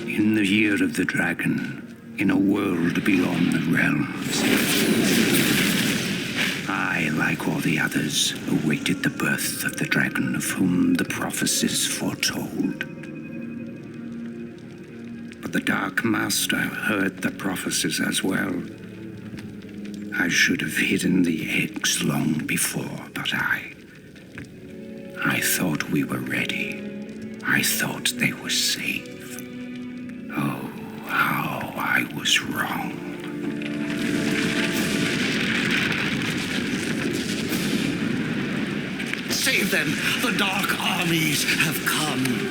In the year of the dragon, in a world beyond the realms, I, like all the others, awaited the birth of the dragon of whom the prophecies foretold. But the Dark Master heard the prophecies as well. I should have hidden the eggs long before, but I thought we were ready. I thought they were safe. Oh, how I was wrong. Save them! The Dark Armies have come!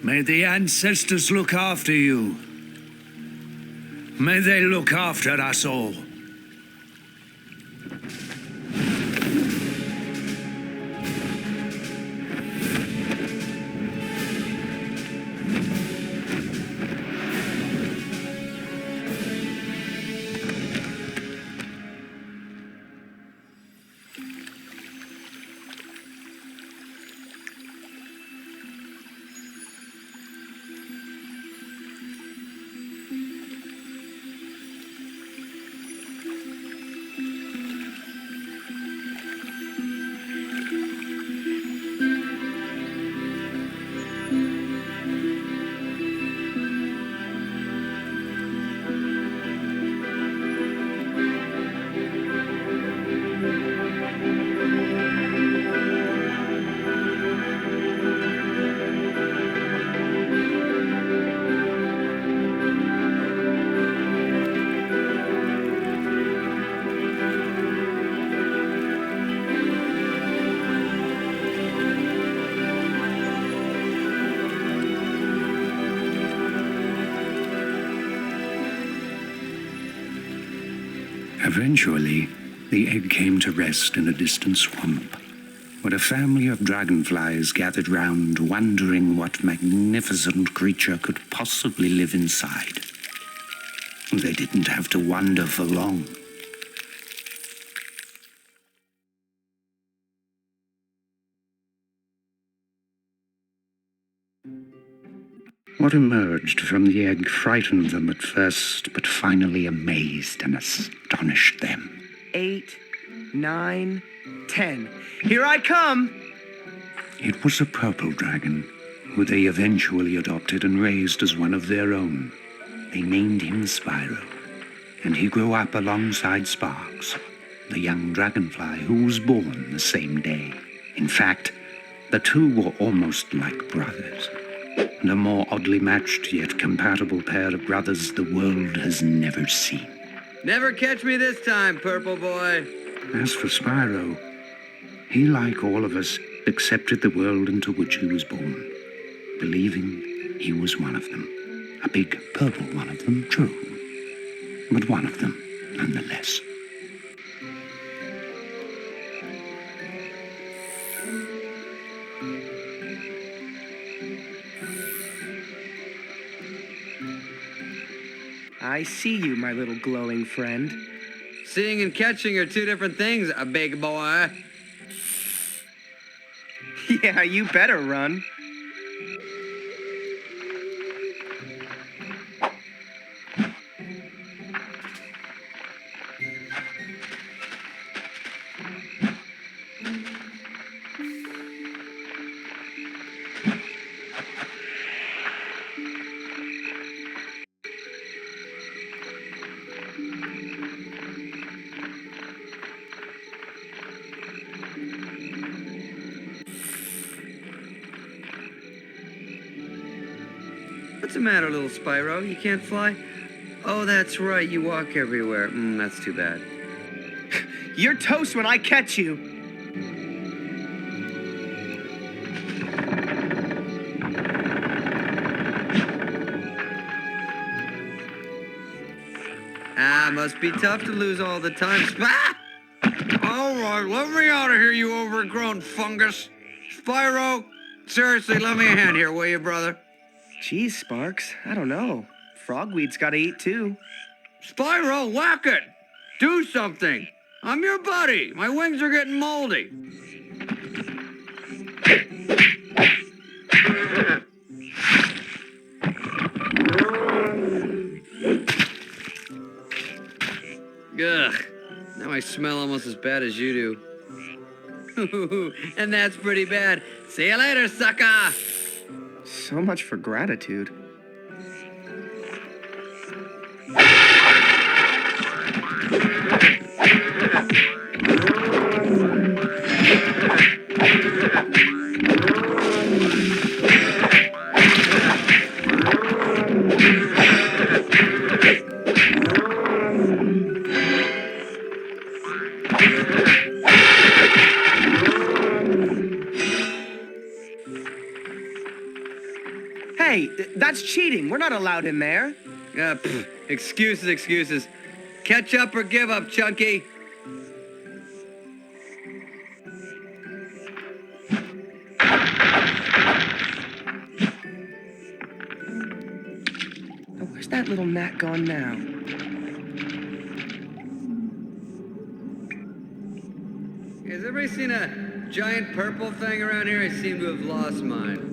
May the ancestors look after you. May they look after us all. Eventually, the egg came to rest in a distant swamp, where a family of dragonflies gathered round, wondering what magnificent creature could possibly live inside. They didn't have to wonder for long. What emerged from the egg frightened them at first, but finally amazed and astonished them. 8, 9, 10. Here I come! It was a purple dragon, who they eventually adopted and raised as one of their own. They named him Spyro, and he grew up alongside Sparx, the young dragonfly who was born the same day. In fact, the two were almost like brothers. And a more oddly matched yet compatible pair of brothers the world has never seen. Never catch me this time, Purple Boy. As for Spyro, he, like all of us, accepted the world into which he was born, believing he was one of them. A big purple one of them, true, but one of them nonetheless. I see you, my little glowing friend. Seeing and catching are two different things, a big boy. Yeah, you better run. What's the matter, little Spyro? You can't fly? Oh, that's right, you walk everywhere. That's too bad. You're toast when I catch you. Must be tough to lose all the time. All right, let me out of here, you overgrown fungus. Spyro, seriously, lend me a hand here, will you, brother? Geez, Sparx, I don't know. Frogweed's gotta eat too. Spyro, whack it! Do something! I'm your buddy. My wings are getting moldy. Ugh. Now I smell almost as bad as you do. And that's pretty bad. See you later, sucker! So much for gratitude. Hey, that's cheating. We're not allowed in there. Excuses, excuses. Catch up or give up, Chunky. Oh, where's that little gnat gone now? Has everybody seen a giant purple thing around here? I seem to have lost mine.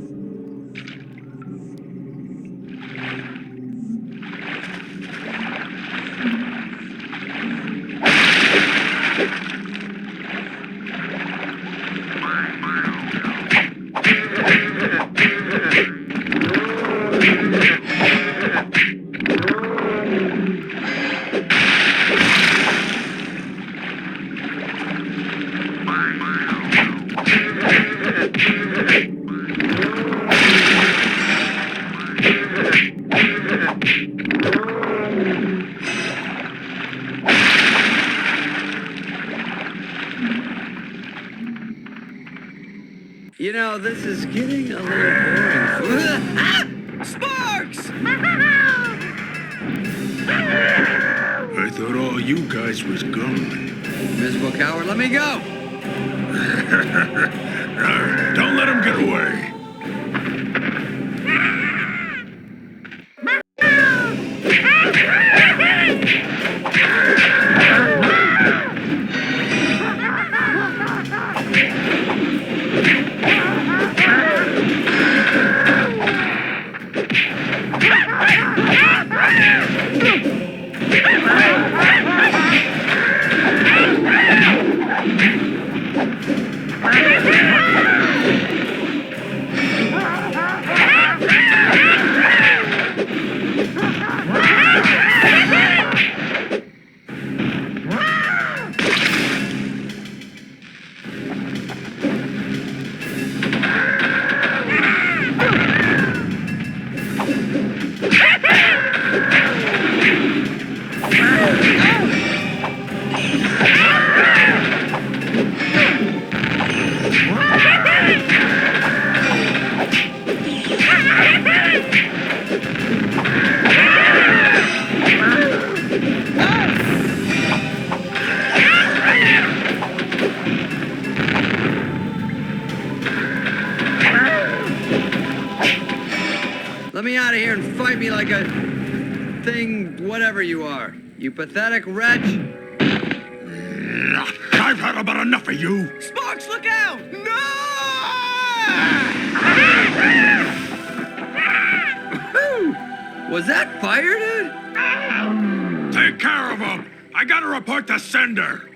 You know, this is getting a little boring. Sparx! I thought all you guys was gone. Miserable coward, let me go! Don't let him get away. Let me out of here and fight me like a thing, whatever you are. You pathetic wretch. I've had about enough of you. Sparx, look out! No! Was that fire, dude? Take care of him. I gotta report to Cynder.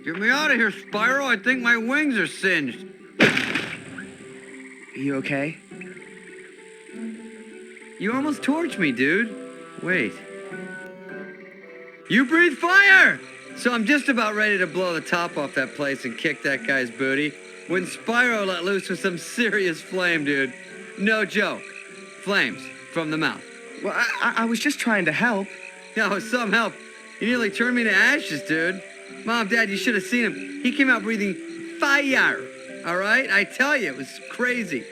Get me out of here, Spyro. I think my wings are singed. You okay? You almost torched me, dude. Wait. You breathe fire! So I'm just about ready to blow the top off that place and kick that guy's booty when Spyro let loose with some serious flame, dude. No joke. Flames from the mouth. Well, I was just trying to help. Yo, some help. You nearly turned me to ashes, dude. Mom, Dad, you should have seen him. He came out breathing fire. All right? I tell you, it was crazy.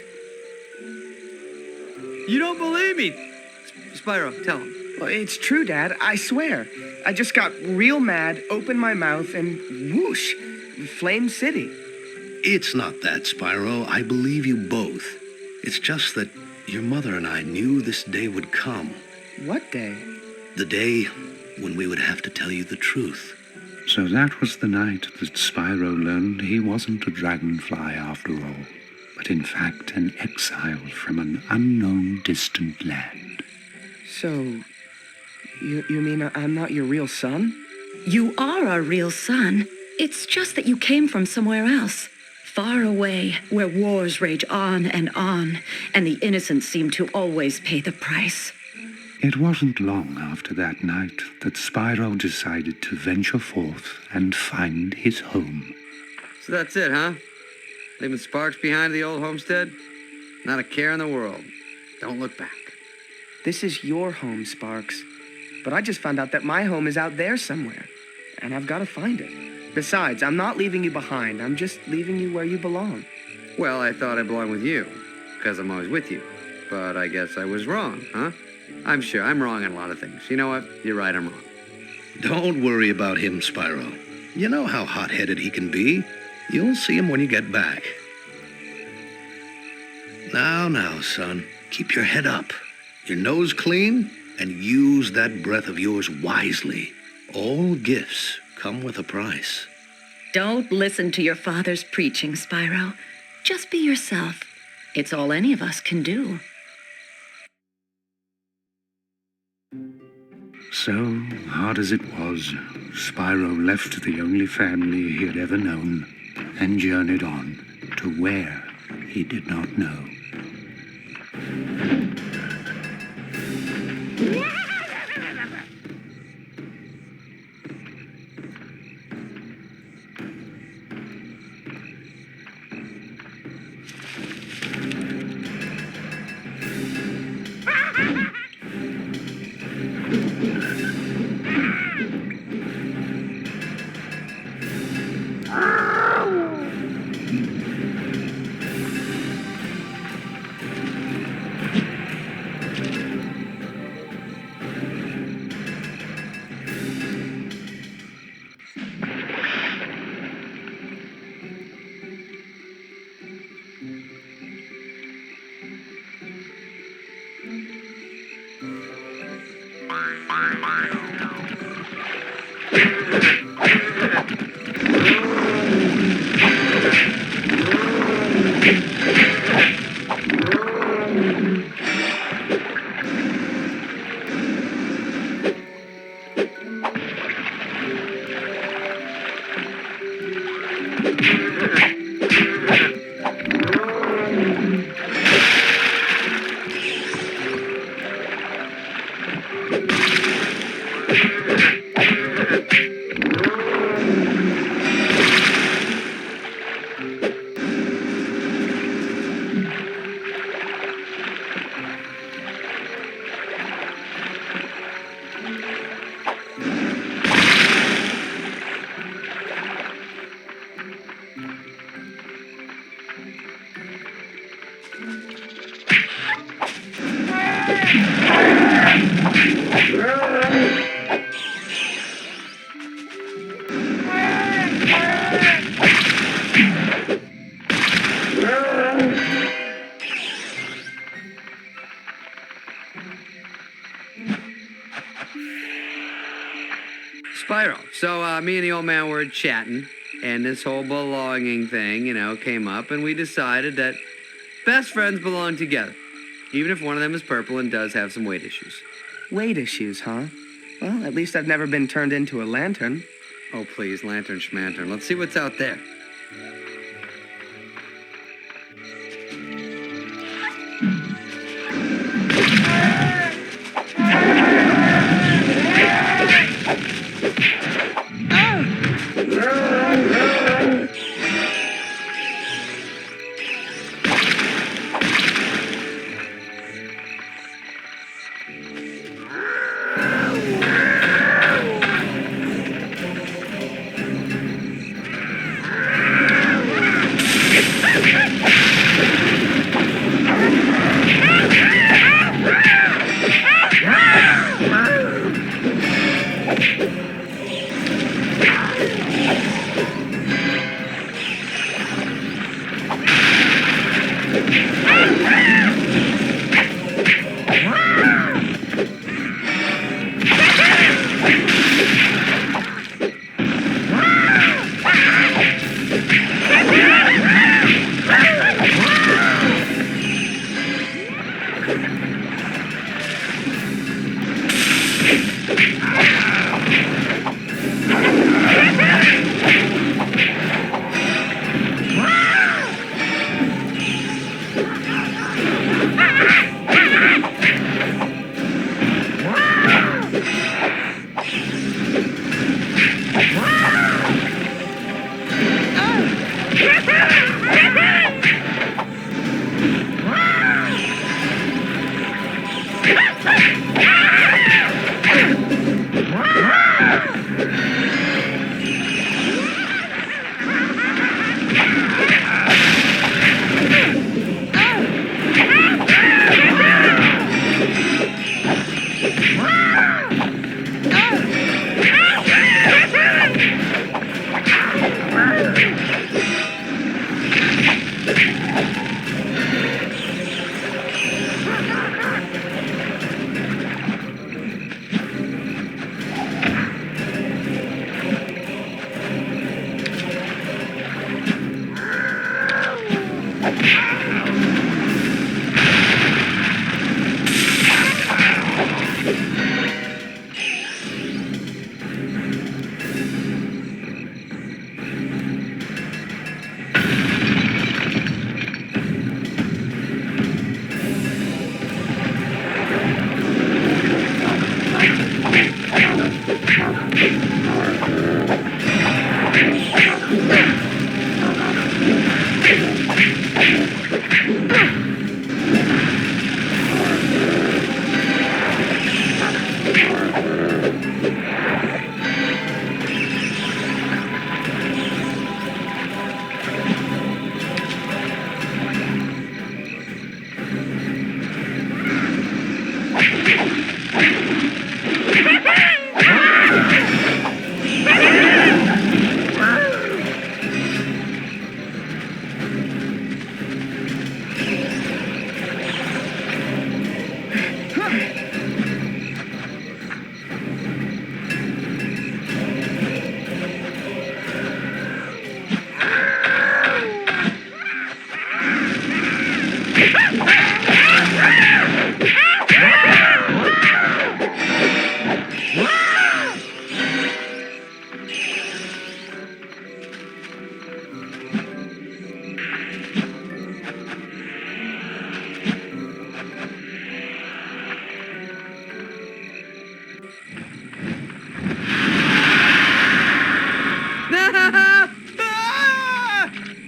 You don't believe me. Spyro, tell him. Well, it's true, Dad. I swear. I just got real mad, opened my mouth, and whoosh, Flame City. It's not that, Spyro. I believe you both. It's just that your mother and I knew this day would come. What day? The day when we would have to tell you the truth. So that was the night that Spyro learned he wasn't a dragonfly after all, but in fact an exile from an unknown distant land. So, you mean I'm not your real son? You are our real son. It's just that you came from somewhere else. Far away, where wars rage on, and the innocent seem to always pay the price. It wasn't long after that night that Spyro decided to venture forth and find his home. So that's it, huh? Leaving Sparx behind at the old homestead? Not a care in the world. Don't look back. This is your home, Sparx. But I just found out that my home is out there somewhere, and I've got to find it. Besides, I'm not leaving you behind. I'm just leaving you where you belong. Well, I thought I belonged with you, because I'm always with you. But I guess I was wrong, huh? I'm sure I'm wrong on a lot of things. You know what? You're right, I'm wrong. Don't worry about him, Spyro. You know how hot-headed he can be. You'll see him when you get back. Now, son. Keep your head up, your nose clean, and use that breath of yours wisely. All gifts come with a price. Don't listen to your father's preaching, Spyro. Just be yourself. It's all any of us can do. So, hard as it was, Spyro left the only family he had ever known and journeyed on to where he did not know. Spyro. So, me and the old man were chatting, and this whole belonging thing, came up, and we decided that best friends belong together, even if one of them is purple and does have some weight issues. Weight issues, huh? Well, at least I've never been turned into a lantern. Oh, please, lantern schmantern. Let's see what's out there.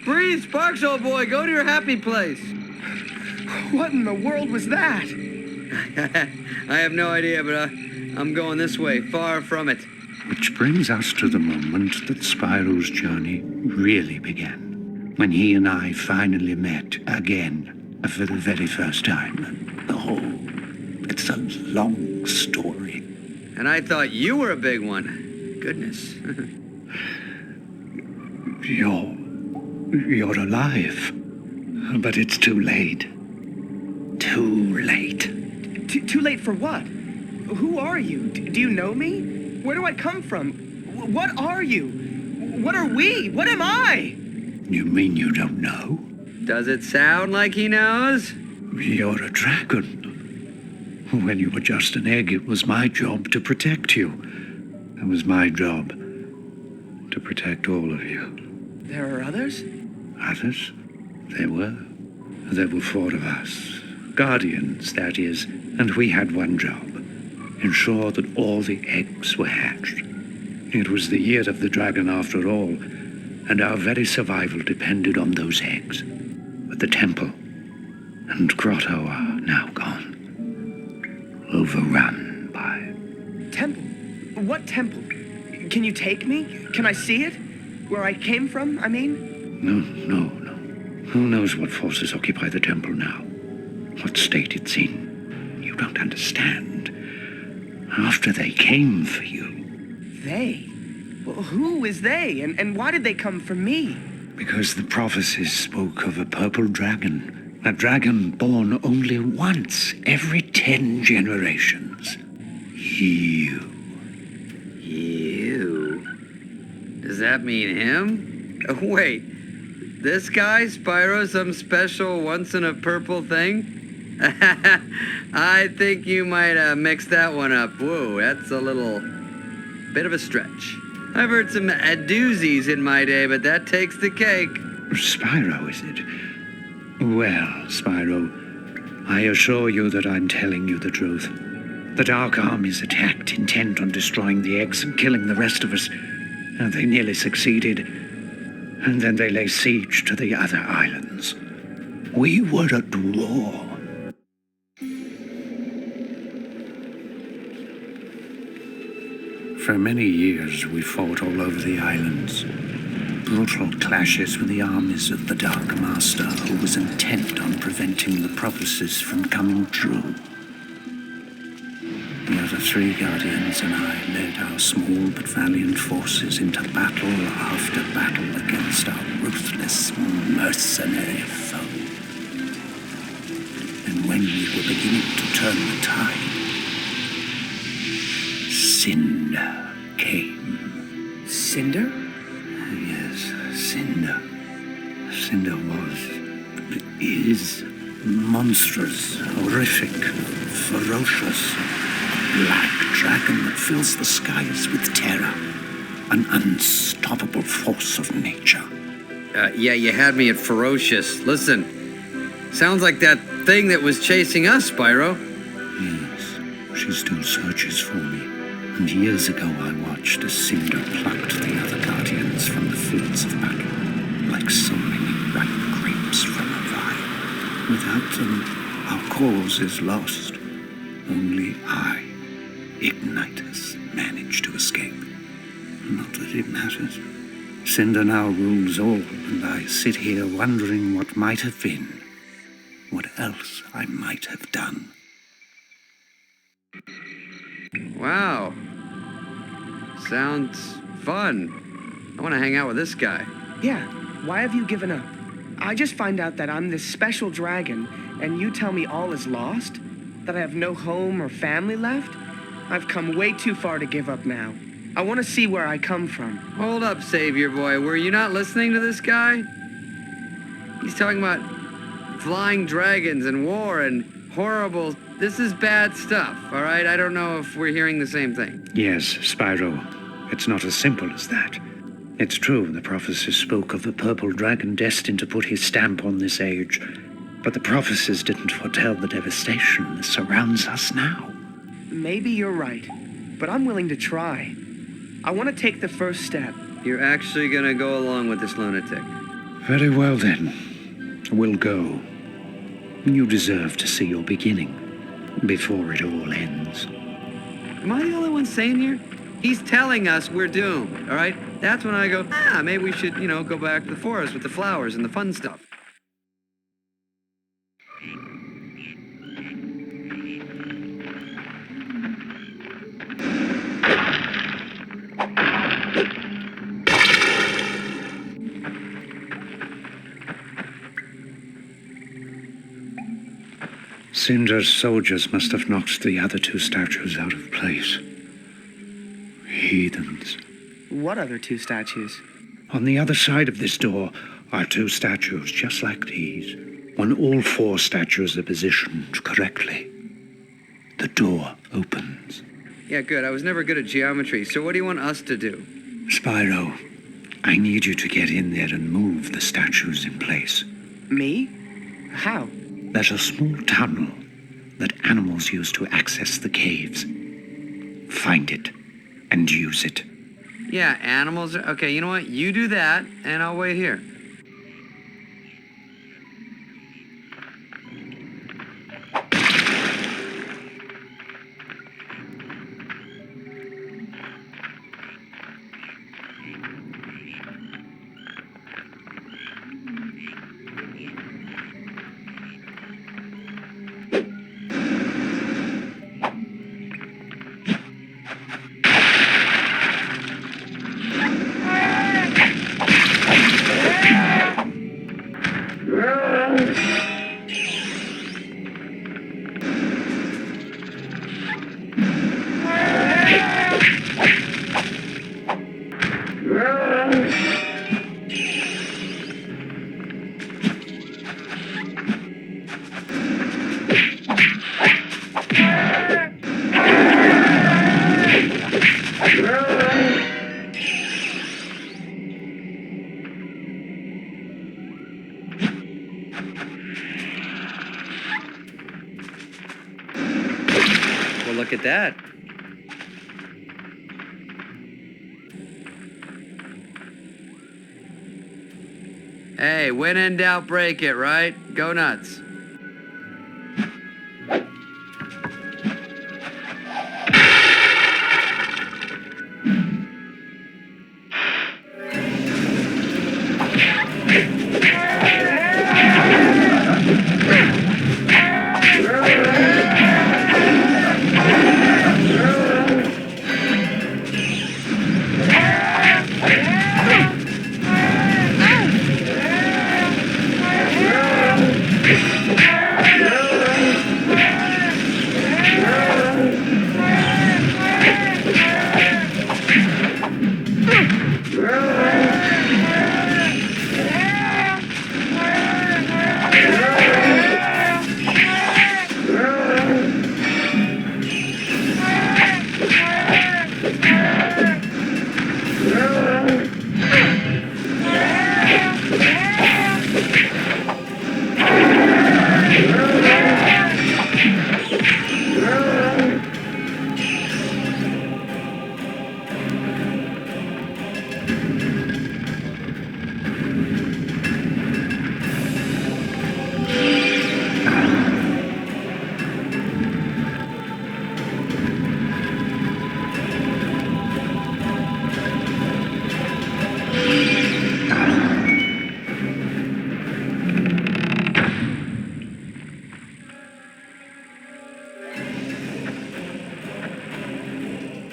Breathe, Sparx, old boy. Go to your happy place. What in the world was that? I have no idea, but I'm going this way, far from it. Which brings us to the moment that Spyro's journey really began. When he and I finally met again for the very first time. Oh, It's a long story. And I thought you were a big one. Goodness. You're alive. But it's too late. Too late. Too late for what? Who are you? Do you know me? Where do I come from? What are you? What are we? What am I? You mean you don't know? Does it sound like he knows? You're a dragon. When you were just an egg, it was my job to protect you. It was my job to protect all of you. There are others? Others? There were. There were 4 of us. Guardians, that is. And we had one job. Ensure that all the eggs were hatched. It was the year of the dragon after all, and our very survival depended on those eggs. But the temple and grotto are now gone. Overrun by... Temple? What temple? Can you take me? Can I see it? Where I came from, I mean? No. Who knows what forces occupy the temple now? What state it's in? You don't understand. After they came for you... They? Well, who is they? And why did they come for me? Because the prophecies spoke of a purple dragon. A dragon born only once every 10 generations. You. Does that mean him? Wait, this guy, Spyro, some special once-in-a-purple thing? I think you might mix that one up. Whoa, that's a little bit of a stretch. I've heard some doozies in my day, but that takes the cake. Spyro, is it? Well, Spyro, I assure you that I'm telling you the truth. The Dark Armies attacked, intent on destroying the eggs and killing the rest of us. And they nearly succeeded. And then they lay siege to the other islands. We were at war. For many years, we fought all over the islands. Brutal clashes with the armies of the Dark Master, who was intent on preventing the prophecies from coming true. The other 3 Guardians and I led our small but valiant forces into battle after battle against our ruthless, mercenary foe. And when we were beginning to turn the tide, Cynder came. Cynder? Yes, Cynder. Cynder is monstrous, horrific, ferocious. Black dragon that fills the skies with terror. An unstoppable force of nature. Yeah, you had me at ferocious. Listen, sounds like that thing that was chasing us, Spyro. Yes, she still searches for me. And years ago I watched as Cynder plucked the other Guardians from the fields of battle, like so many ripe grapes from a vine. Without them, our cause is lost. Only I, Ignitus, managed to escape. Not that it matters. Cynder now rules all, and I sit here wondering what might have been. What else I might have done. Wow. Sounds fun. I want to hang out with this guy. Yeah, why have you given up? I just find out that I'm this special dragon, and you tell me all is lost? That I have no home or family left? I've come way too far to give up now. I want to see where I come from. Hold up, Savior Boy. Were you not listening to this guy? He's talking about flying dragons and war and horrible... This is bad stuff, all right? I don't know if we're hearing the same thing. Yes, Spyro. It's not as simple as that. It's true, the prophecies spoke of the purple dragon destined to put his stamp on this age. But the prophecies didn't foretell the devastation that surrounds us now. Maybe you're right, but I'm willing to try. I want to take the first step. You're actually gonna go along with this lunatic. Very well, then. We'll go. You deserve to see your beginning before it all ends. Am I the only one sane here? He's telling us we're doomed, all right? That's when I go, maybe we should, go back to the forest with the flowers and the fun stuff. Cynder's soldiers must have knocked the other two statues out of place. Heathens. What other two statues? On the other side of this door are two statues just like these. When all four statues are positioned correctly, the door opens. Yeah, good. I was never good at geometry, so what do you want us to do? Spyro, I need you to get in there and move the statues in place. Me? How? There's a small tunnel that animals use to access the caves. Find it and use it. Yeah, animals. Okay, you know what? You do that, and I'll wait here. Well, look at that. Hey, when in doubt, break it, right? Go nuts.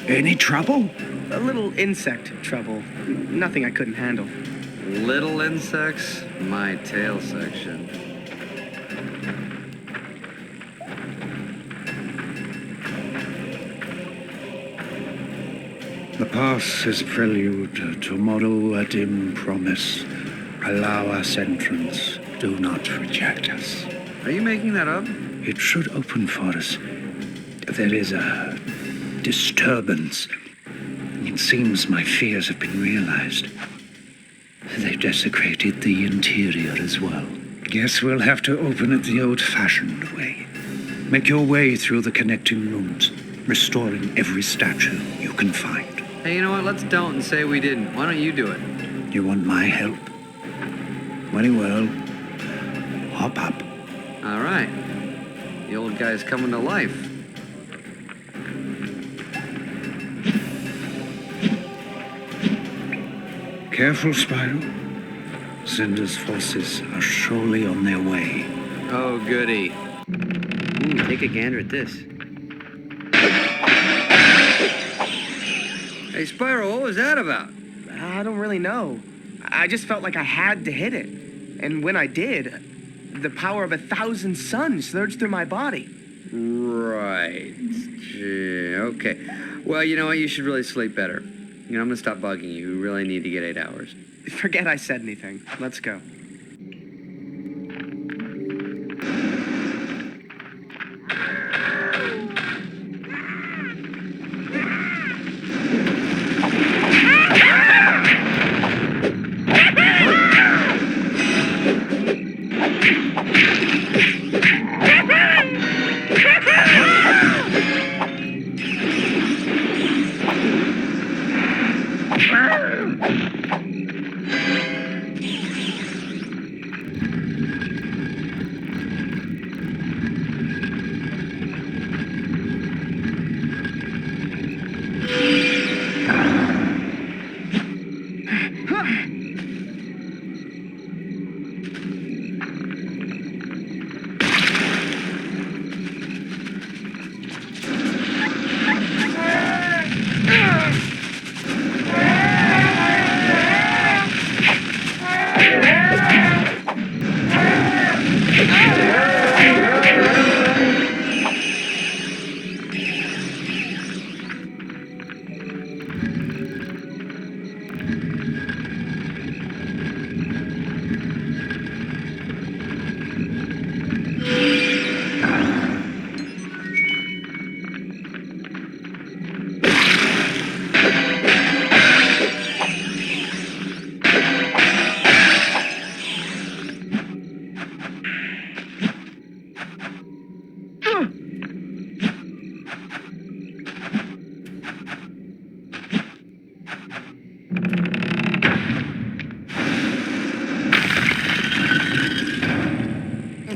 Any trouble? A little insect trouble. Nothing I couldn't handle. Little insects, my tail section. The past is prelude. Tomorrow a dim promise. Allow us entrance. Do not reject us. Are you making that up? It should open for us. There is a disturbance. It seems my fears have been realized. They've desecrated the interior as well. Guess we'll have to open it the old-fashioned way. Make your way through the connecting rooms, restoring every statue you can find. Hey, you know what? Let's don't and say we didn't. Why don't you do it? You want my help? Very well. Hop up. All right. The old guy's coming to life. Careful, Spyro. Cynder's forces are surely on their way. Oh, goody. Ooh, take a gander at this. Hey, Spyro, what was that about? I don't really know. I just felt like I had to hit it. And when I did, the power of 1,000 suns surged through my body. Right. Okay. Well, you know what? You should really sleep better. You know, I'm gonna stop bugging you. You really need to get 8 hours. Forget I said anything. Let's go.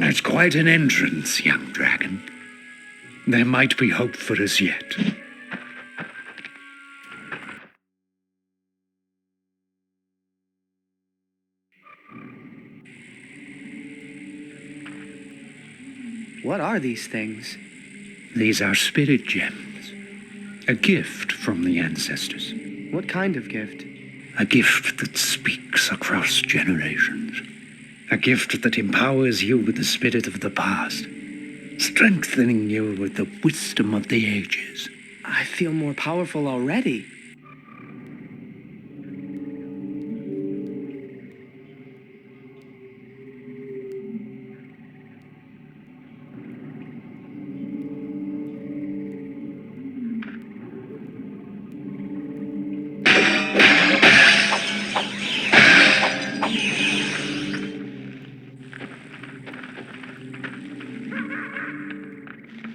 It's quite an entrance, young dragon. There might be hope for us yet. What are these things? These are spirit gems. A gift from the ancestors. What kind of gift? A gift that speaks across generations. A gift that empowers you with the spirit of the past, strengthening you with the wisdom of the ages. I feel more powerful already.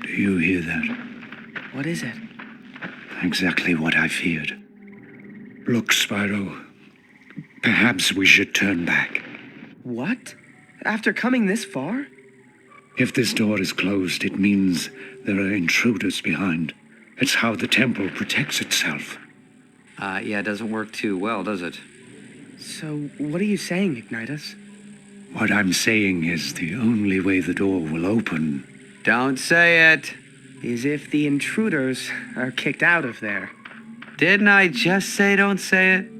Do you hear that? What is it? Exactly what I feared. Look, Spyro. Perhaps we should turn back. What? After coming this far? If this door is closed, it means there are intruders behind. It's how the temple protects itself. Yeah, it doesn't work too well, does it? So, what are you saying, Ignitus? What I'm saying is the only way the door will open. Don't say it. Is if the intruders are kicked out of there. Didn't I just say don't say it?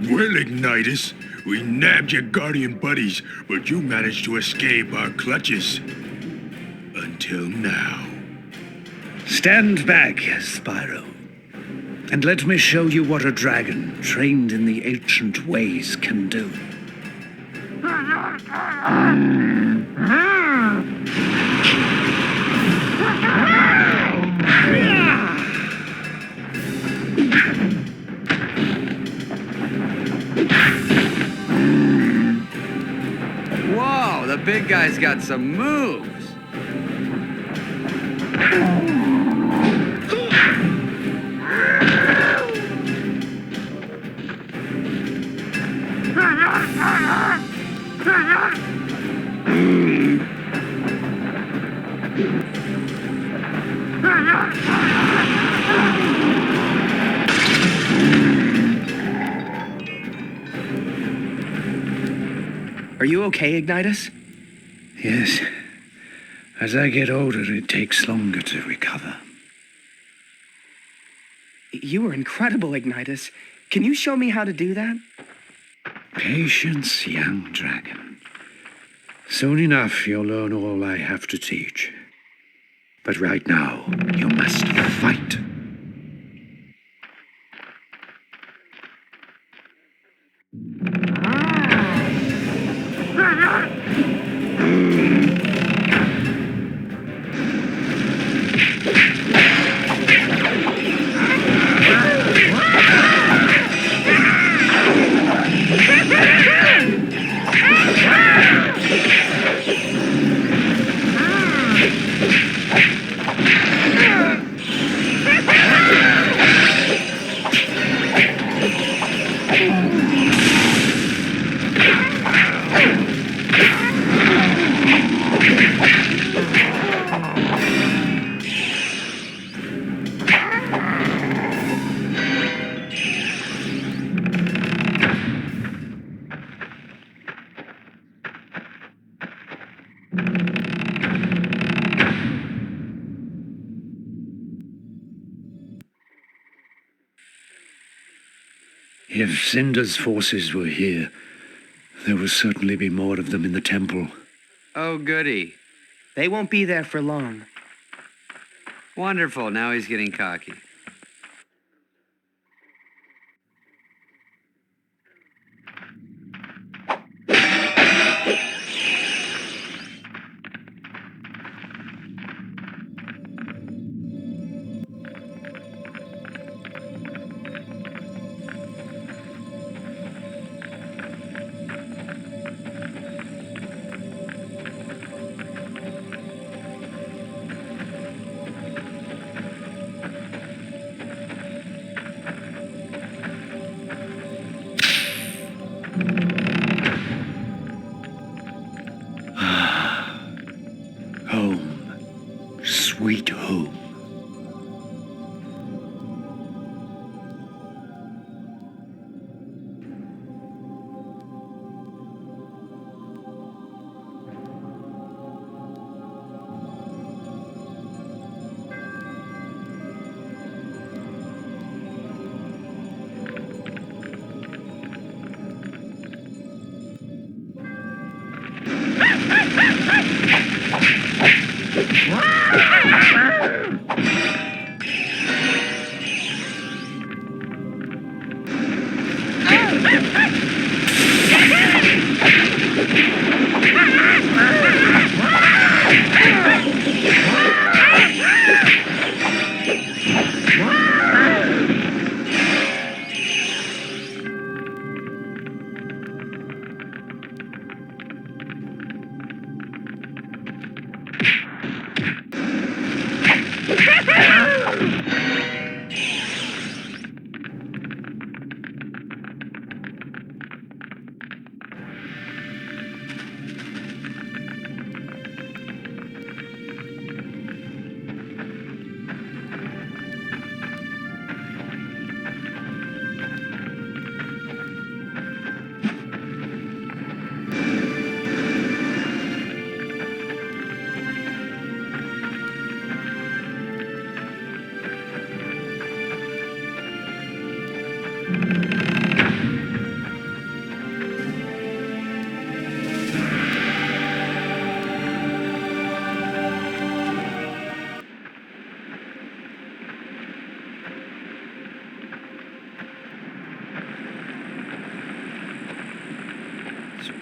Well, Ignitus, we nabbed your guardian buddies, but you managed to escape our clutches. Until now. Stand back, Spyro. And let me show you what a dragon trained in the ancient ways can do. Whoa, the big guy's got some moves. Are you okay, Ignitus? Yes. As I get older, it takes longer to recover. You were incredible, Ignitus. Can you show me how to do that? Patience, young dragon. Soon enough, you'll learn all I have to teach. But right now, you must fight. If Cynder's forces were here, there would certainly be more of them in the temple. Oh, goody. They won't be there for long. Wonderful, now he's getting cocky. Home. Sweet home.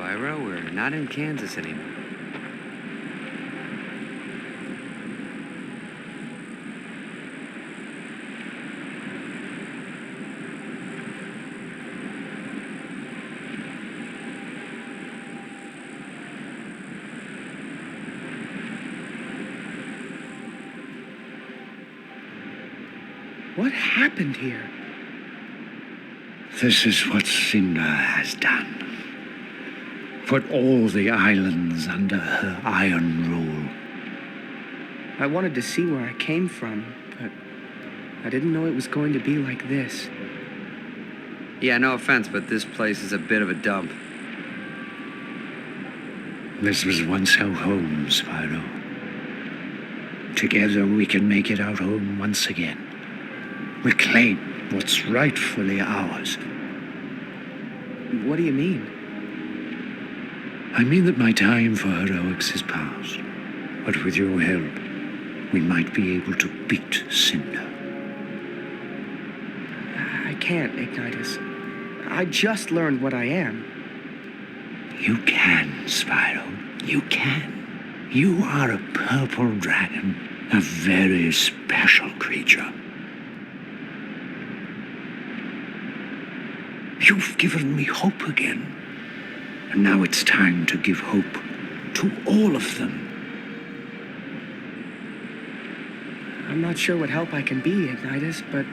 Spyro. We're not in Kansas anymore. What happened here? This is what Cynder has done. Put all the islands under her iron rule. I wanted to see where I came from, but I didn't know it was going to be like this. Yeah, no offense, but this place is a bit of a dump. This was once our home, Spyro. Together we can make it our home once again. Reclaim what's rightfully ours. What do you mean? I mean that my time for heroics is past. But with your help, we might be able to beat Cynder. I can't, Ignitus. I just learned what I am. You can, Spyro. You can. You are a purple dragon, a very special creature. You've given me hope again. And now it's time to give hope to all of them. I'm not sure what help I can be, Ignitus, but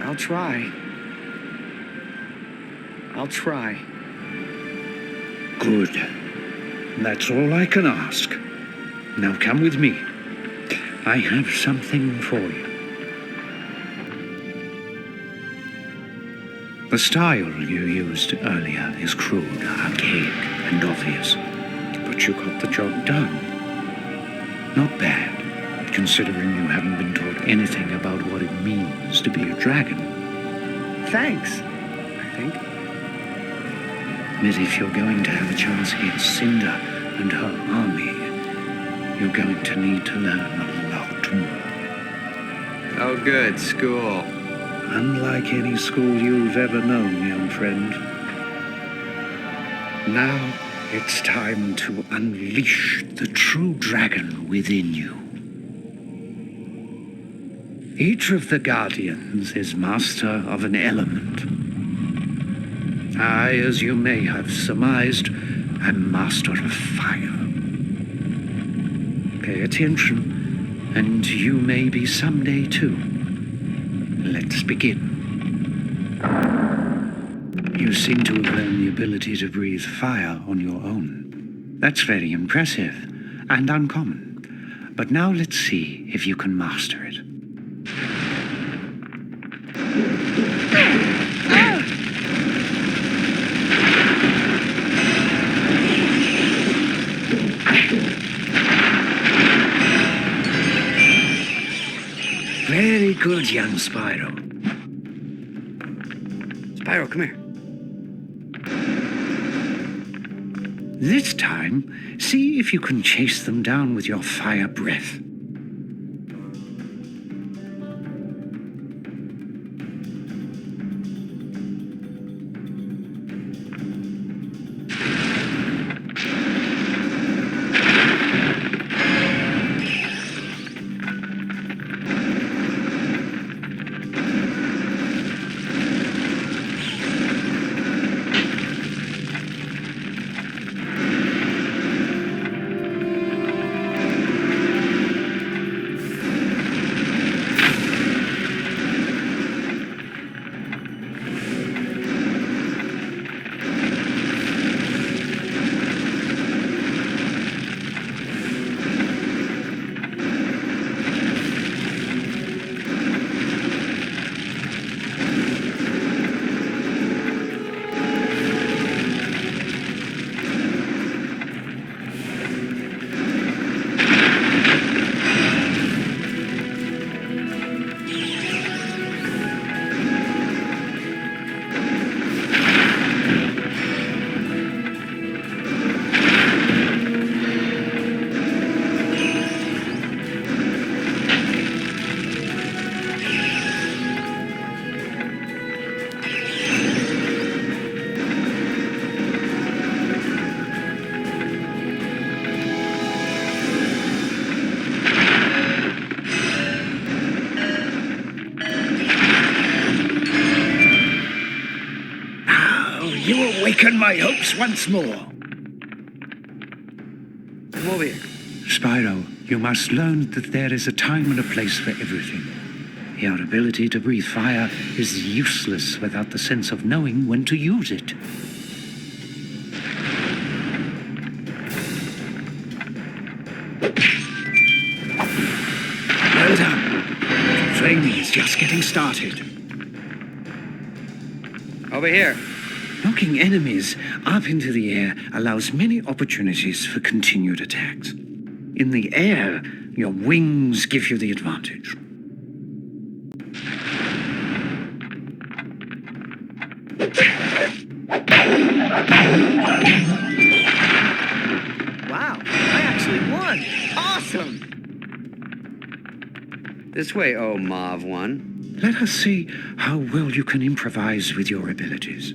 I'll try. I'll try. Good. That's all I can ask. Now come with me. I have something for you. The style you used earlier is crude, archaic, and obvious. But you got the job done. Not bad, considering you haven't been taught anything about what it means to be a dragon. Thanks, I think. But if you're going to have a chance against Cynder and her army, you're going to need to learn a lot more. Oh, good. School. Unlike any school you've ever known, young friend. Now it's time to unleash the true dragon within you. Each of the Guardians is master of an element. I, as you may have surmised, am master of fire. Pay attention, and you may be someday too. Let's begin. You seem to have learned the ability to breathe fire on your own. That's very impressive and uncommon. But now let's see if you can master it. Very good, young Spyro. Spyro, come here. This time, see if you can chase them down with your fire breath. You awaken my hopes once more. Come over here. Spyro, you must learn that there is a time and a place for everything. Your ability to breathe fire is useless without the sense of knowing when to use it. Well done. Training is just getting started. Over here. Knocking enemies up into the air allows many opportunities for continued attacks. In the air, your wings give you the advantage. Wow, I actually won. Awesome. This way, oh Mauve one. Let us see how well you can improvise with your abilities.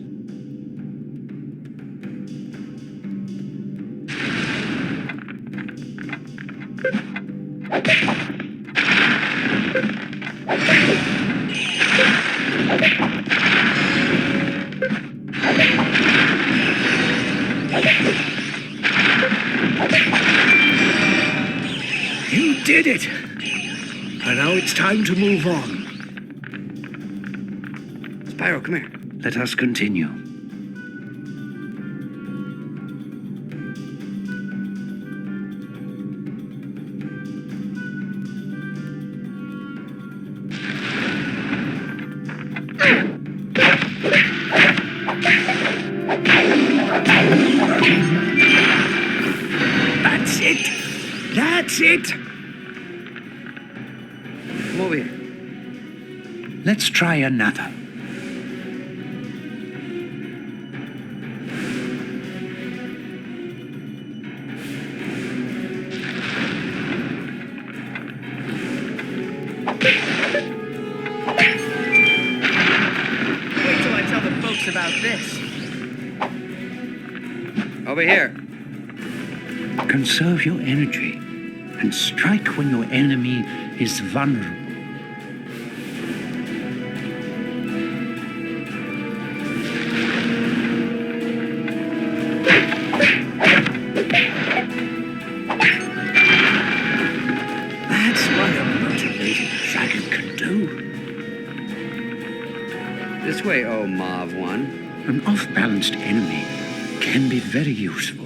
You did it! And now it's time to move on. Spyro, come here. Let us continue. That's it! That's it! Come over here. Let's try another. Wait till I tell the folks about this. Over here. Conserve your energy and strike when your enemy is vulnerable. That's what a motivated dragon can do. This way, oh Mauve one. An off-balanced enemy can be very useful.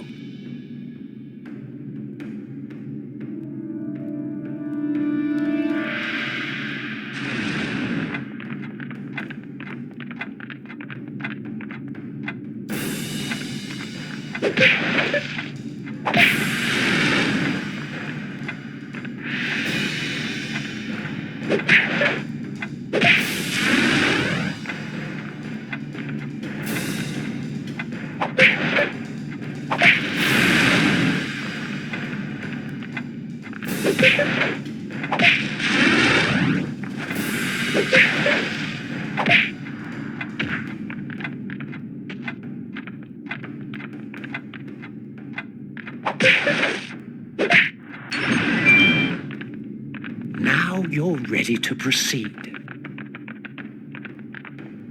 Now you're ready to proceed.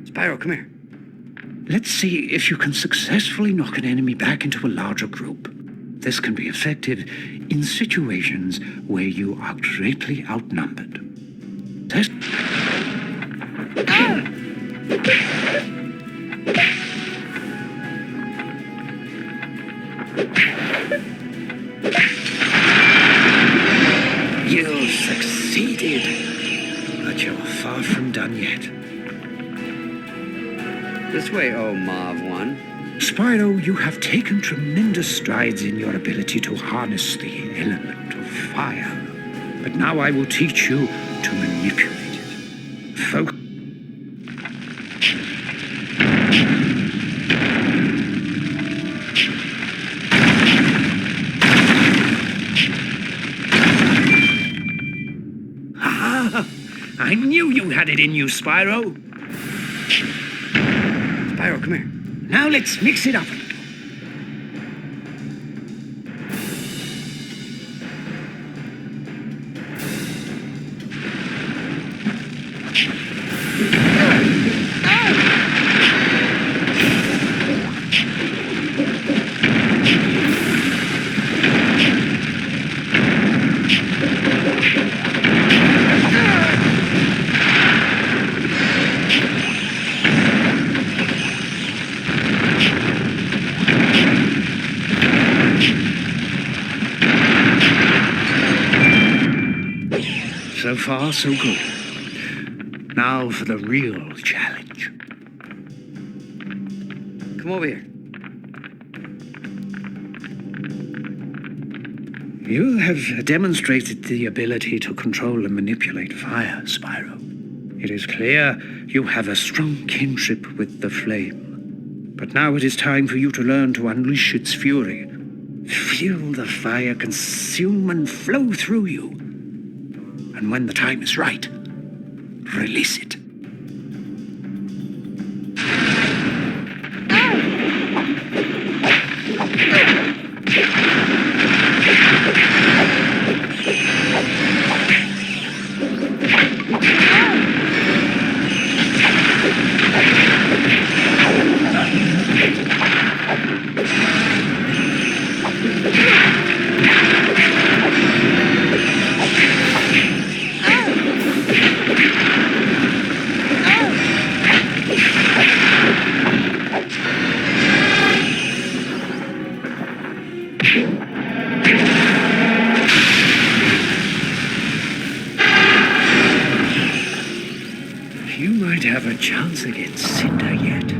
Spyro, come here. Let's see if you can successfully knock an enemy back into a larger group. This can be effective in situations where you are greatly outnumbered. Test. You succeeded, but you're far from done yet. This way, oh Mauve one. Spyro, you have taken tremendous strides in your ability to harness the element of fire. But now I will teach you to manipulate it. I knew you had it in you, Spyro. Spyro, come here. Now let's mix it up a little. far, so good. Now for the real challenge. Come over here. You have demonstrated the ability to control and manipulate fire, Spyro. It is clear you have a strong kinship with the flame. But now it is time for you to learn to unleash its fury. Feel the fire consume and flow through you. And when the time is right, release it. You might have a chance against Cynder yet.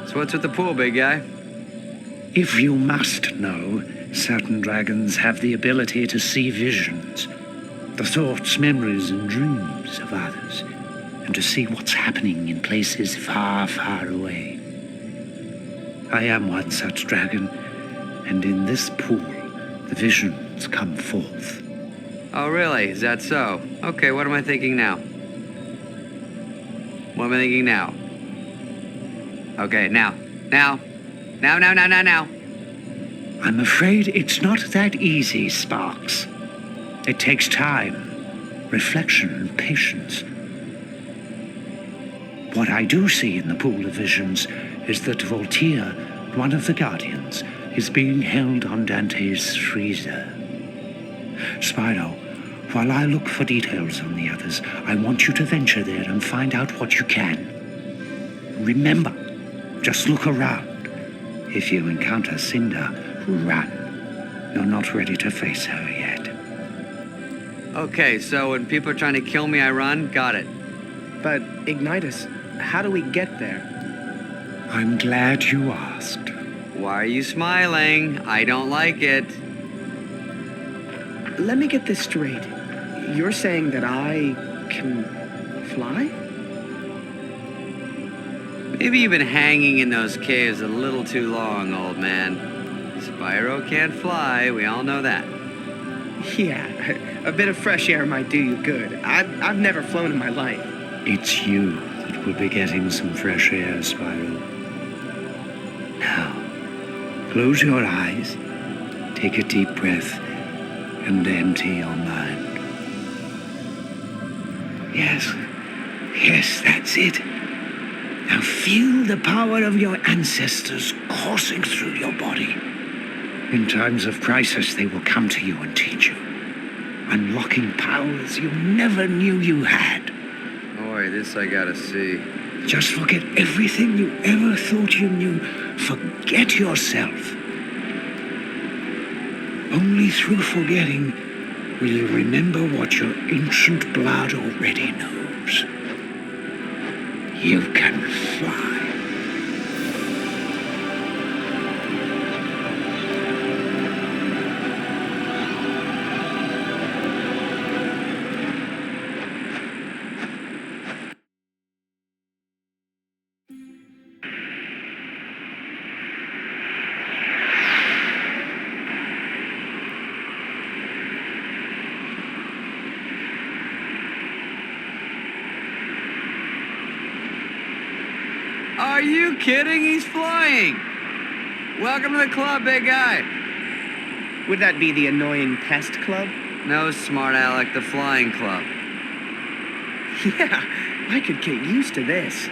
So what's with the pool, big guy? If you must know, certain dragons have the ability to see visions, the thoughts, memories, and dreams of others, and to see what's happening in places far, far away. I am one such dragon, and in this pool, the visions come forth. Oh, really? Is that so? Okay, what am I thinking now? What am I thinking now? Okay, now. Now. I'm afraid it's not that easy, Sparx. It takes time, reflection, and patience. What I do see in the pool of visions is that Voltaire, one of the Guardians, is being held on Dante's freezer. Spyro, while I look for details on the others, I want you to venture there and find out what you can. Remember, just look around. If you encounter Cynder, run. You're not ready to face her yet. Okay, so when people are trying to kill me, I run? Got it. But, Ignitus, how do we get there? I'm glad you asked. Why are you smiling? I don't like it. Let me get this straight. You're saying that I can fly? Maybe you've been hanging in those caves a little too long, old man. Spyro can't fly, we all know that. Yeah, a bit of fresh air might do you good. I've never flown in my life. It's you that will be getting some fresh air, Spyro. Now, close your eyes, take a deep breath, and empty your mind. Yes, that's it. Now feel the power of your ancestors coursing through your body. In times of crisis, they will come to you and teach you, unlocking powers you never knew you had. Boy, this I gotta see. Just forget everything you ever thought you knew. Forget yourself. Only through forgetting will you remember what your ancient blood already knows. You can fly. Are you kidding? He's flying. Welcome to the club, big guy. Would that be the annoying pest club? No, smart Alec, the flying club. Yeah, I could get used to this.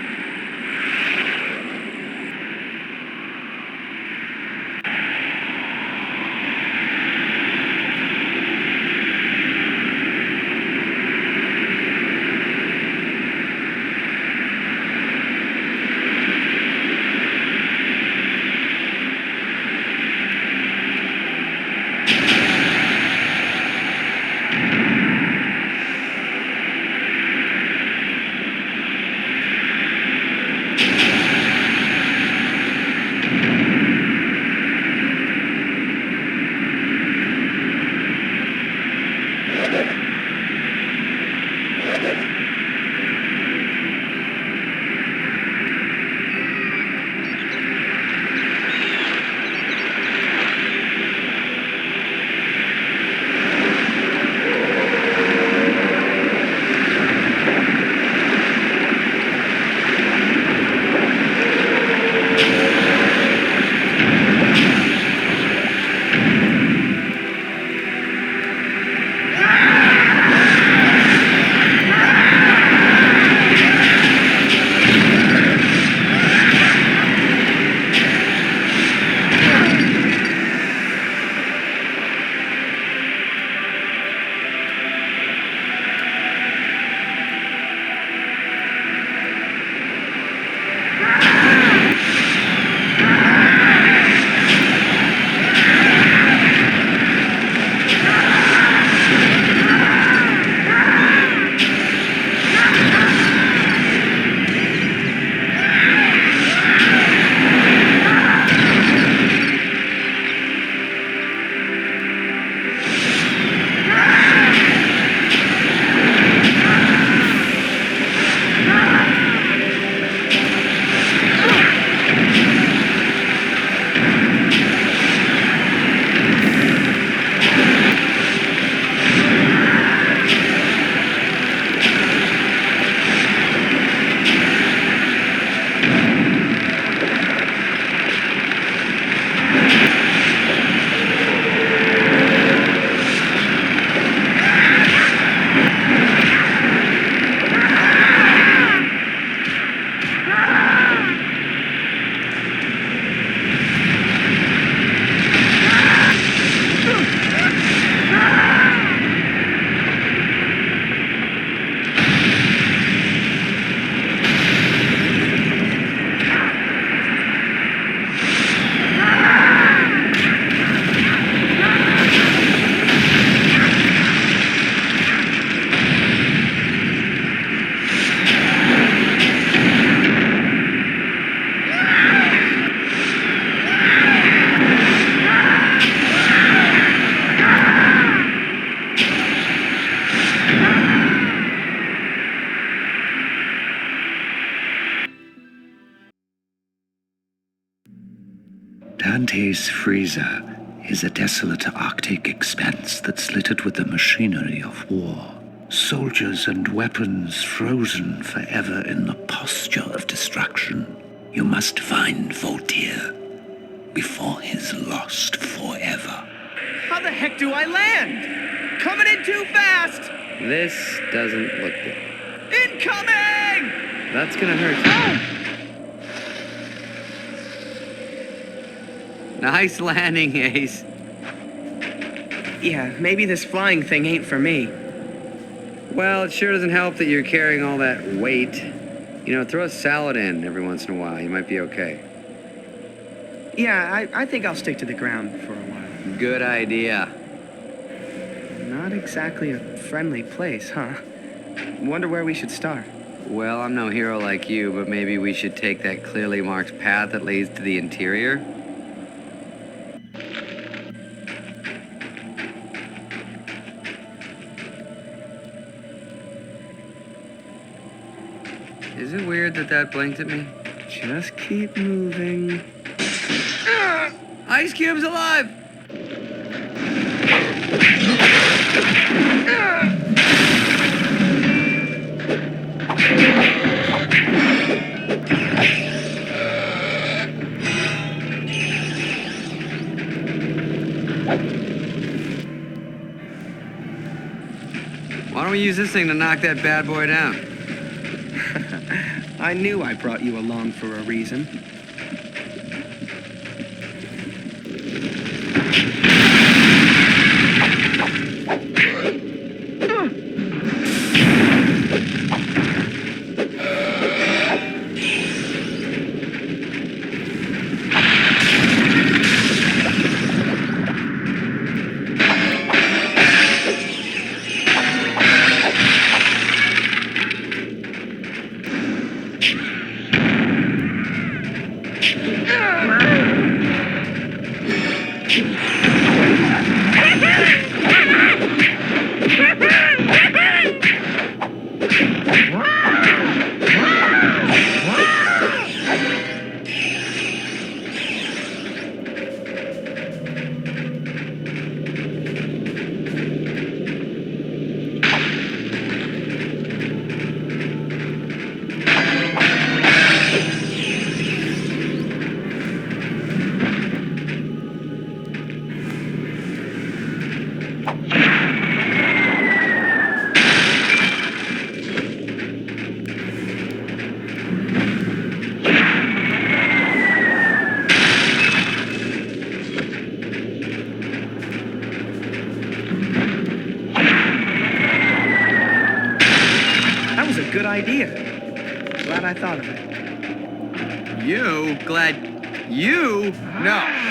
Dante's freezer is a desolate Arctic expanse that's littered with the machinery of war. Soldiers and weapons frozen forever in the posture of destruction. You must find Voltaire before he's lost forever. How the heck do I land? Coming in too fast! This doesn't look good. Incoming! That's gonna hurt. Nice landing, Ace. Yeah, maybe this flying thing ain't for me. Well, it sure doesn't help that you're carrying all that weight. You know, throw a salad in every once in a while. You might be okay. Yeah, I think I'll stick to the ground for a while. Good idea. Not exactly a friendly place, huh? Wonder where we should start. Well, I'm no hero like you, but maybe we should take that clearly marked path that leads to the interior. Is it weird that that blinked at me? Just keep moving. Ice Cube's alive! we use this thing to knock that bad boy down? I knew I brought you along for a reason. Good idea. Glad I thought of it. You? Glad you? No.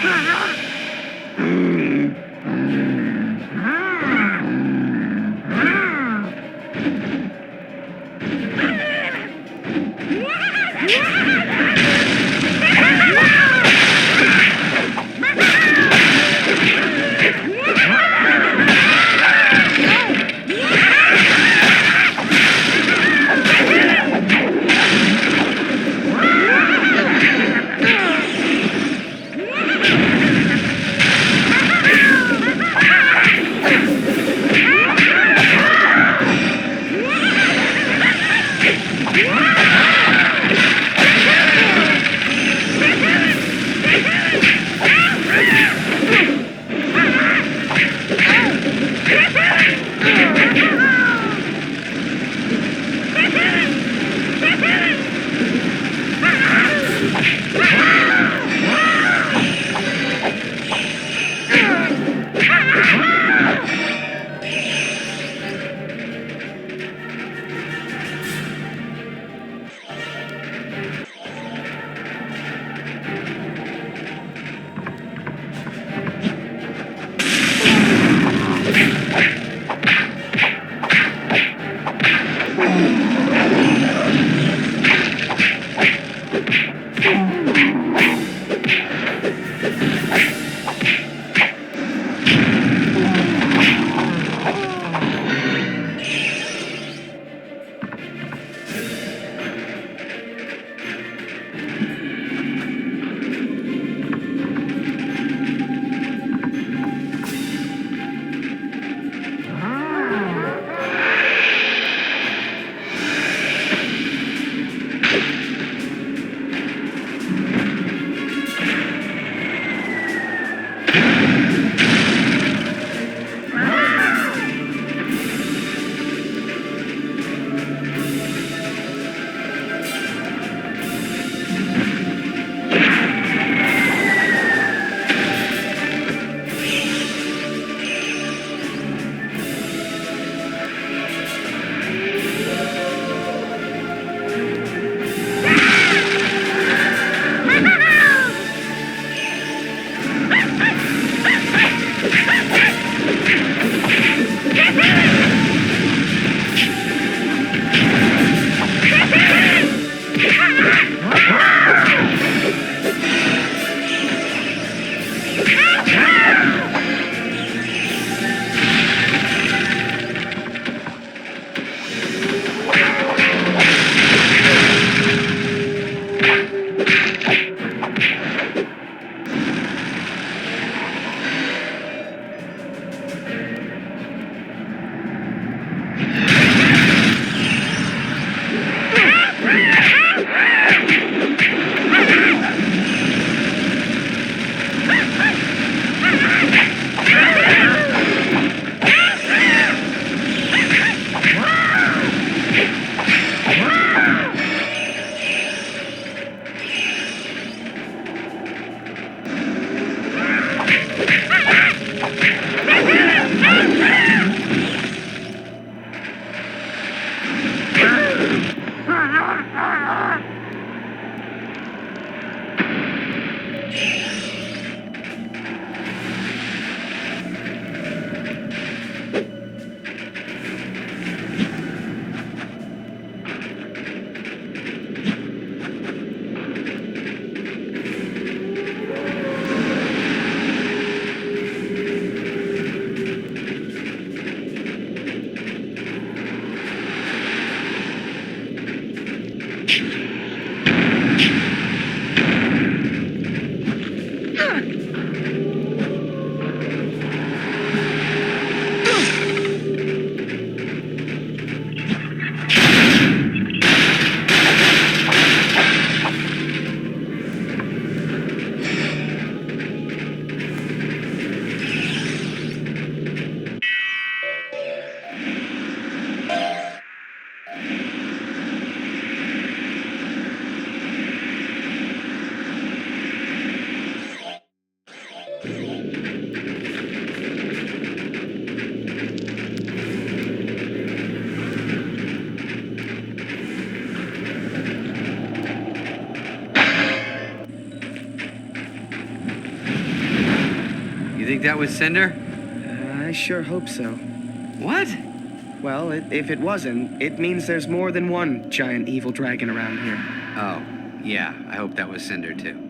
You think that was Cynder? I sure hope so. What? Well, if it wasn't, it means there's more than one giant evil dragon around here. Oh, yeah, I hope that was Cynder too.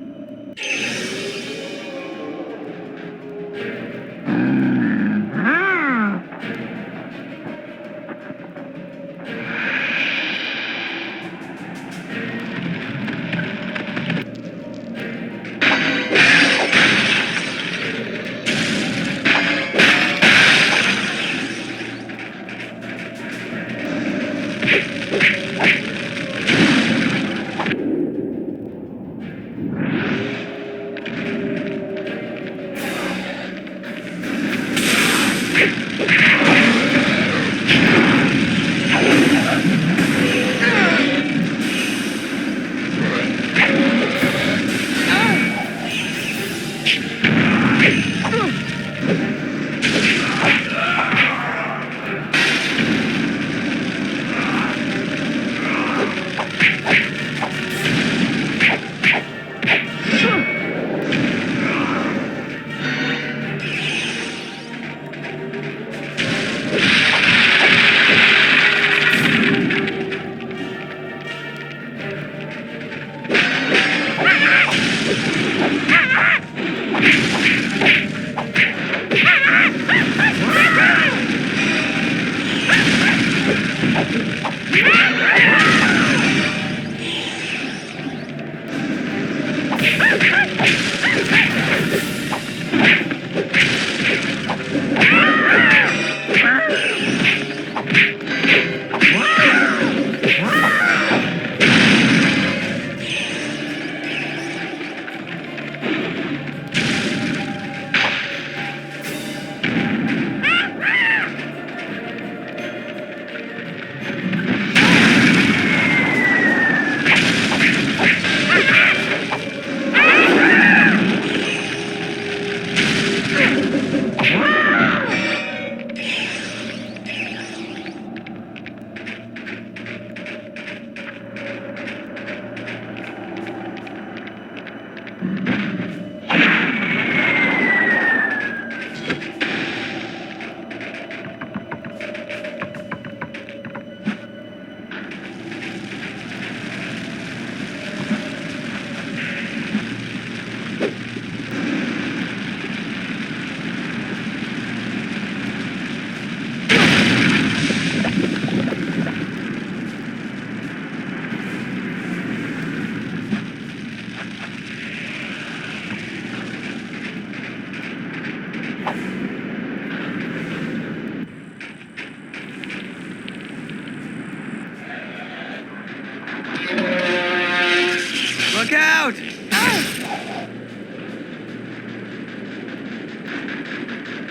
Look out!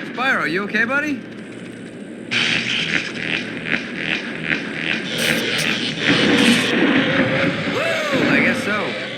Spyro, you okay, buddy? Woo! I guess so.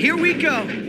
here we go.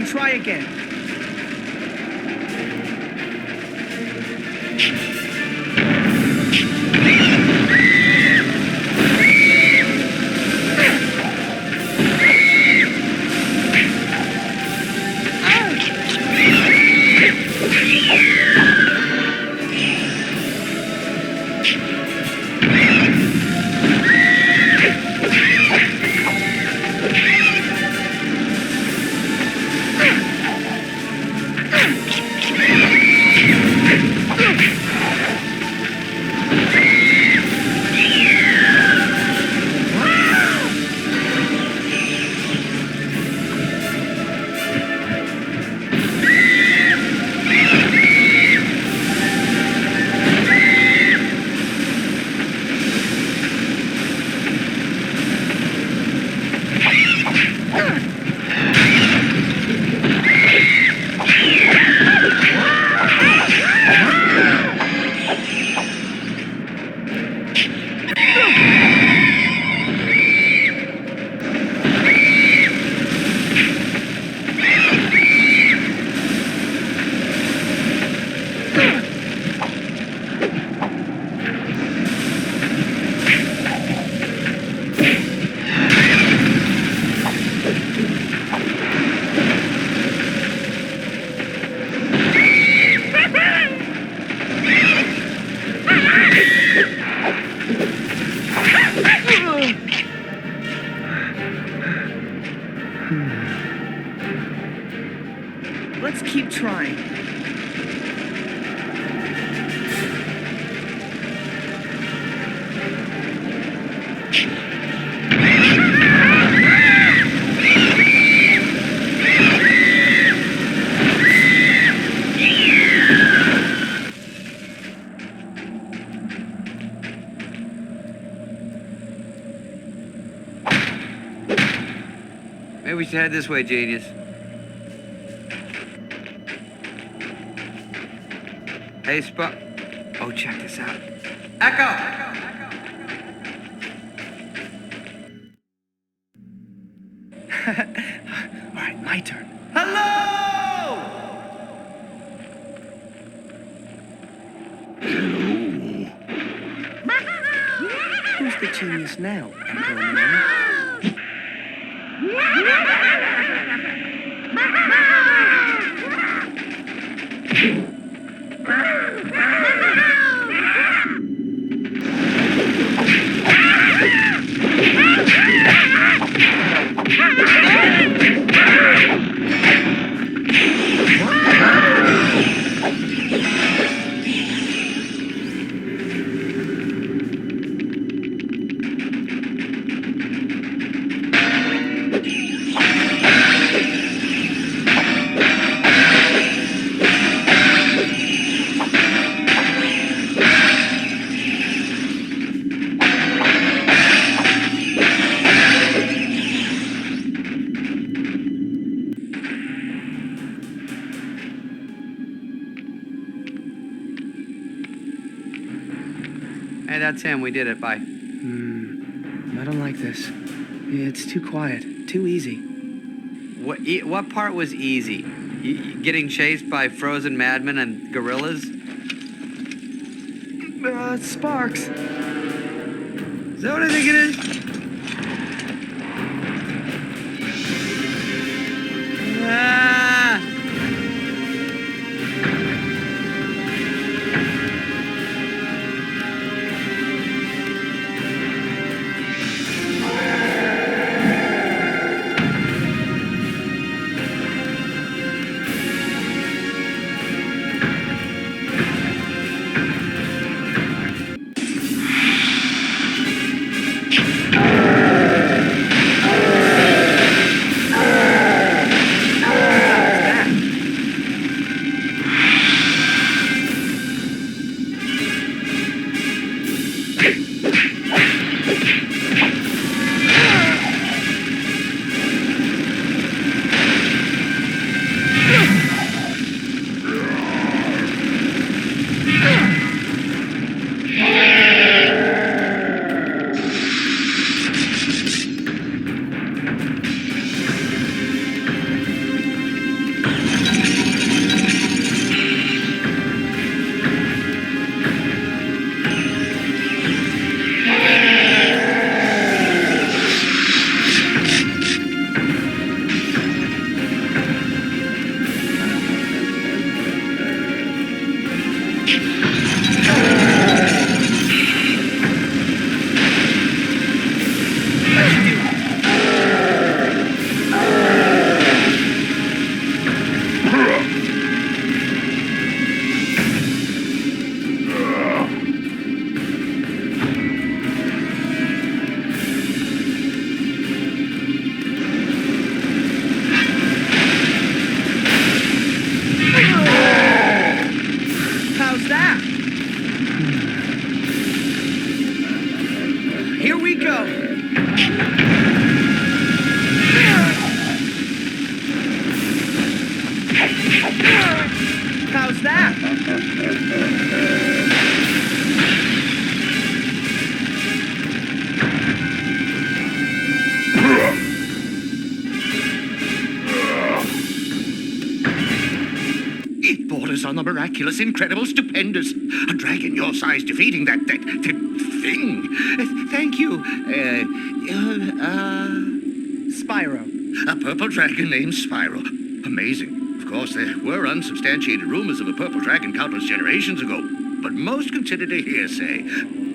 can try again. Let's keep trying. Maybe we should head this way, genius. Hey, Oh, check this out. Echo! All right, my turn. Hello! Who's the genius now, Emperor Man? Hey, that's him. We did it. Bye. I don't like this. It's too quiet, too easy. What part was easy? Getting chased by frozen madmen and gorillas? Sparx. Is that what I think it is? Ah! we go. How's that? It borders on the miraculous, incredible, stupendous. A dragon your size defeating that thing. Thank you. Spyro. A purple dragon named Spyro. Amazing. Of course, there were unsubstantiated rumors of a purple dragon countless generations ago, but most considered a hearsay.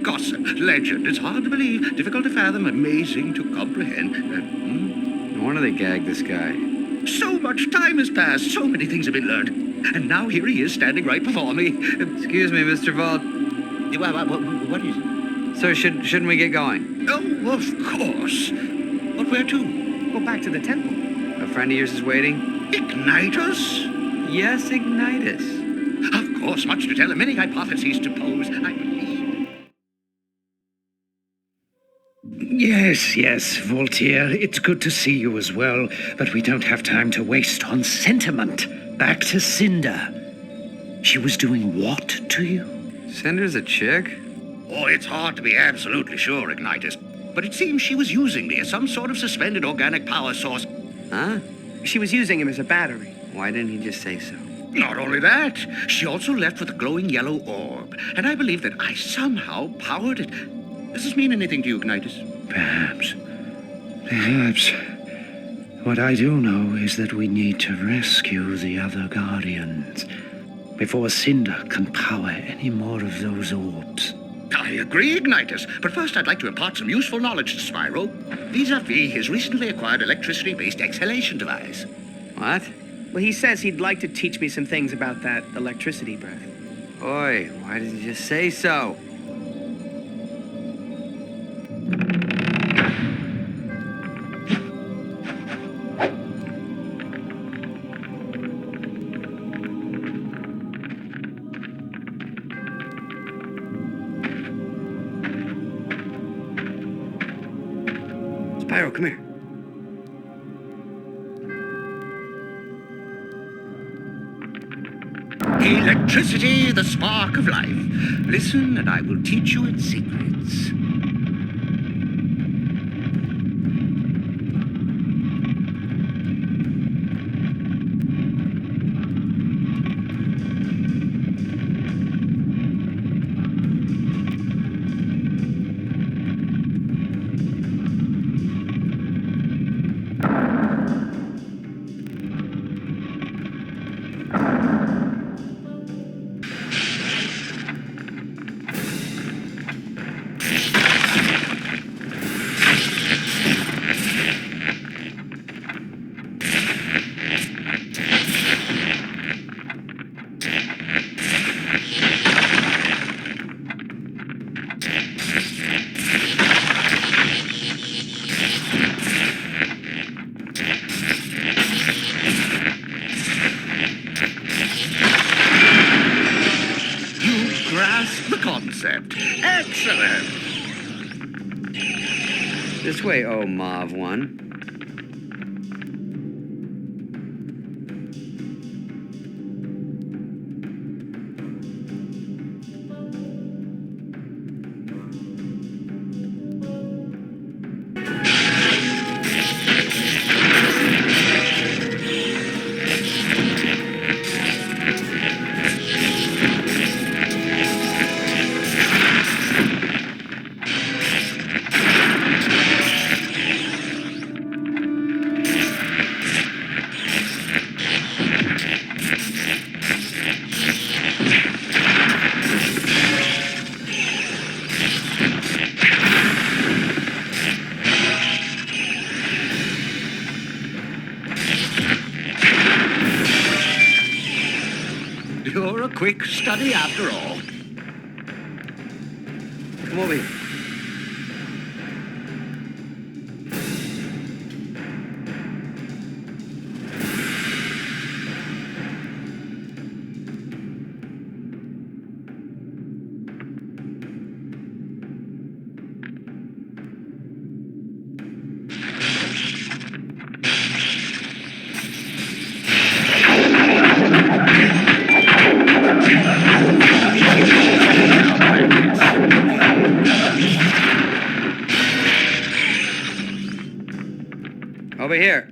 Gossip, legend. It's hard to believe, difficult to fathom, amazing to comprehend. No wonder they gagged this guy. So much time has passed, so many things have been learned, and now here he is standing right before me. Excuse me, Mr. Vaught. What is it? Sir, shouldn't we get going? Oh, of course. But where to? Go back to the temple. A friend of yours is waiting? Ignite us? Yes, ignite us. Of course, much to tell, many hypotheses to pose, I believe. Yes, Voltaire. It's good to see you as well, but we don't have time to waste on sentiment. Back to Cynder. She was doing what to you? Cynder's a chick? Oh, it's hard to be absolutely sure, Ignitus, but it seems she was using me as some sort of suspended organic power source. Huh? She was using him as a battery. Why didn't he just say so? Not only that, she also left with a glowing yellow orb, and I believe that I somehow powered it. Does this mean anything to you, Ignitus? Perhaps. What I do know is that we need to rescue the other Guardians before Cynder can power any more of those orbs. I agree, Ignitus, but first I'd like to impart some useful knowledge to Spyro, vis-a-vis his recently acquired electricity-based exhalation device. What? Well, he says he'd like to teach me some things about that electricity breath. Oi, why didn't you just say so? Spyro, come here. Electricity, the spark of life. Listen, and I will teach you its secrets. Grasp the concept. Excellent. This way, oh Mauve one. You're a quick study after all. Come over here. Over here.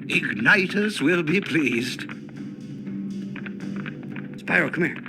Igniters will be pleased. Spyro, come here.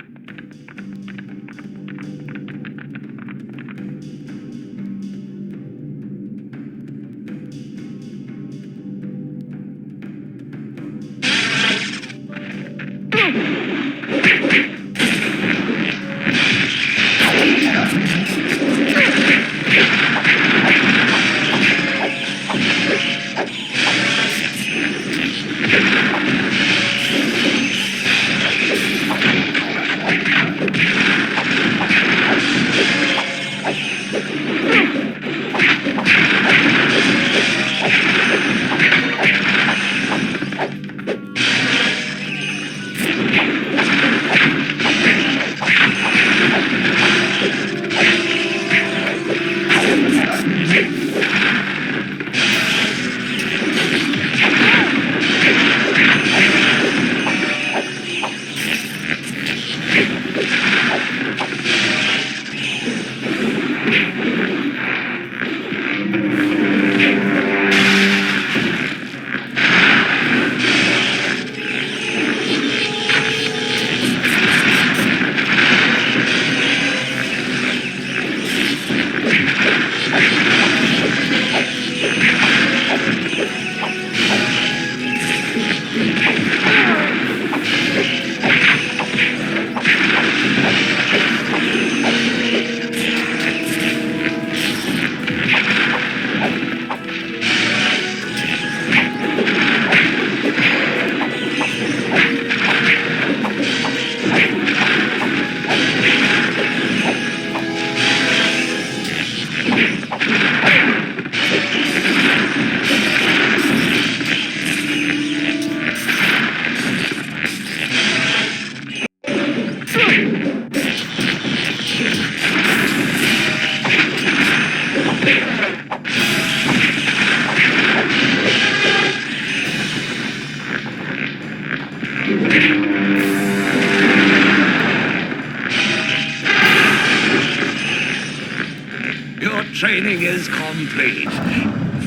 Your training is complete.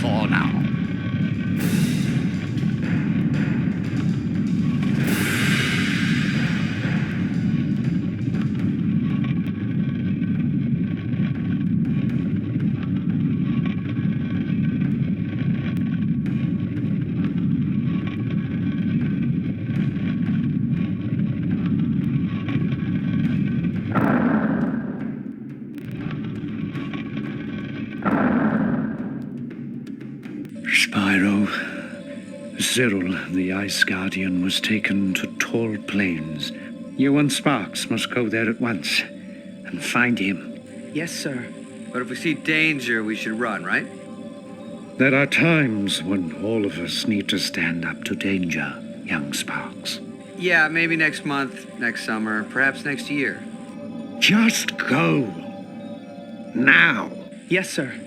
For now. Spyro, Cyril, the Ice Guardian, was taken to Tall Plains. You and Sparx must go there at once and find him. Yes, sir. But if we see danger, we should run, right? There are times when all of us need to stand up to danger, young Sparx. Yeah, maybe next month, next summer, perhaps next year. Just go. Now. Yes, sir.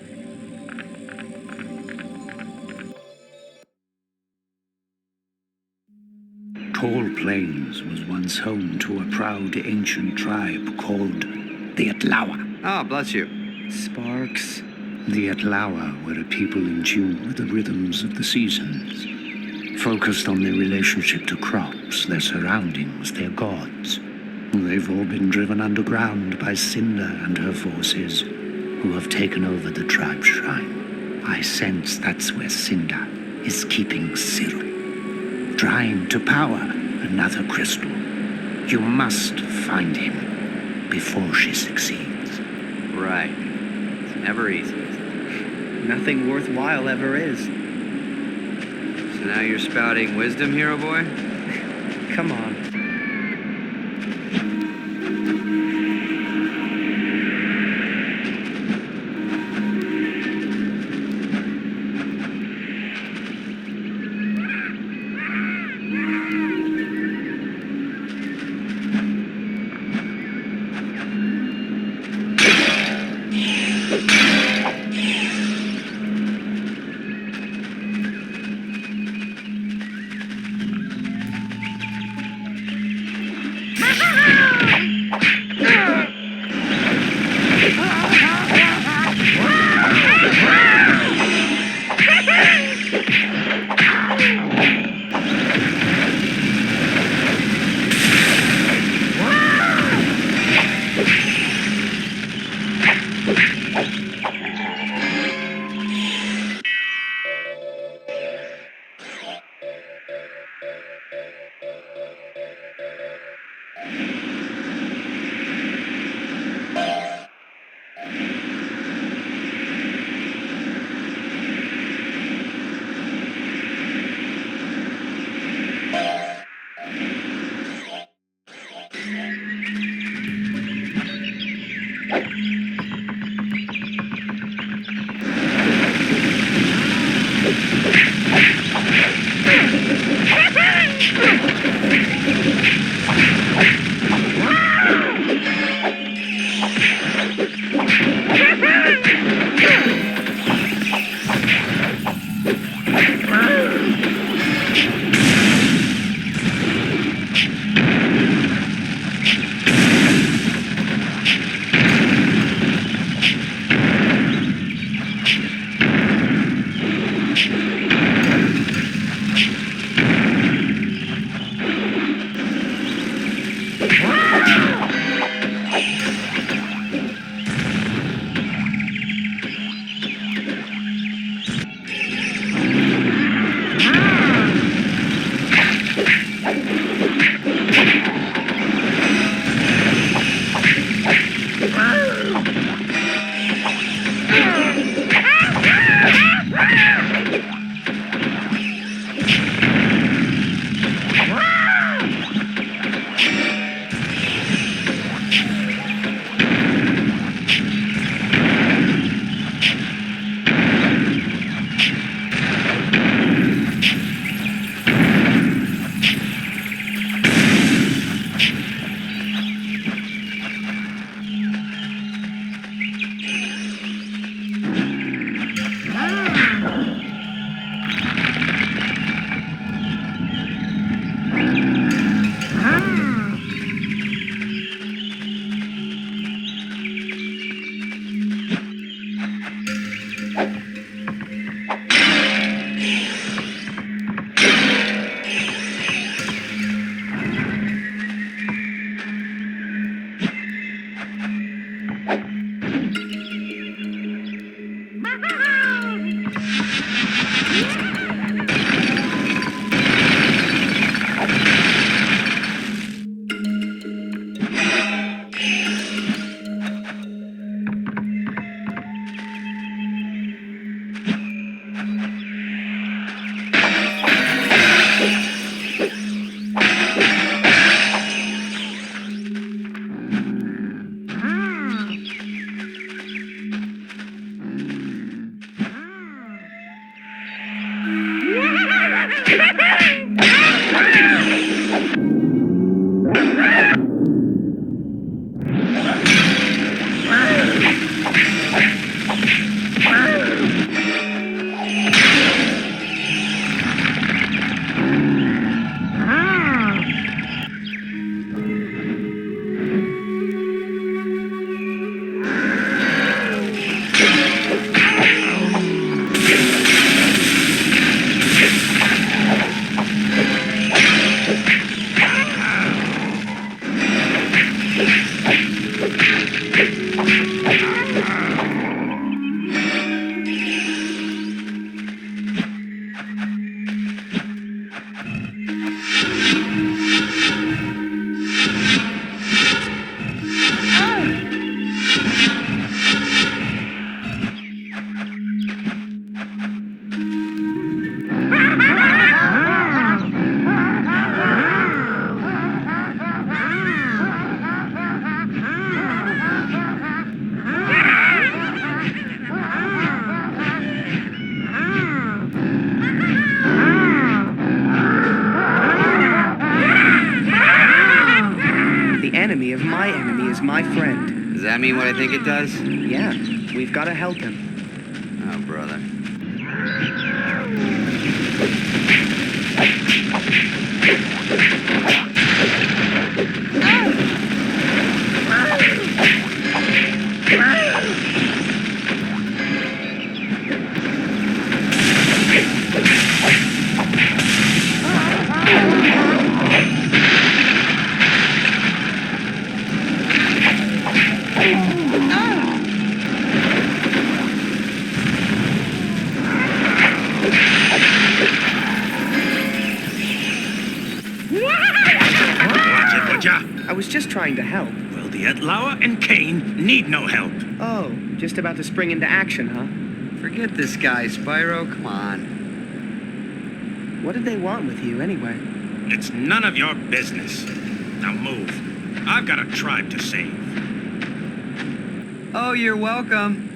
Tall Plains was once home to a proud ancient tribe called the Atlawa. Oh, bless you. Sparx. The Atlawa were a people in tune with the rhythms of the seasons, focused on their relationship to crops, their surroundings, their gods. They've all been driven underground by Cynder and her forces, who have taken over the tribe's shrine. I sense that's where Cynder is keeping Cyril, trying to power another crystal. You must find him before she succeeds. Right. It's never easy, is it? Nothing worthwhile ever is. So now you're spouting wisdom, hero boy? Come on. Enemy of my enemy is my friend. Does that mean what I think it does? Yeah, we've got to help him. Oh, brother. I was just trying to help. Well, the Outlaw and Kane need no help. Oh, just about to spring into action, huh? Forget this guy, Spyro. Come on. What did they want with you, anyway? It's none of your business. Now move. I've got a tribe to save. Oh, you're welcome.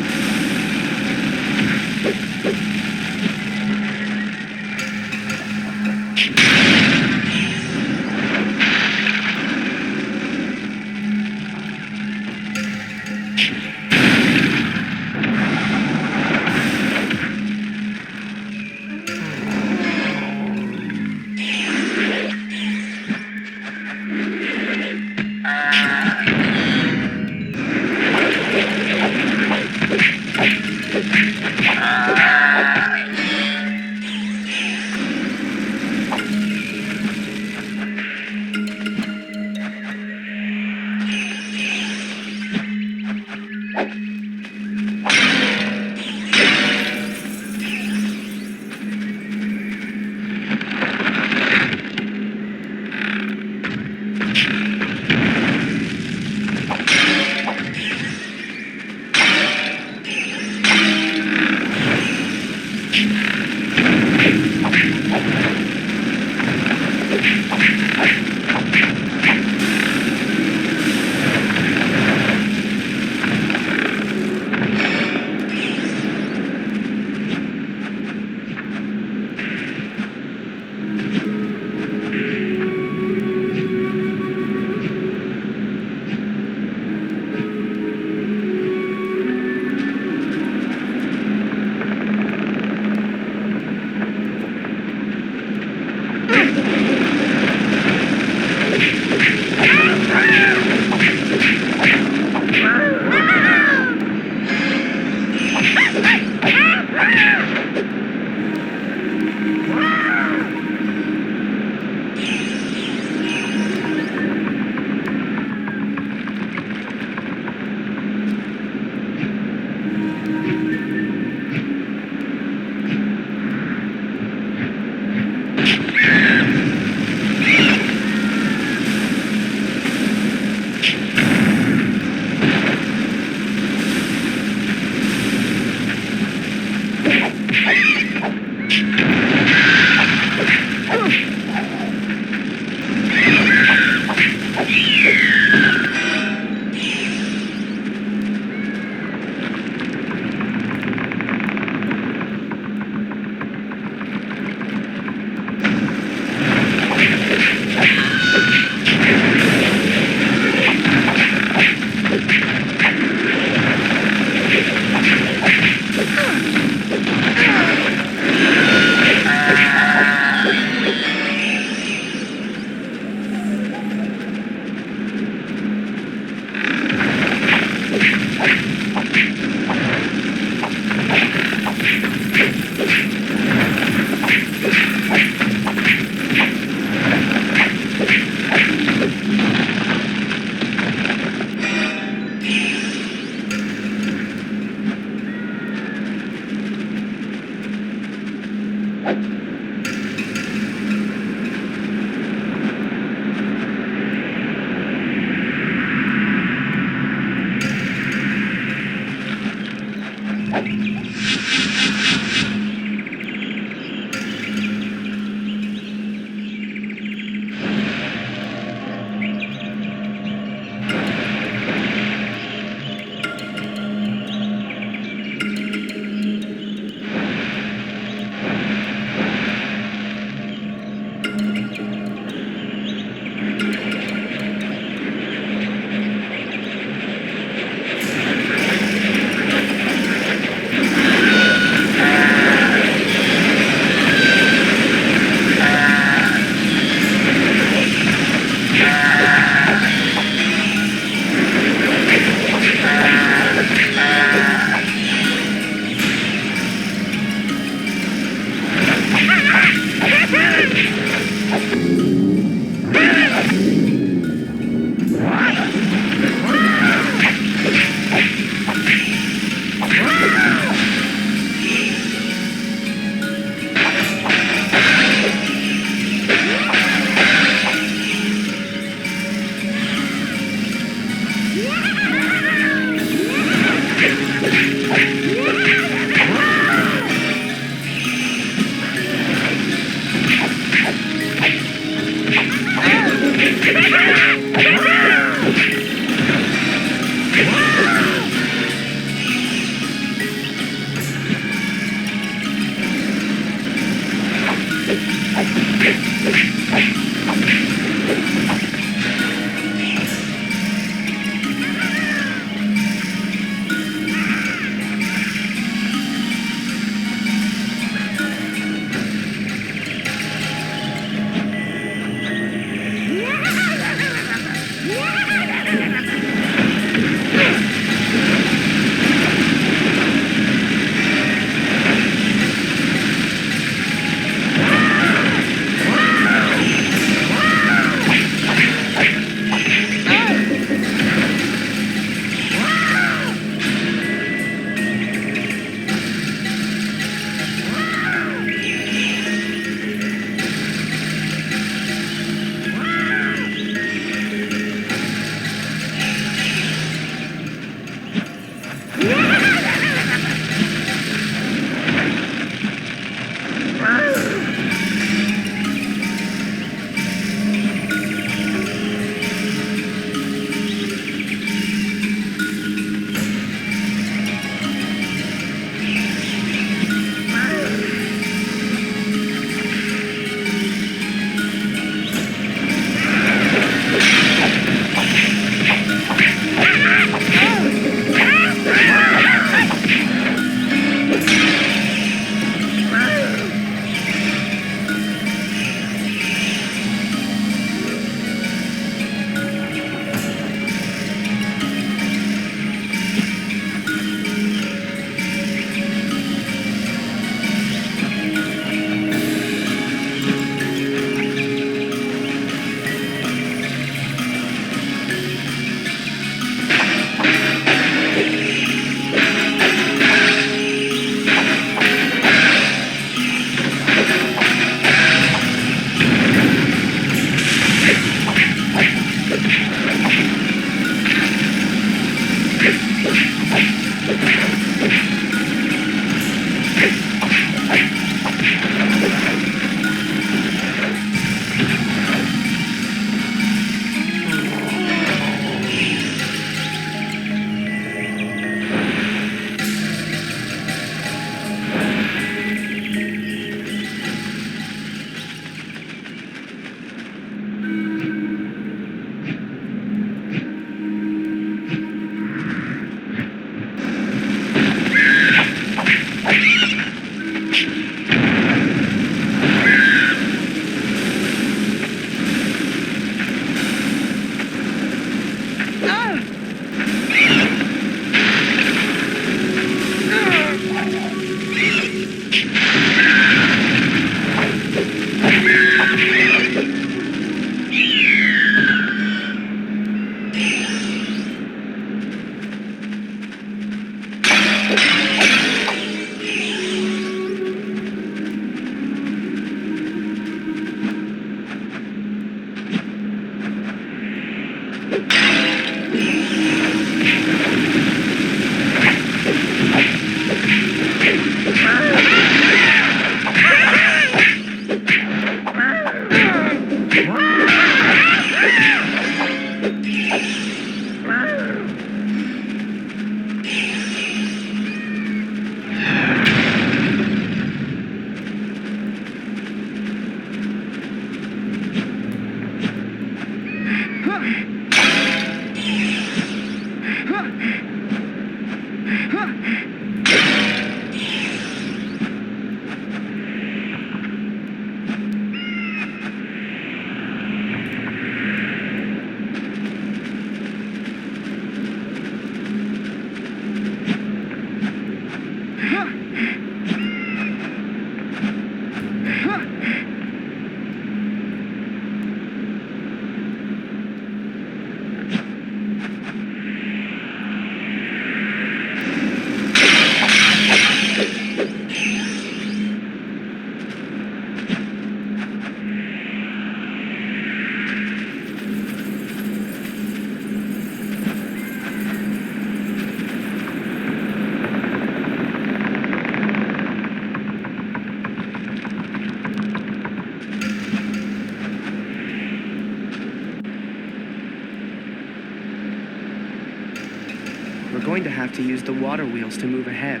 We're going to have to use the water wheels to move ahead.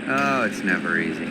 Oh, it's never easy.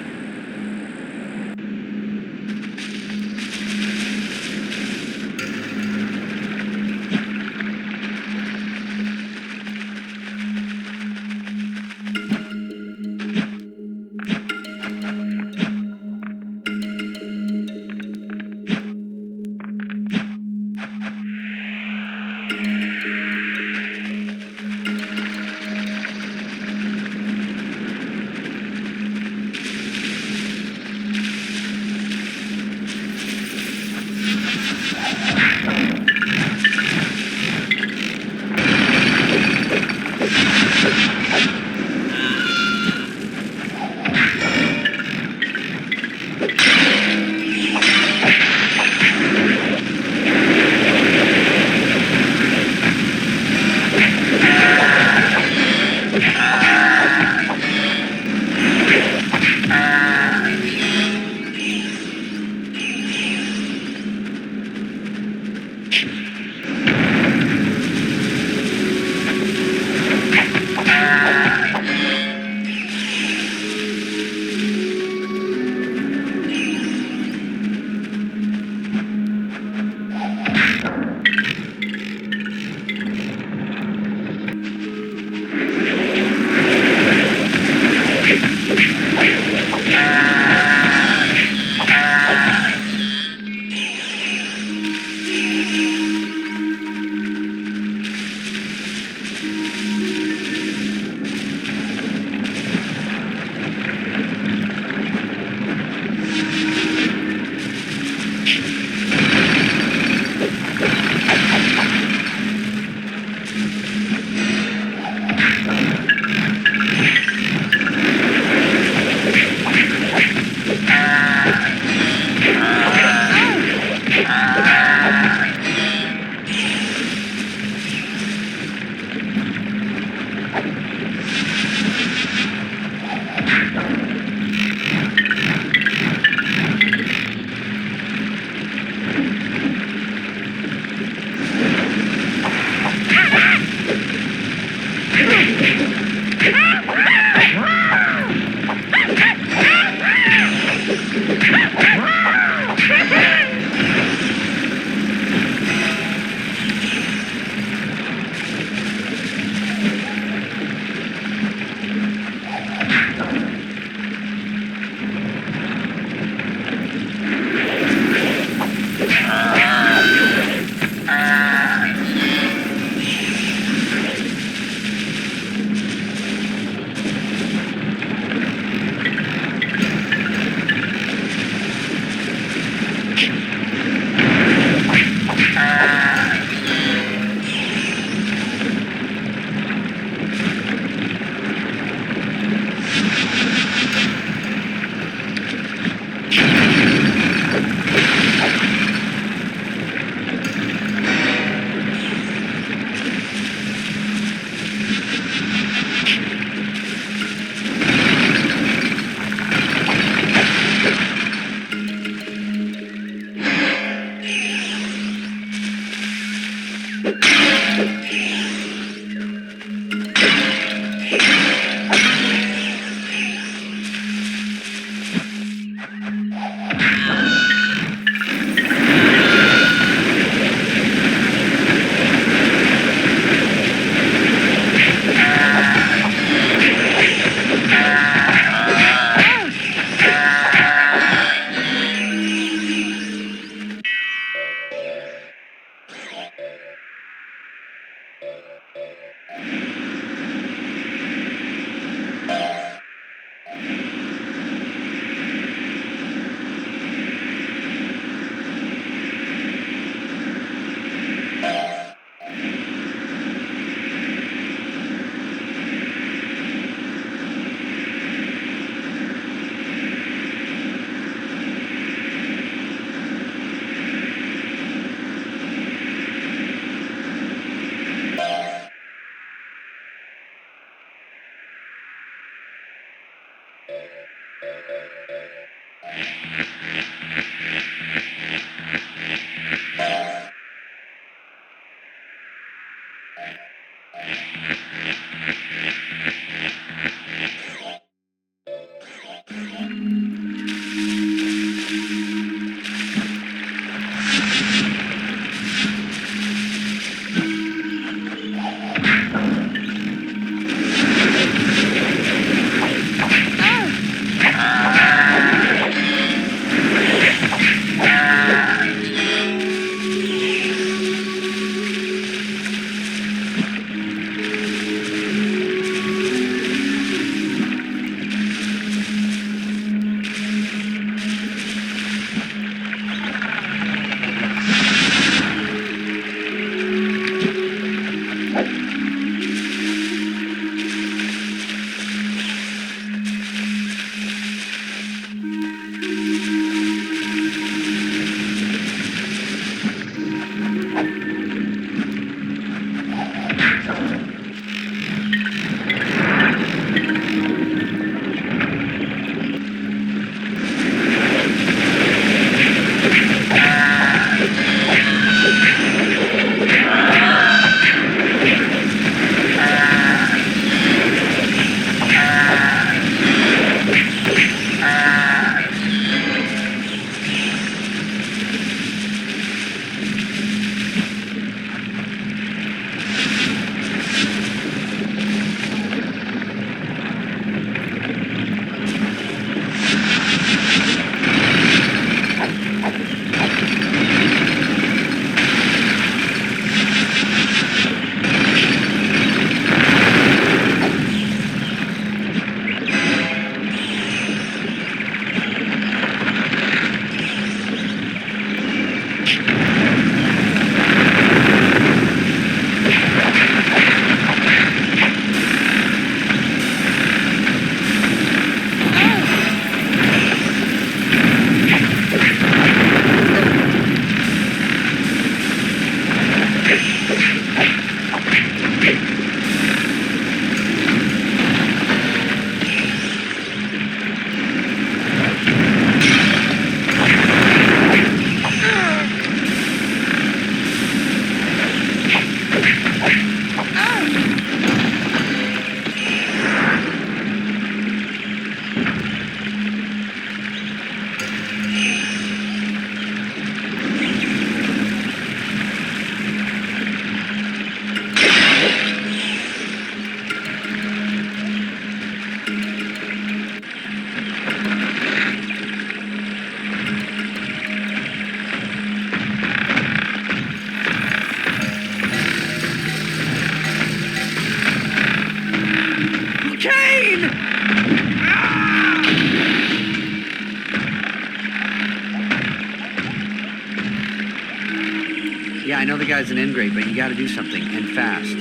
Yeah, I know the guy's an ingrate, but you gotta do something, and fast.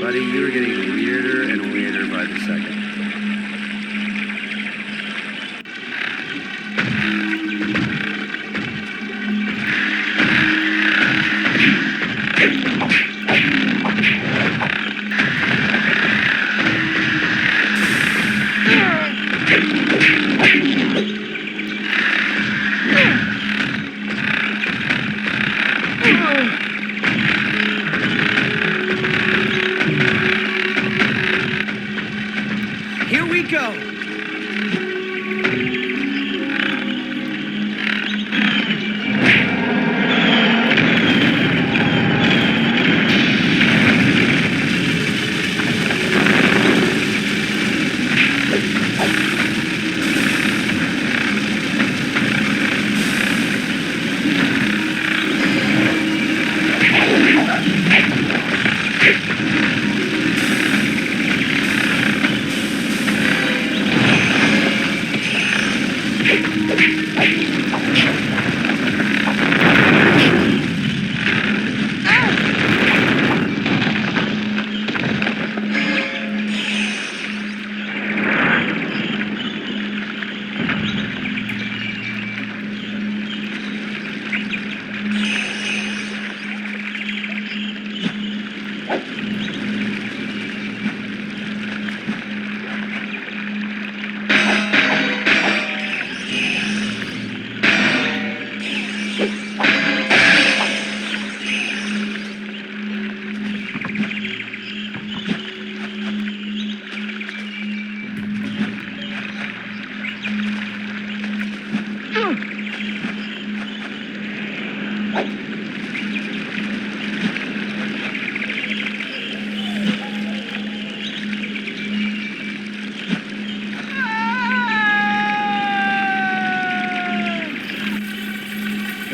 Buddy, you are getting weirder and weirder by the second. Here we go.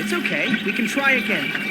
It's okay. We can try again.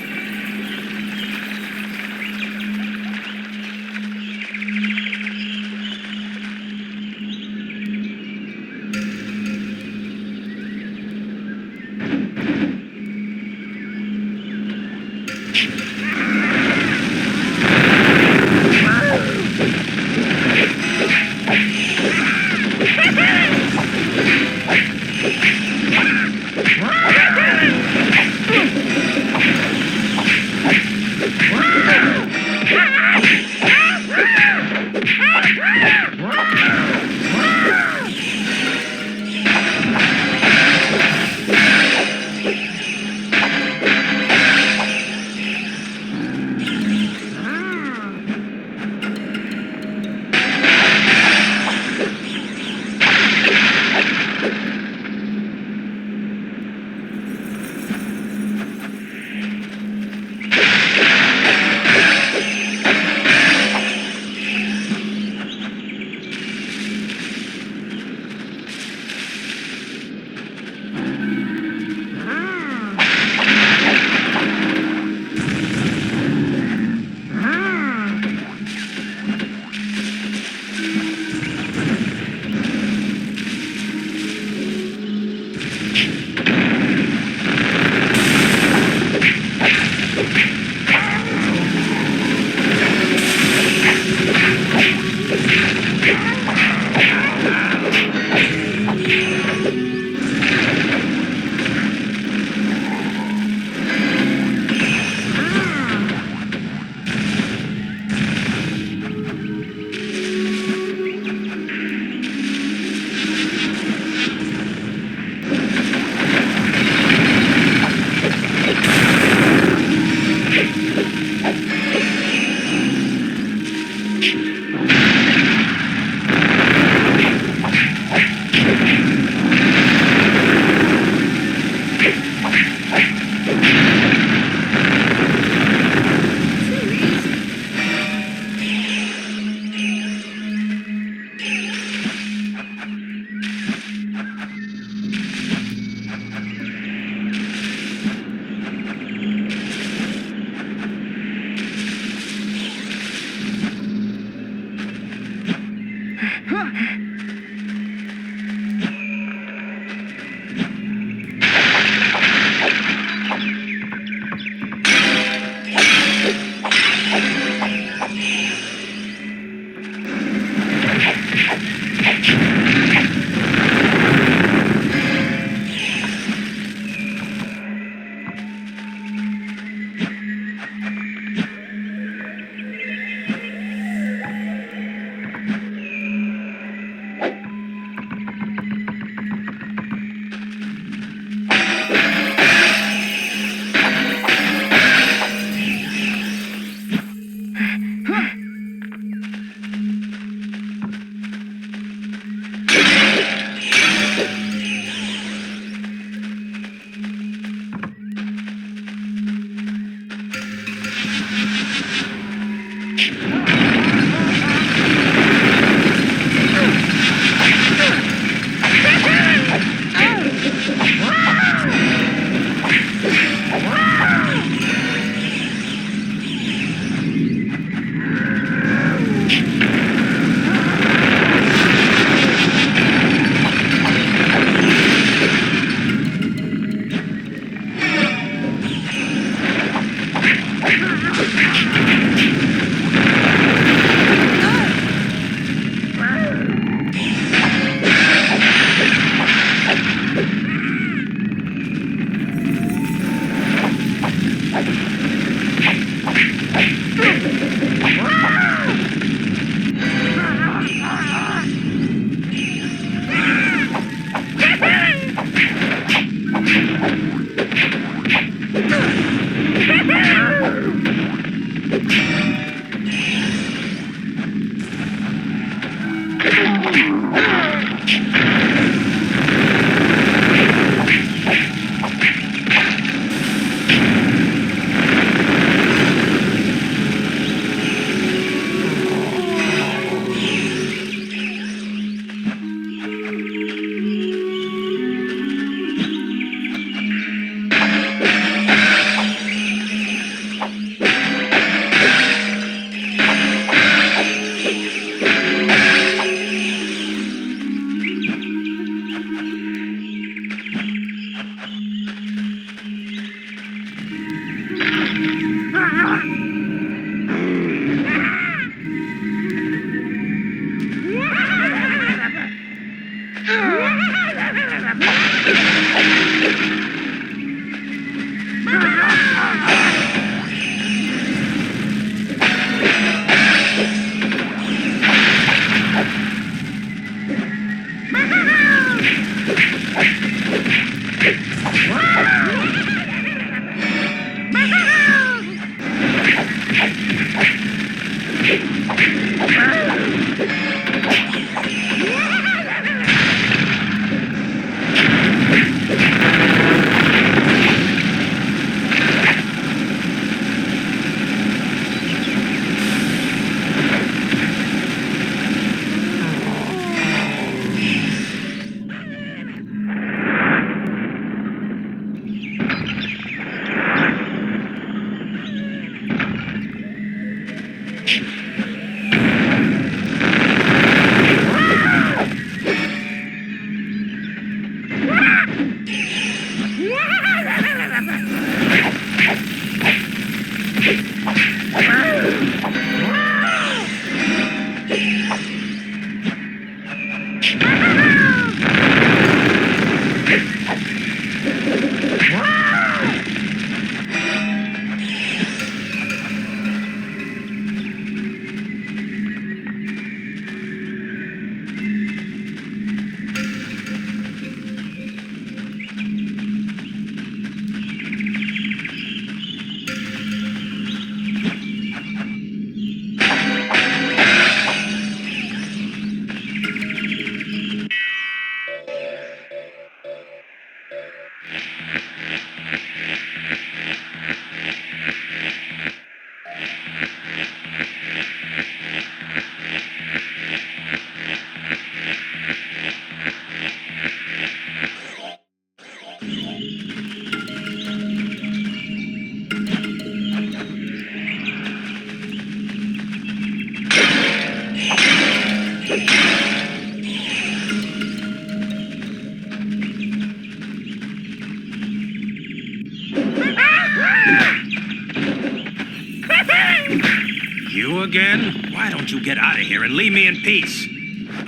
You again? Why don't you get out of here and leave me in peace?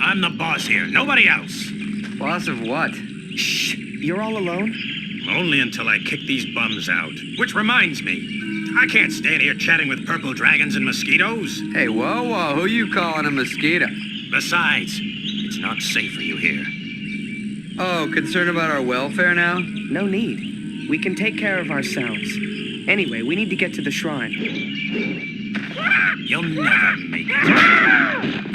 I'm the boss here, nobody else. Boss of what? Shh, you're all alone? Only until I kick these bums out. Which reminds me, I can't stand here chatting with purple dragons and mosquitoes. Hey, whoa, who you calling a mosquito? Besides, it's not safe for you here. Oh, concerned about our welfare now? No need. We can take care of ourselves. Anyway, we need to get to the shrine. You'll never make it.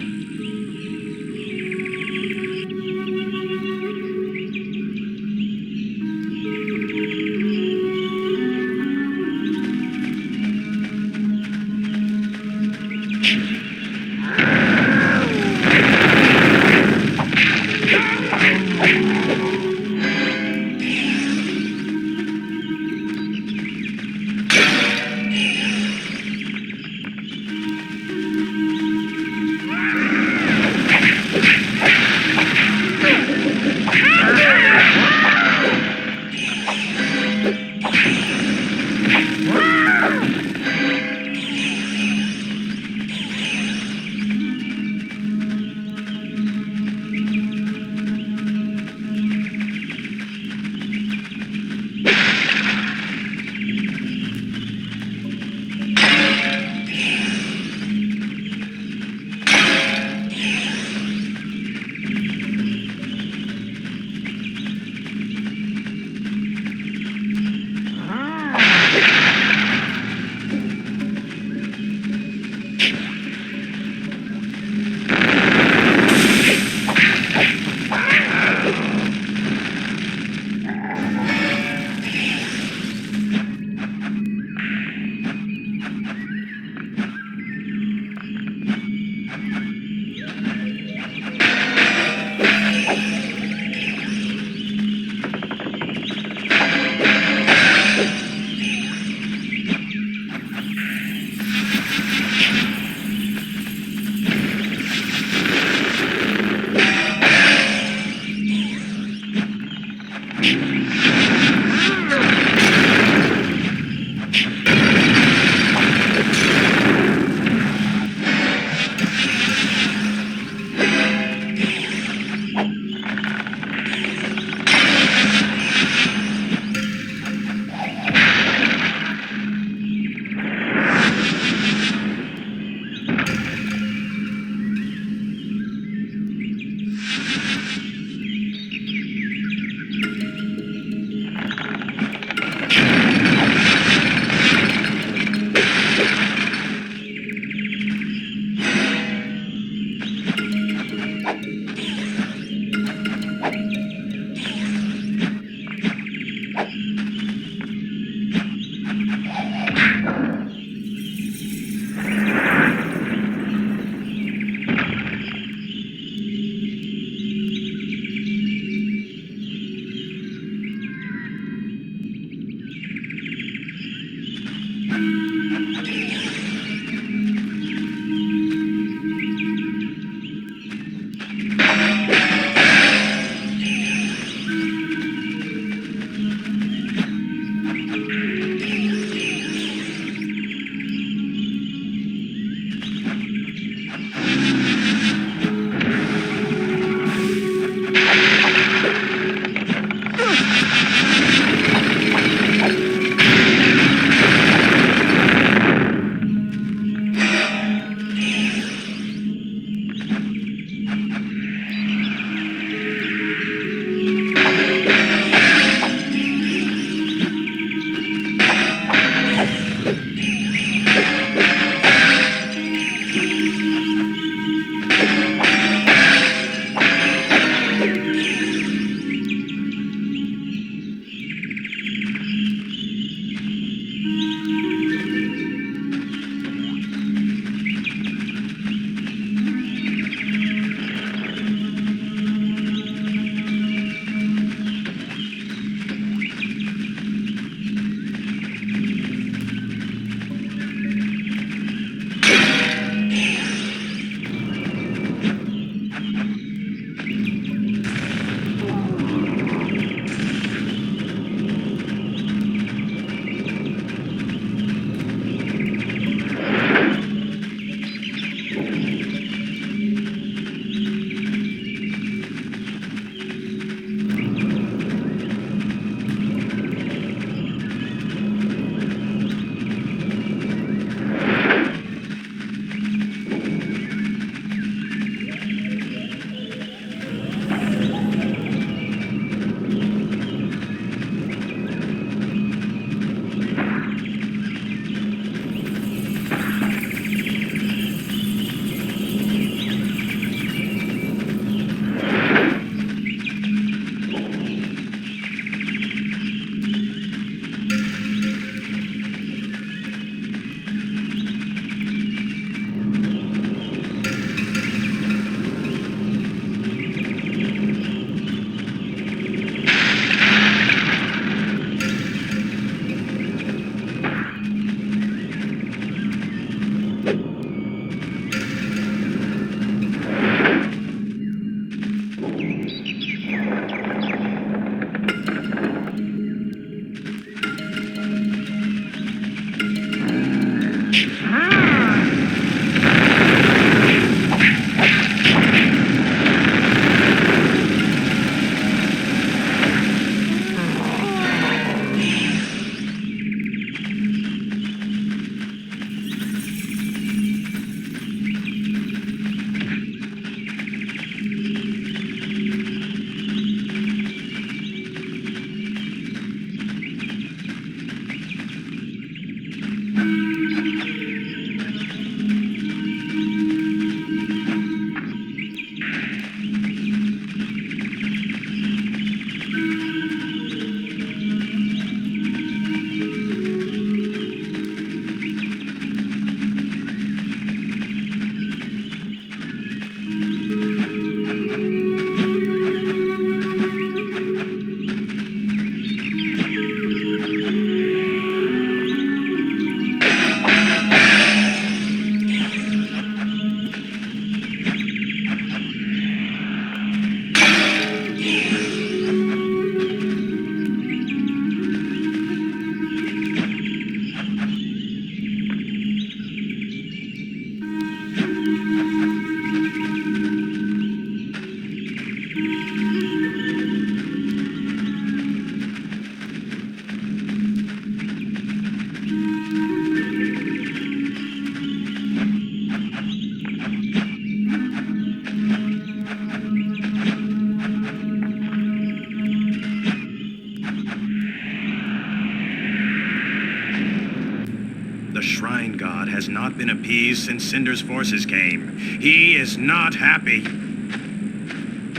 not been appeased since Cynder's forces came. He is not happy.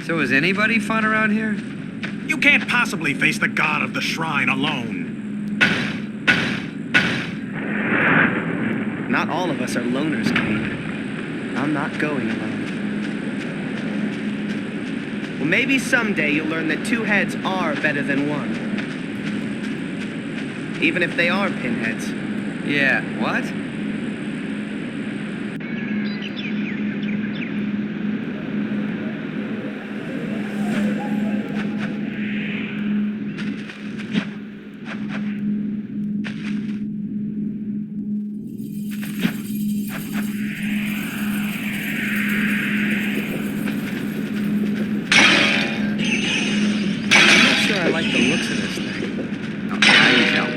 So is anybody fun around here? You can't possibly face the god of the shrine alone. Not all of us are loners, Kane. I'm not going alone. Well, maybe someday you'll learn that two heads are better than one. Even if they are pinheads. Yeah, what? I like the looks of this thing. Oh, now you tell me.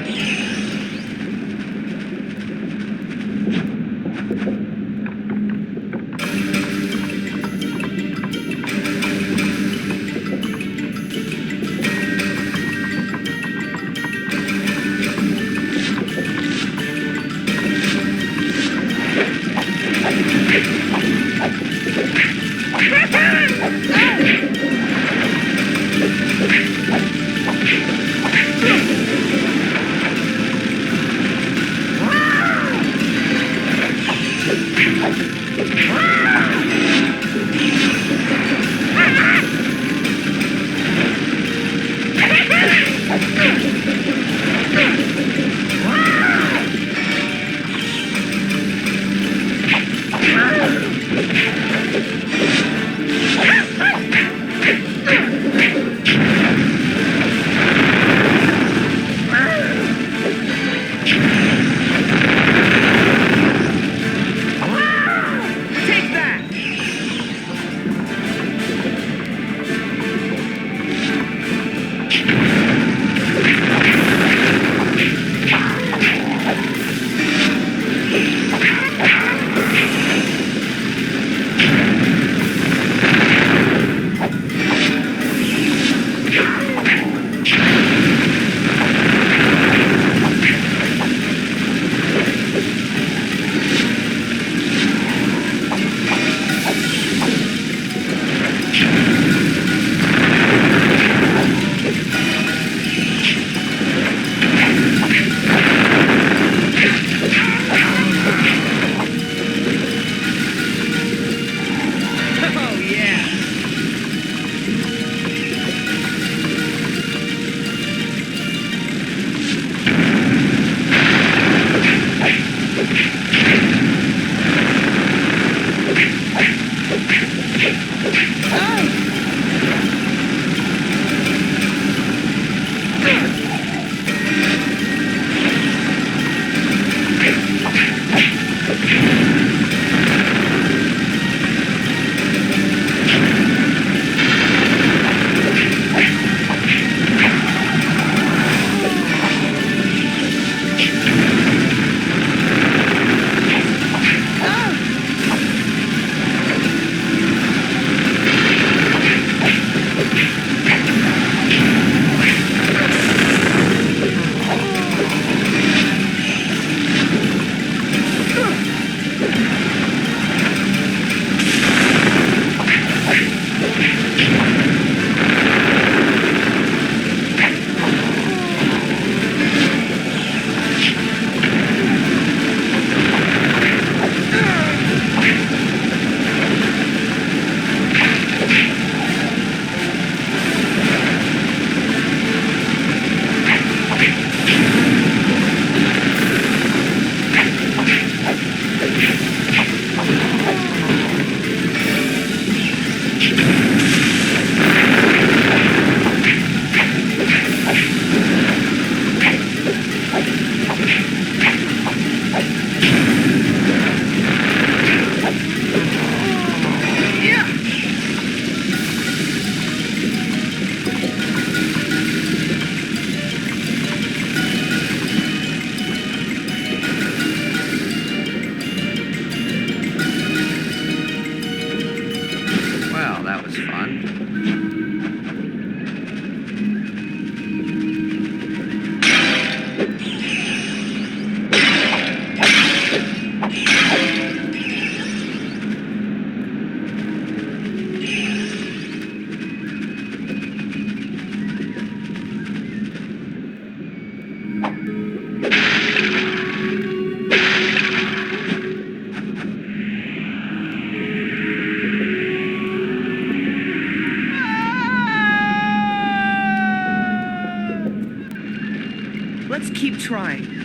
try.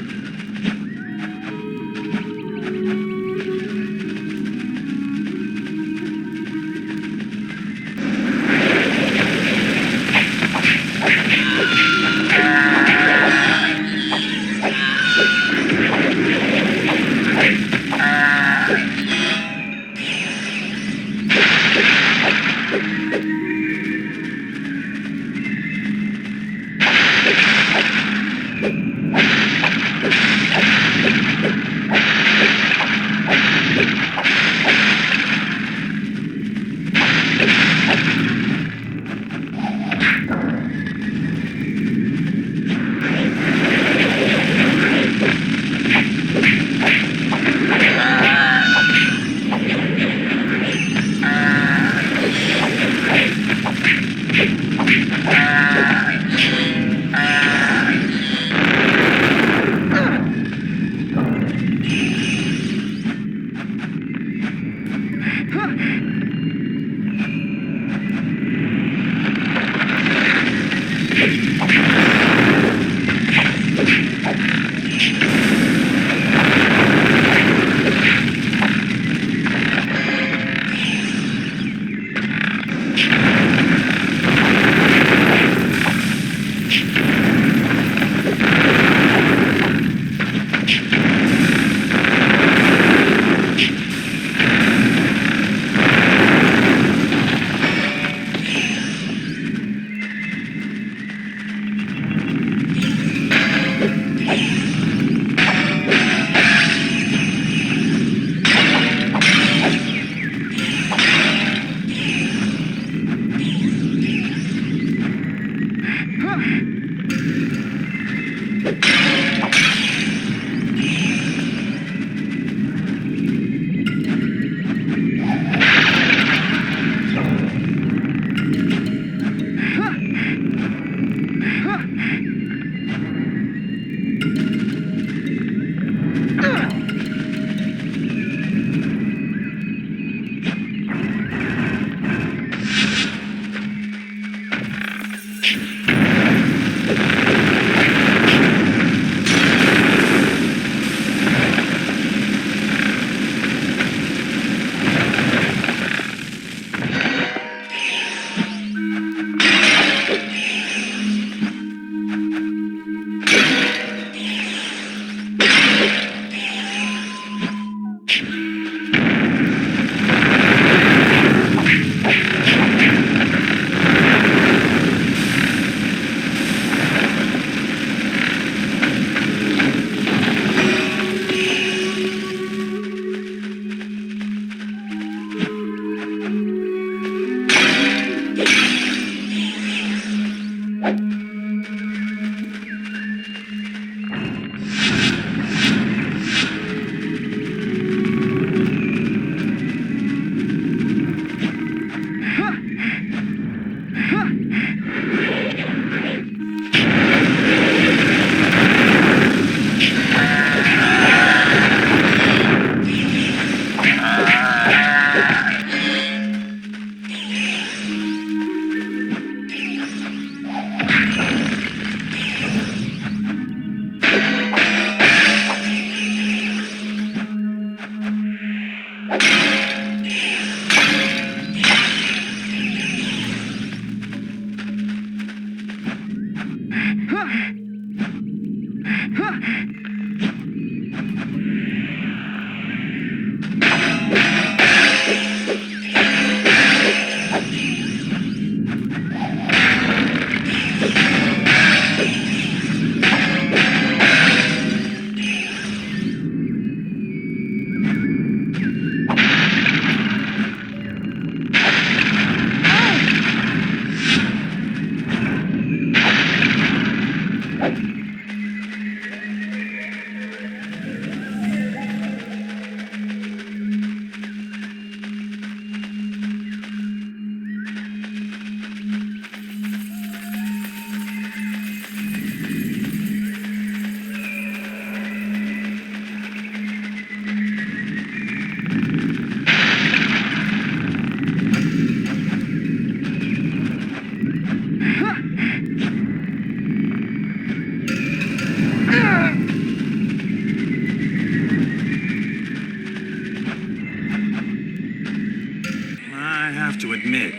have to admit,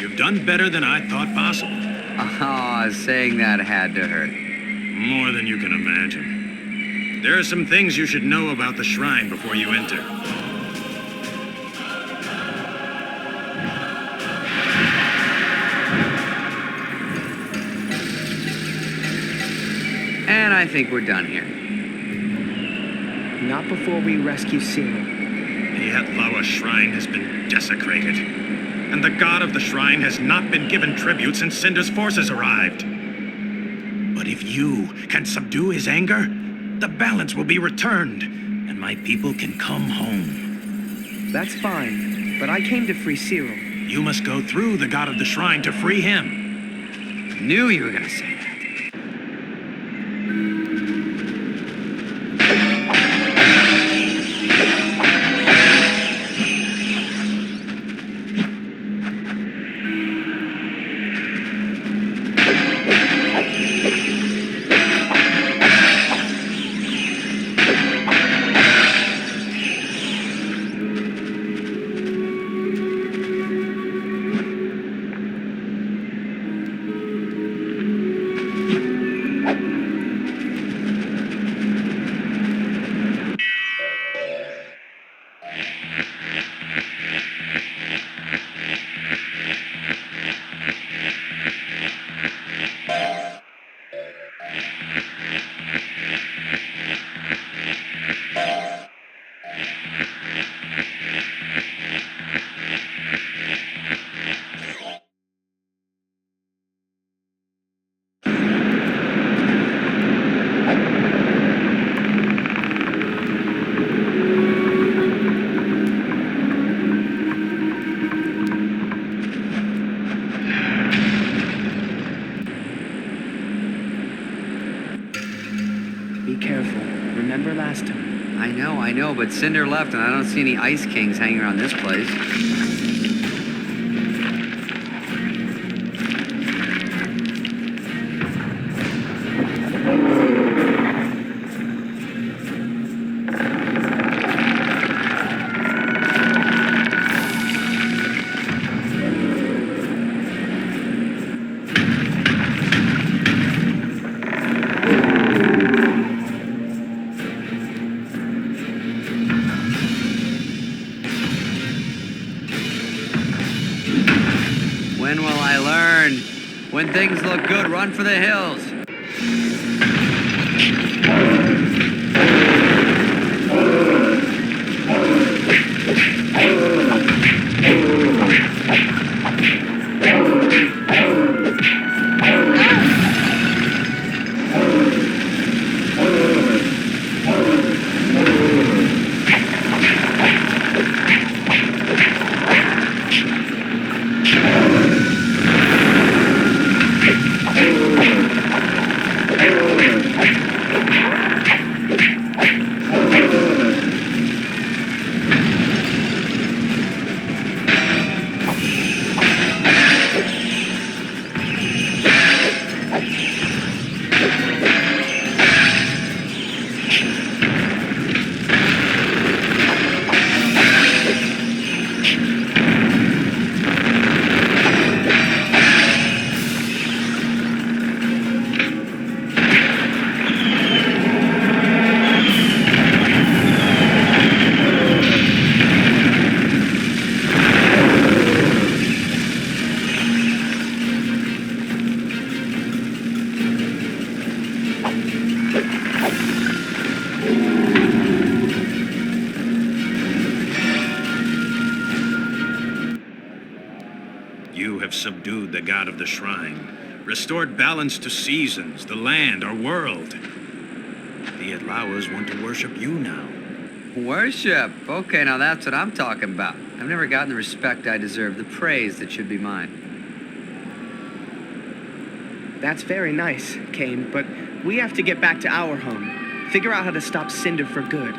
you've done better than I thought possible. Oh, saying that had to hurt. More than you can imagine. There are some things you should know about the shrine before you enter. And I think we're done here. Not before we rescue Cyril. The Atlawa shrine has been desecrated, and the god of the shrine has not been given tribute since Cynder's forces arrived. But if you can subdue his anger, the balance will be returned, and my people can come home. That's fine, but I came to free Cyril. You must go through the god of the shrine to free him. Knew you were gonna say that. Be careful. Remember last time? I know, but Cynder left and I don't see any Ice Kings hanging around this place. When will I learn? When things look good, run for the hills. You have subdued the god of the shrine, restored balance to seasons, the land, our world. The Atlawas want to worship you now. Worship? Okay, now that's what I'm talking about. I've never gotten the respect I deserve, the praise that should be mine. That's very nice, Kane, but we have to get back to our home. Figure out how to stop Cynder for good.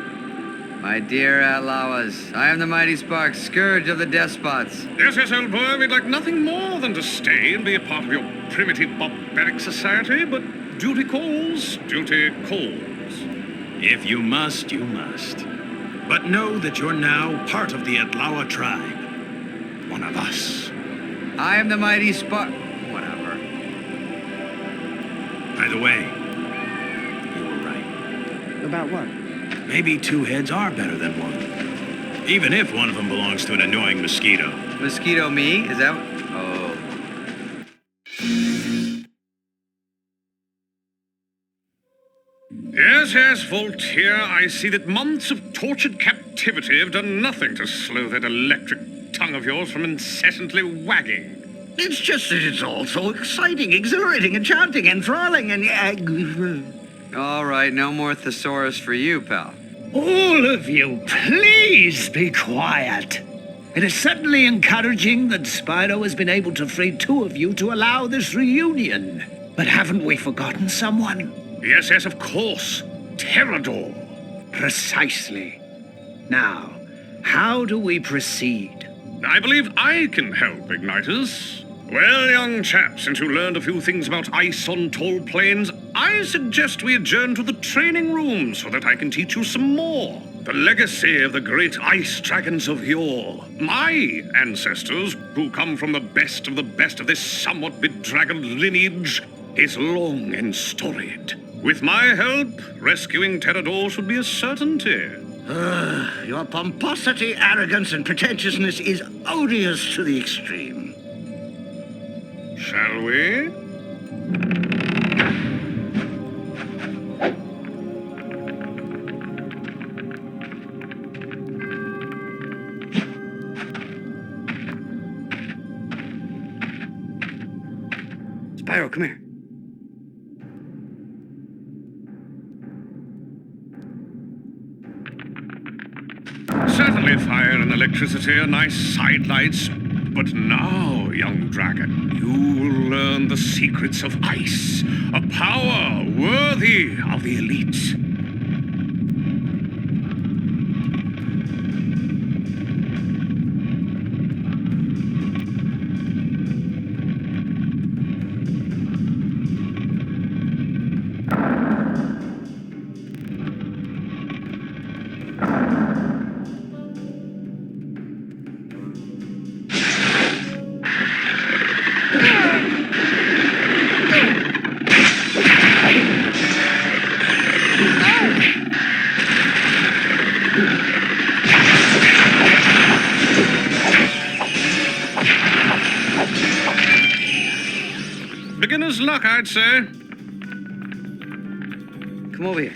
My dear Atlawas, I am the mighty Sparx, scourge of the despots. Yes, old boy, we'd like nothing more than to stay and be a part of your primitive barbaric society, but duty calls, duty calls. If you must, you must. But know that you're now part of the Atlawa tribe. one of us. I am the mighty Whatever. By the way, you were right. About what? Maybe two heads are better than one. Even if one of them belongs to an annoying mosquito. Mosquito me? Is that... Oh. Yes, Voltaire, I see that months of tortured captivity have done nothing to slow that electric tongue of yours from incessantly wagging. It's just that it's all so exciting, exhilarating, enchanting, enthralling, and... All right, no more thesaurus for you, pal. All of you, please be quiet. It is certainly encouraging that Spyro has been able to free two of you to allow this reunion. But haven't we forgotten someone? Yes, of course. Terrador. Precisely. Now, how do we proceed? I believe I can help, Igniters. Well, young chap, since you learned a few things about ice on tall plains, I suggest we adjourn to the training room so that I can teach you some more. The legacy of the great ice dragons of yore. My ancestors, who come from the best of this somewhat bedraggled lineage, is long and storied. With my help, rescuing Terrador should be a certainty. Your pomposity, arrogance, and pretentiousness is odious to the extreme. Shall we? Spyro, come here. Certainly fire and electricity are nice sidelights, but now, young dragon, you will learn the secrets of ice, a power worthy of the elite. Beginner's luck, I'd say. Come over here.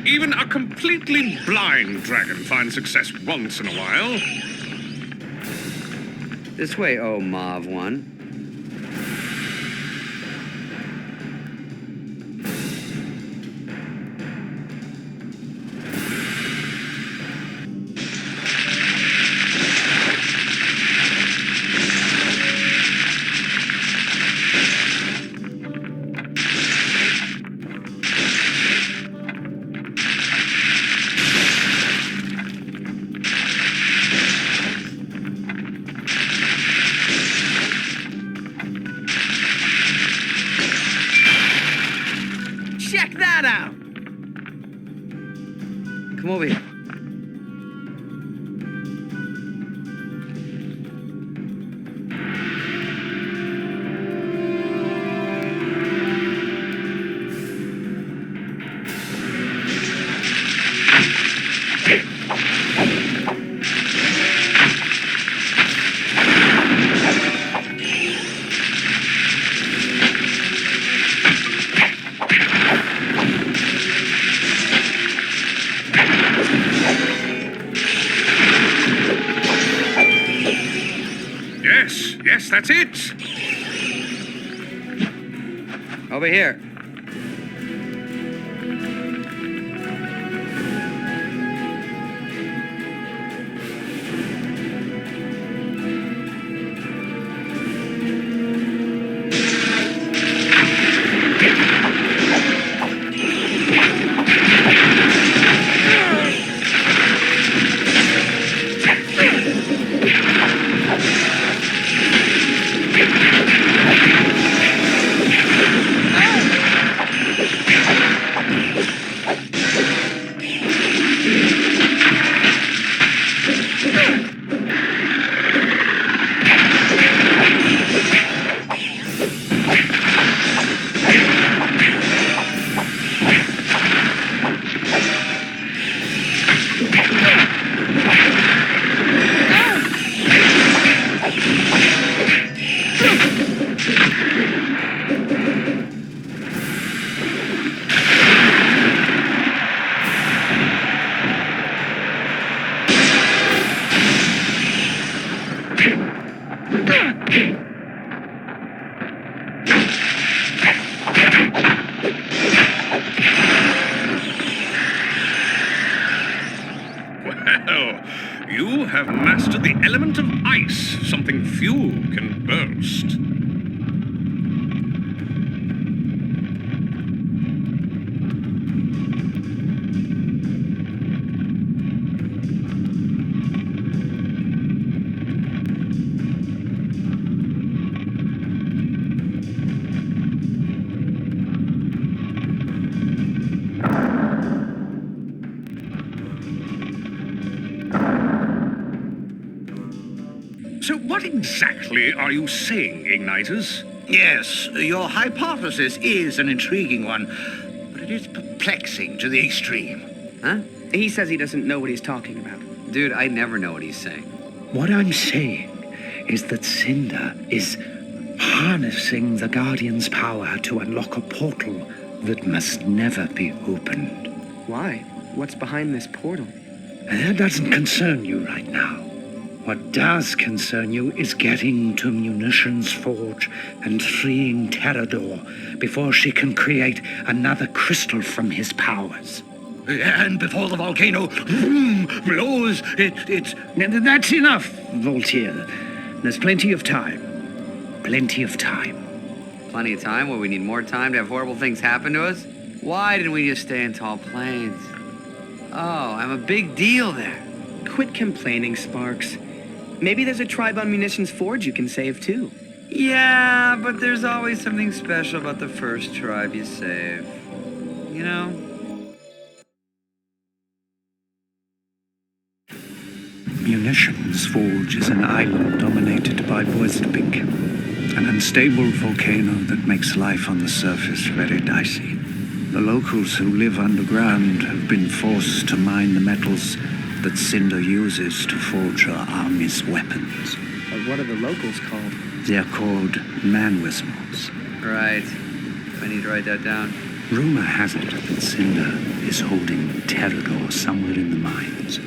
Even a completely blind dragon finds success once in a while. This way, oh Mauve one. Check that out! Come over here. that's it. Over here. Well, you have mastered the element of ice, something few can boast. So what exactly are you saying, Igniters? Yes, your hypothesis is an intriguing one, but it is perplexing to the extreme. Huh? He says he doesn't know what he's talking about. Dude, I never know what he's saying. What I'm saying is that Cynder is harnessing the Guardian's power to unlock a portal that must never be opened. Why? What's behind this portal? And that doesn't concern you right now. What does concern you is getting to Munitions Forge and freeing Terrador before she can create another crystal from his powers. And before the volcano blows, it's... That's enough, Voltaire. There's plenty of time. Plenty of time. Plenty of time where we need more time to have horrible things happen to us? Why didn't we just stay in tall plains? Oh, I'm a big deal there. Quit complaining, Sparx. Maybe there's a tribe on Munitions Forge you can save, too. Yeah, but there's always something special about the first tribe you save. You know? Munitions Forge is an island dominated by Boistpink, an unstable volcano that makes life on the surface very dicey. The locals who live underground have been forced to mine the metals that Cynder uses to forge her army's weapons. What are the locals called? They're called manwismals. Right. I need to write that down. Rumor has it that Cynder is holding Terrador somewhere in the mines.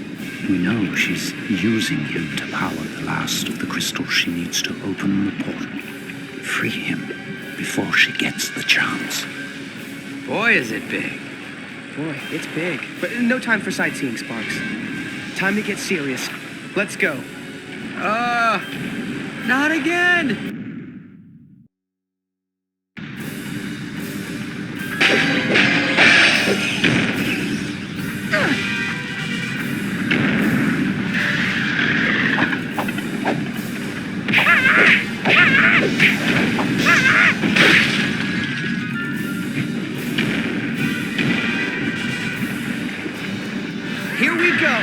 We know she's using him to power the last of the crystals she needs to open the portal. Free him before she gets the chance. Boy, is it big. Boy, it's big. But no time for sightseeing, Sparx. Time to get serious. Let's go. Not again! Here we go.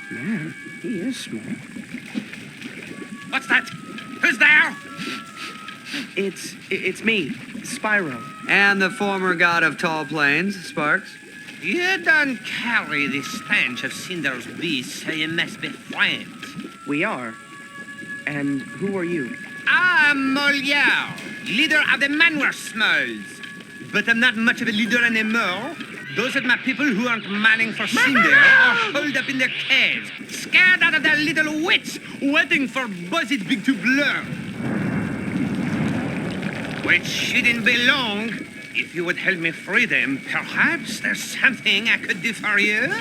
Man, he is small. What's that? Who's there? It's me, Spyro. And the former god of tall plains, Sparx. You don't carry the stench of Cynder's beast, so you must be friends. We are. And who are you? I'm Molière, leader of the Manware Smalls. But I'm not much of a leader anymore. Those are my people who aren't manning for Cynder are holed up in their caves, scared out of their little wits, waiting for Buzzard Big to blur. Which shouldn't be long. If you would help me free them, perhaps there's something I could do for you?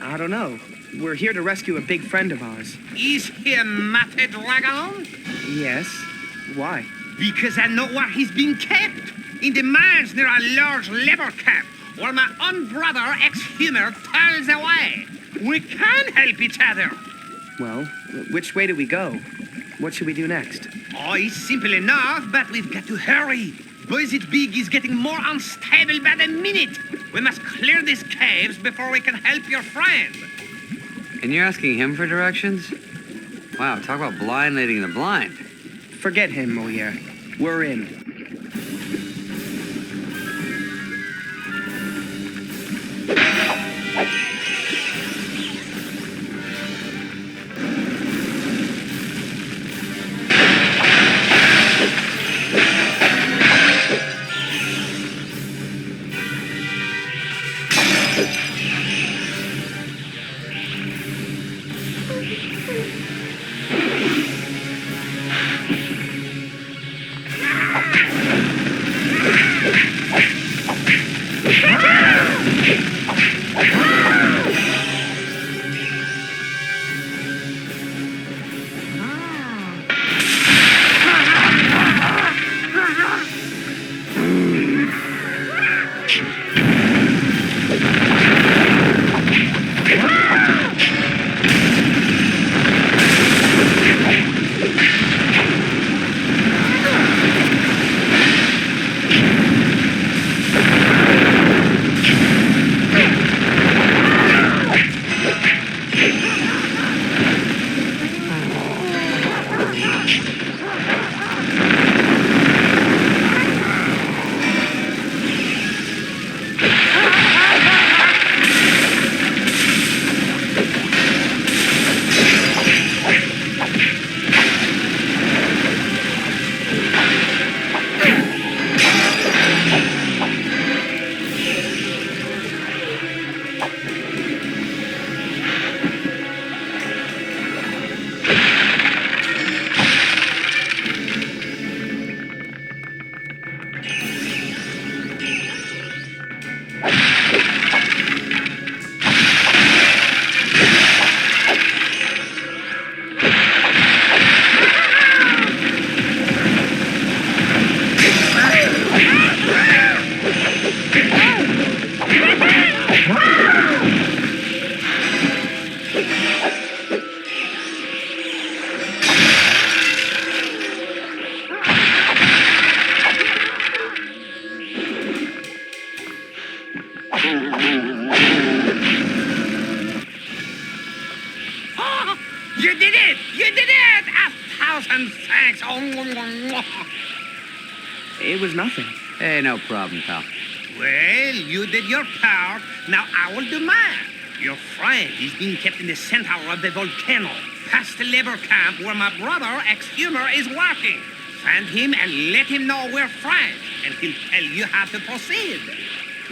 I don't know. We're here to rescue a big friend of ours. Is he a Mate Dragon? Yes. Why? Because I know where he's being kept. In the mines near a large lever cap, where my own brother, ex-Humor, toils away. We can help each other. Well, which way do we go? What should we do next? Oh, it's simple enough, but we've got to hurry. Buzzard Big is getting more unstable by the minute. We must clear these caves before we can help your friend. And you're asking him for directions? Wow, talk about blind leading the blind. Forget him, Molière. We're in. Oh, you did it! You did it! 1,000 thanks! It was nothing. Hey, no problem, pal. Well, you did your part. Now I will do mine. Your friend is being kept in the center of the volcano, past the labor camp where my brother, ex-humor, is working. Find him and let him know we're friends, and he'll tell you how to proceed.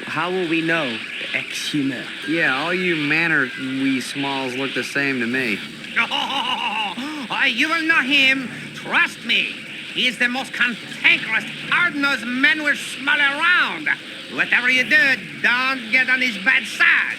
How will we know, ex-humor? Yeah, all you manner wee smalls look the same to me. Oh, you will know him. Trust me. He is the most cantankerous, hard-nosed man we'll smell around. Whatever you do, don't get on his bad side.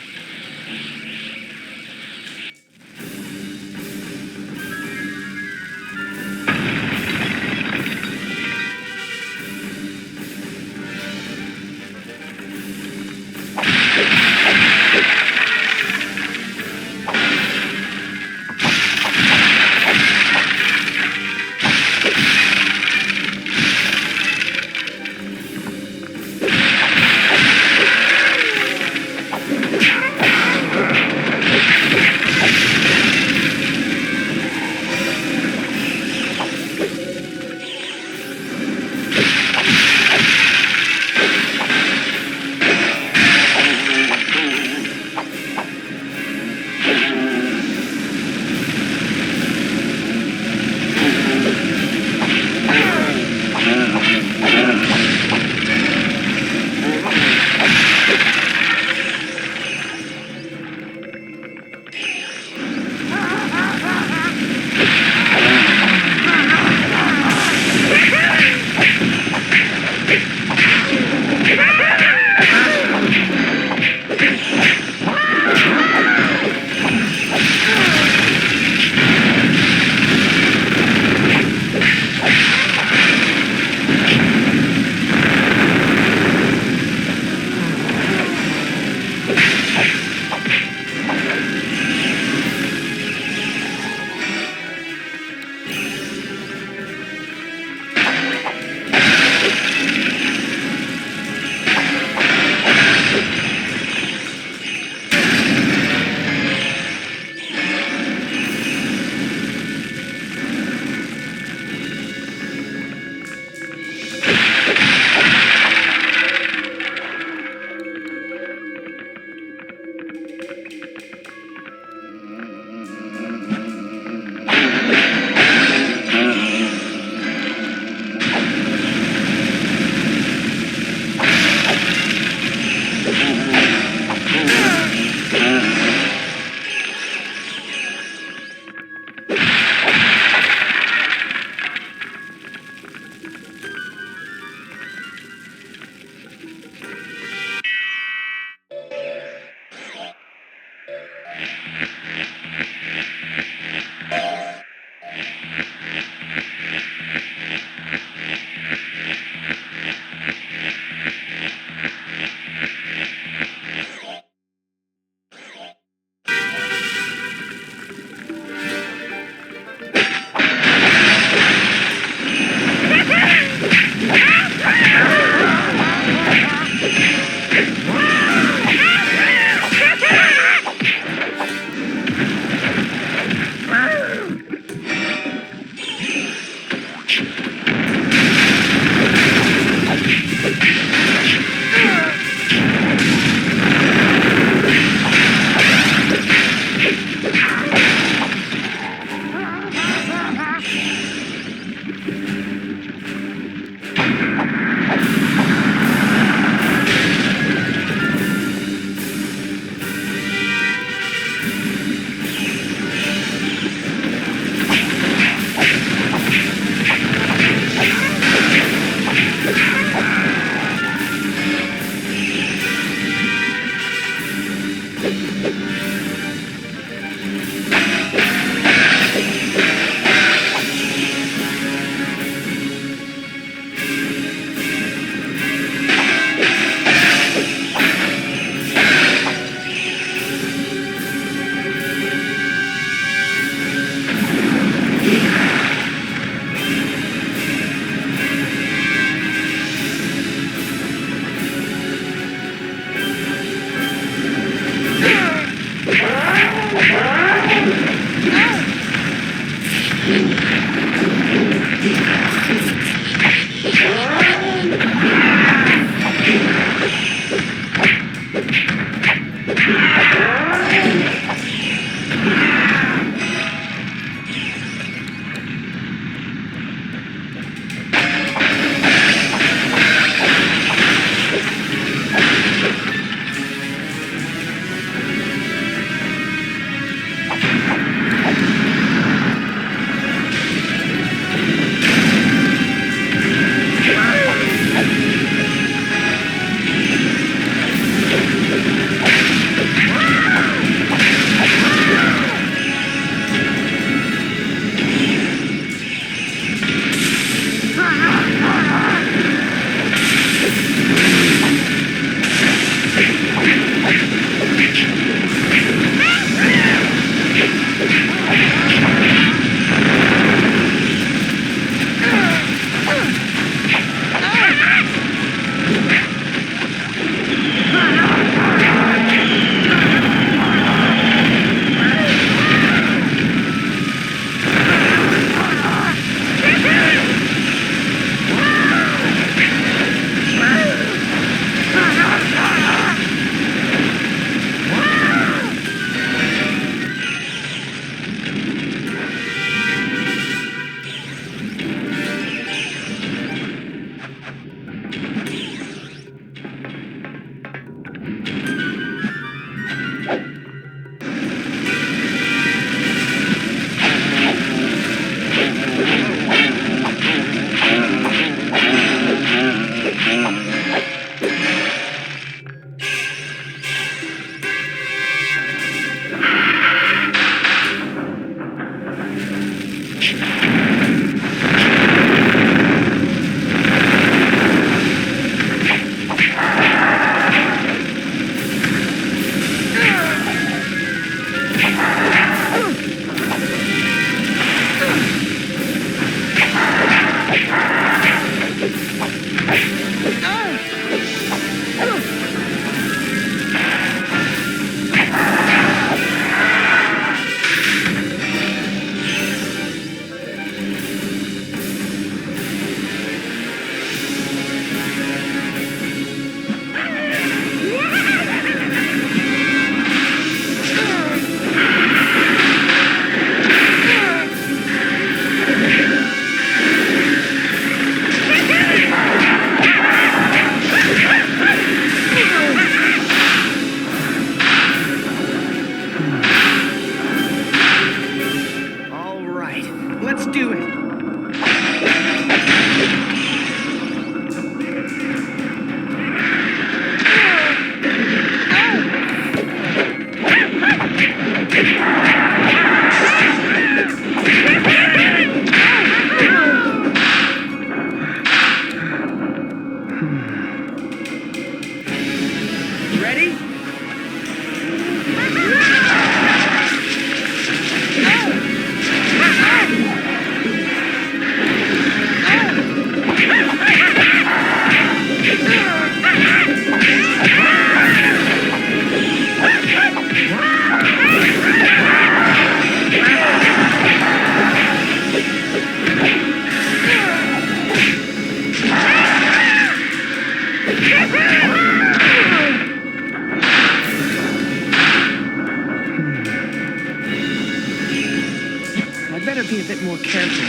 be a bit more careful.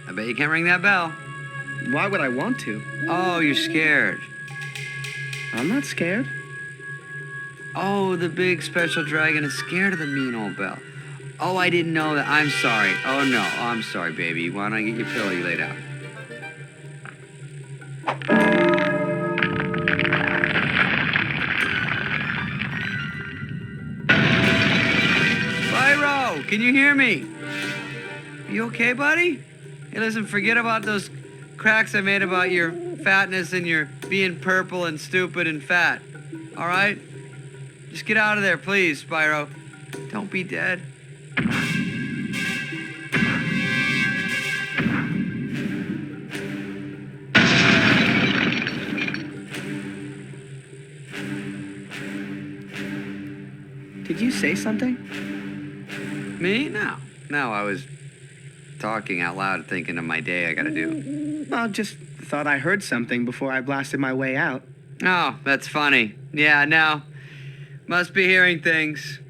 I bet you can't ring that bell. Why would I want to? Oh, you're scared. I'm not scared. Oh, the big special dragon is scared of the mean old bell. Oh, I didn't know that. I'm sorry. Oh, no. Oh, I'm sorry, baby. Why don't I get your pillow? You lay down. Spyro, can you hear me? You okay, buddy? Hey, listen, forget about those cracks I made about your fatness and your being purple and stupid and fat. All right? Just get out of there, please, Spyro. Don't be dead. Did you say something? Me? No. No, I was talking out loud, thinking of my day I gotta do. Well, just thought I heard something before I blasted my way out. Oh, that's funny. Yeah, no. Must be hearing things.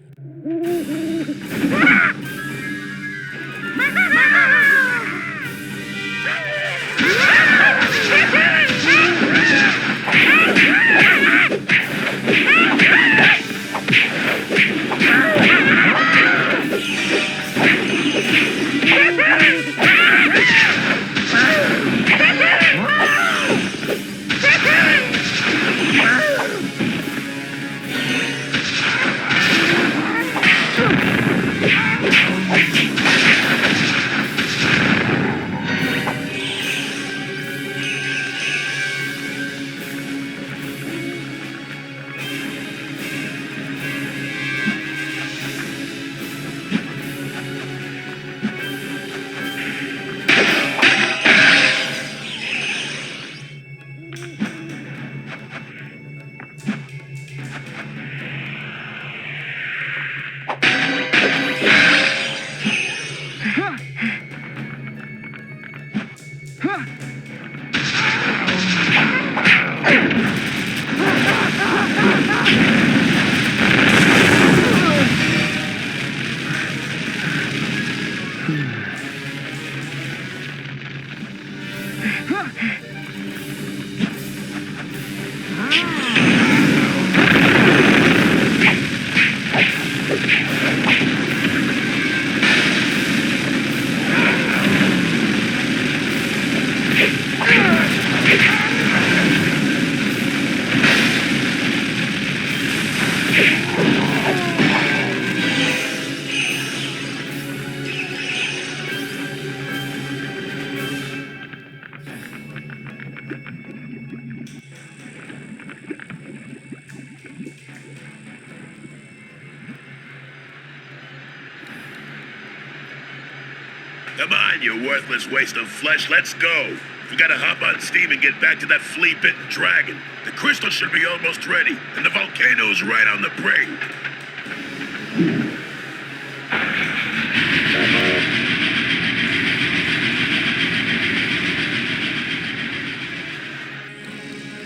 Come on, you worthless waste of flesh. Let's go. We gotta hop on steam and get back to that flea-bitten dragon. The crystal should be almost ready, and the volcano's right on the brink.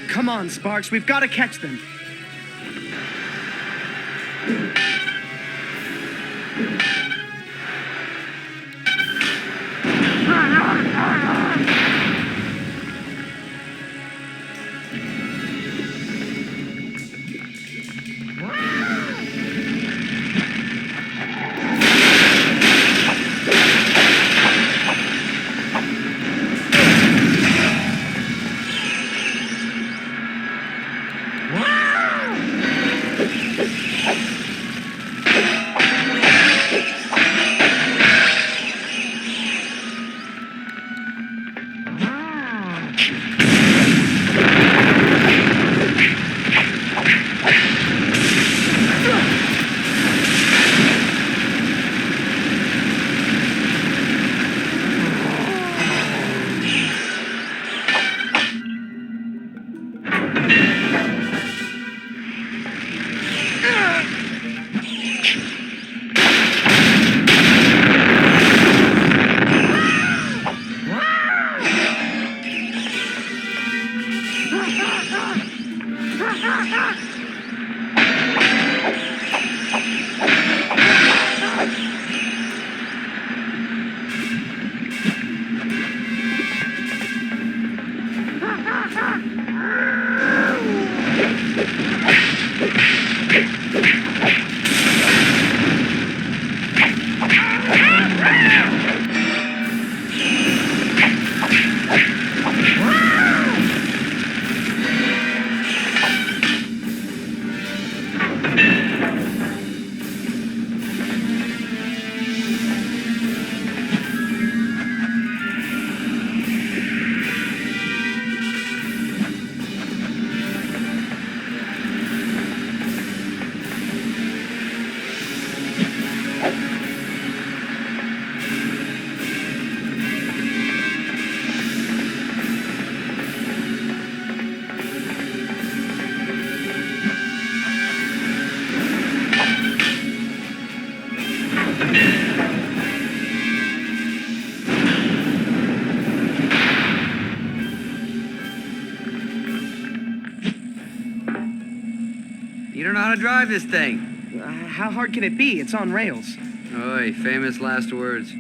Come on, Sparx, we've got to catch them. You don't know how to drive this thing. How hard can it be? It's on rails. Oy, famous last words.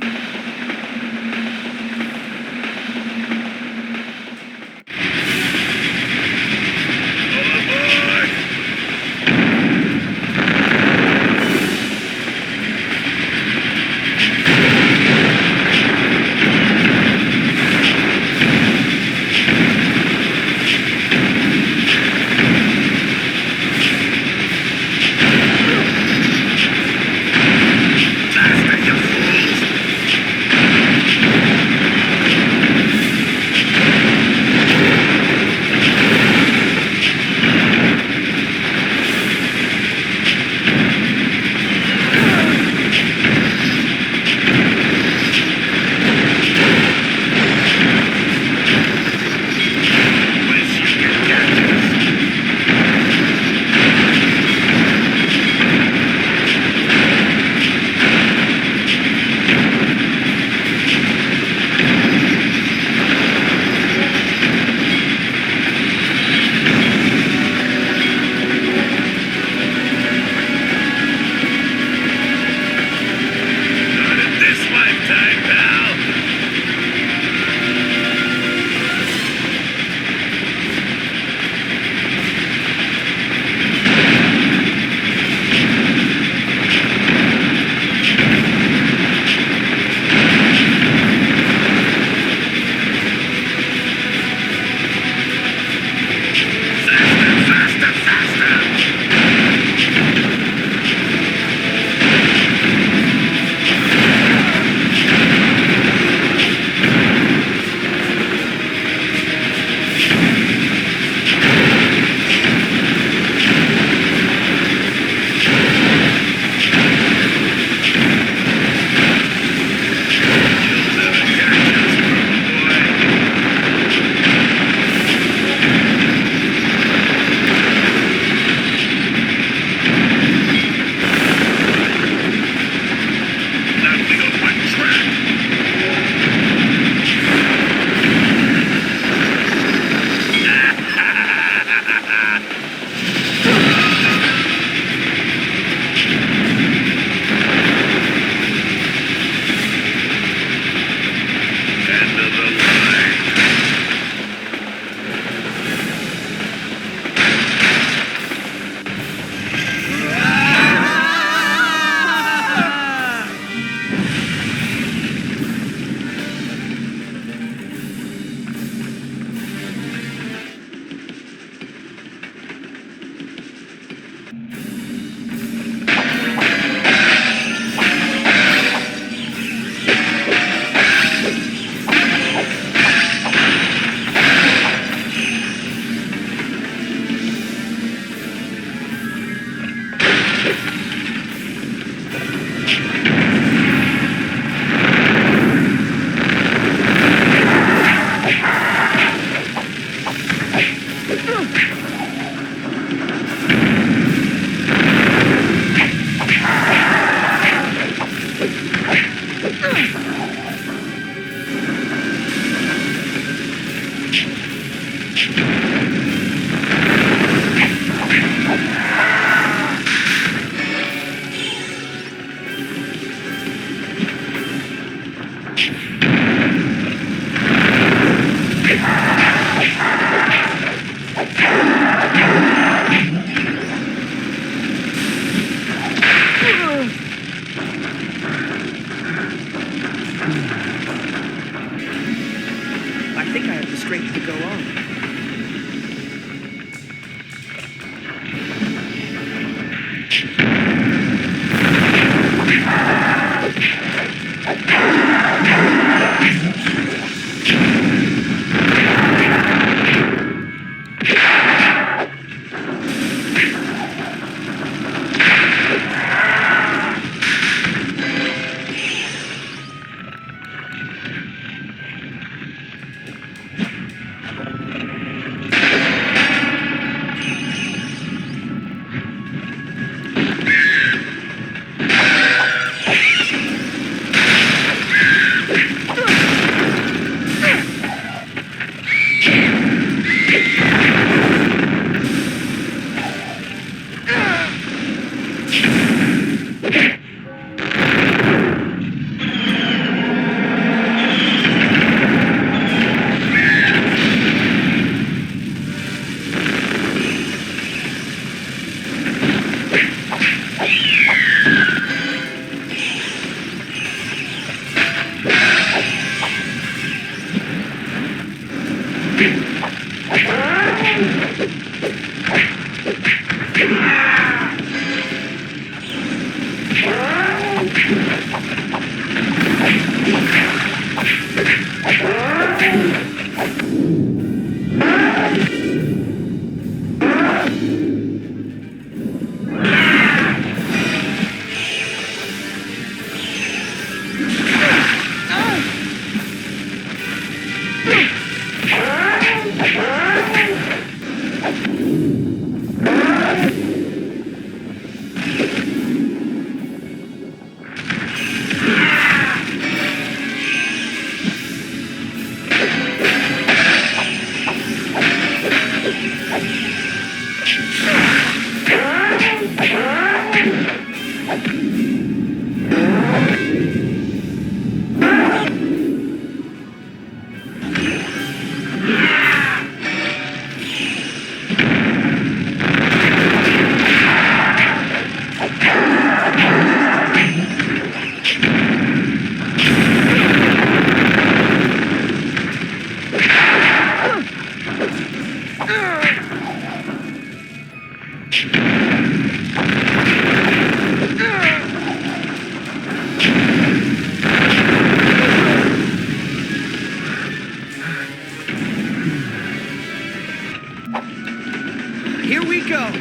Here we go.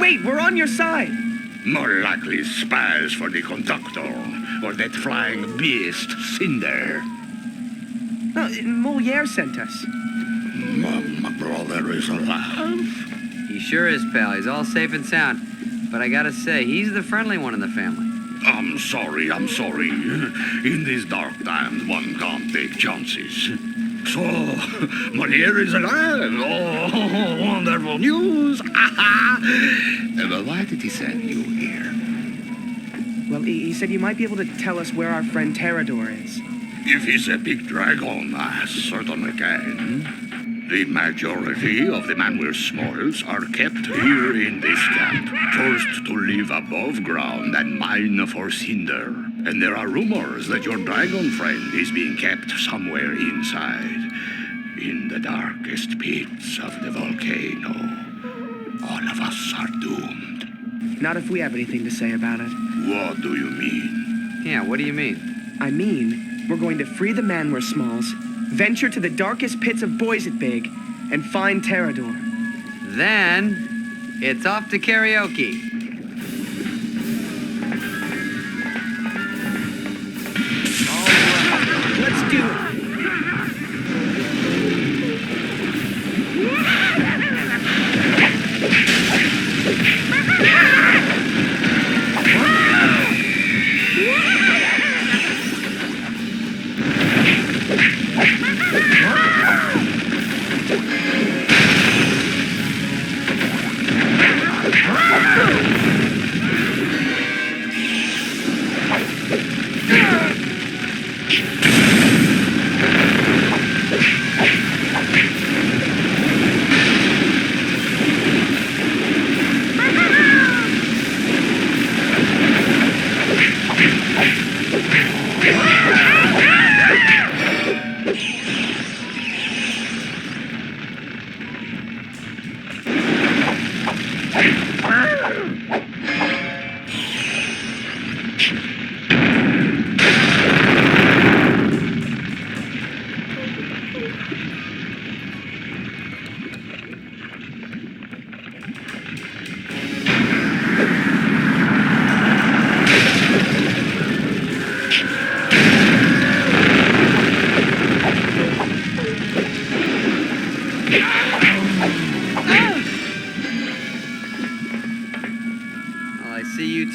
Wait, we're on your side. More likely spies for the conductor, or that flying beast, Cynder. No, Moliere sent us. My brother is alive. He sure is, pal. He's all safe and sound. But I gotta say, he's the friendly one in the family. I'm sorry. In these dark times, one can't take chances. So, Moliere is alive. Oh, wonderful news. But why did he send you here? Well, he said you might be able to tell us where our friend Terrador is. If he's a big dragon, I certainly can. The majority of the Manuel Smalls are kept here in this camp, forced to live above ground and mine for Cynder. And there are rumors that your dragon friend is being kept somewhere inside, in the darkest pits of the volcano. All of us are doomed. Not if we have anything to say about it. What do you mean? Yeah, what do you mean? I mean, we're going to free the Manware Smalls, venture to the darkest pits of Boisetbig, and find Terrador. Then, it's off to karaoke. Let's do it!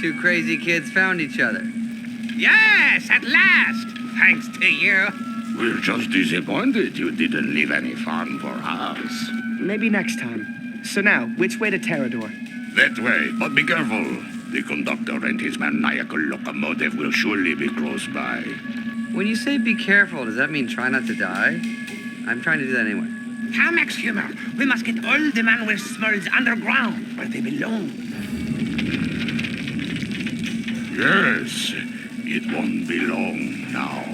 Two crazy kids found each other. Yes, at last! Thanks to you. We're just disappointed you didn't leave any fun for us. Maybe next time. So now, which way to Terrador? That way, but be careful. The conductor and his maniacal locomotive will surely be close by. When you say be careful, does that mean try not to die? I'm trying to do that anyway. Come, Max Humor. We must get all the Manuel Smalls underground, where they belong. Yes, it won't be long now.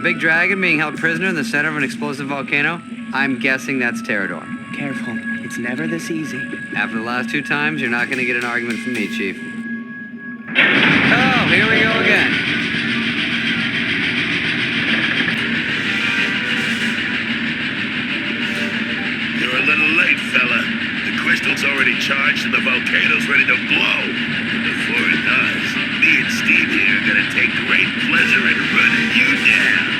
Big dragon being held prisoner in the center of an explosive volcano? I'm guessing that's Terrador. Careful, it's never this easy. After the last 2 times, you're not going to get an argument from me, Chief. Oh, here we go again. You're a little late, fella. The crystal's already charged and the volcano's ready to blow. And before it does, me and Steve here are gonna take great pleasure in running you down.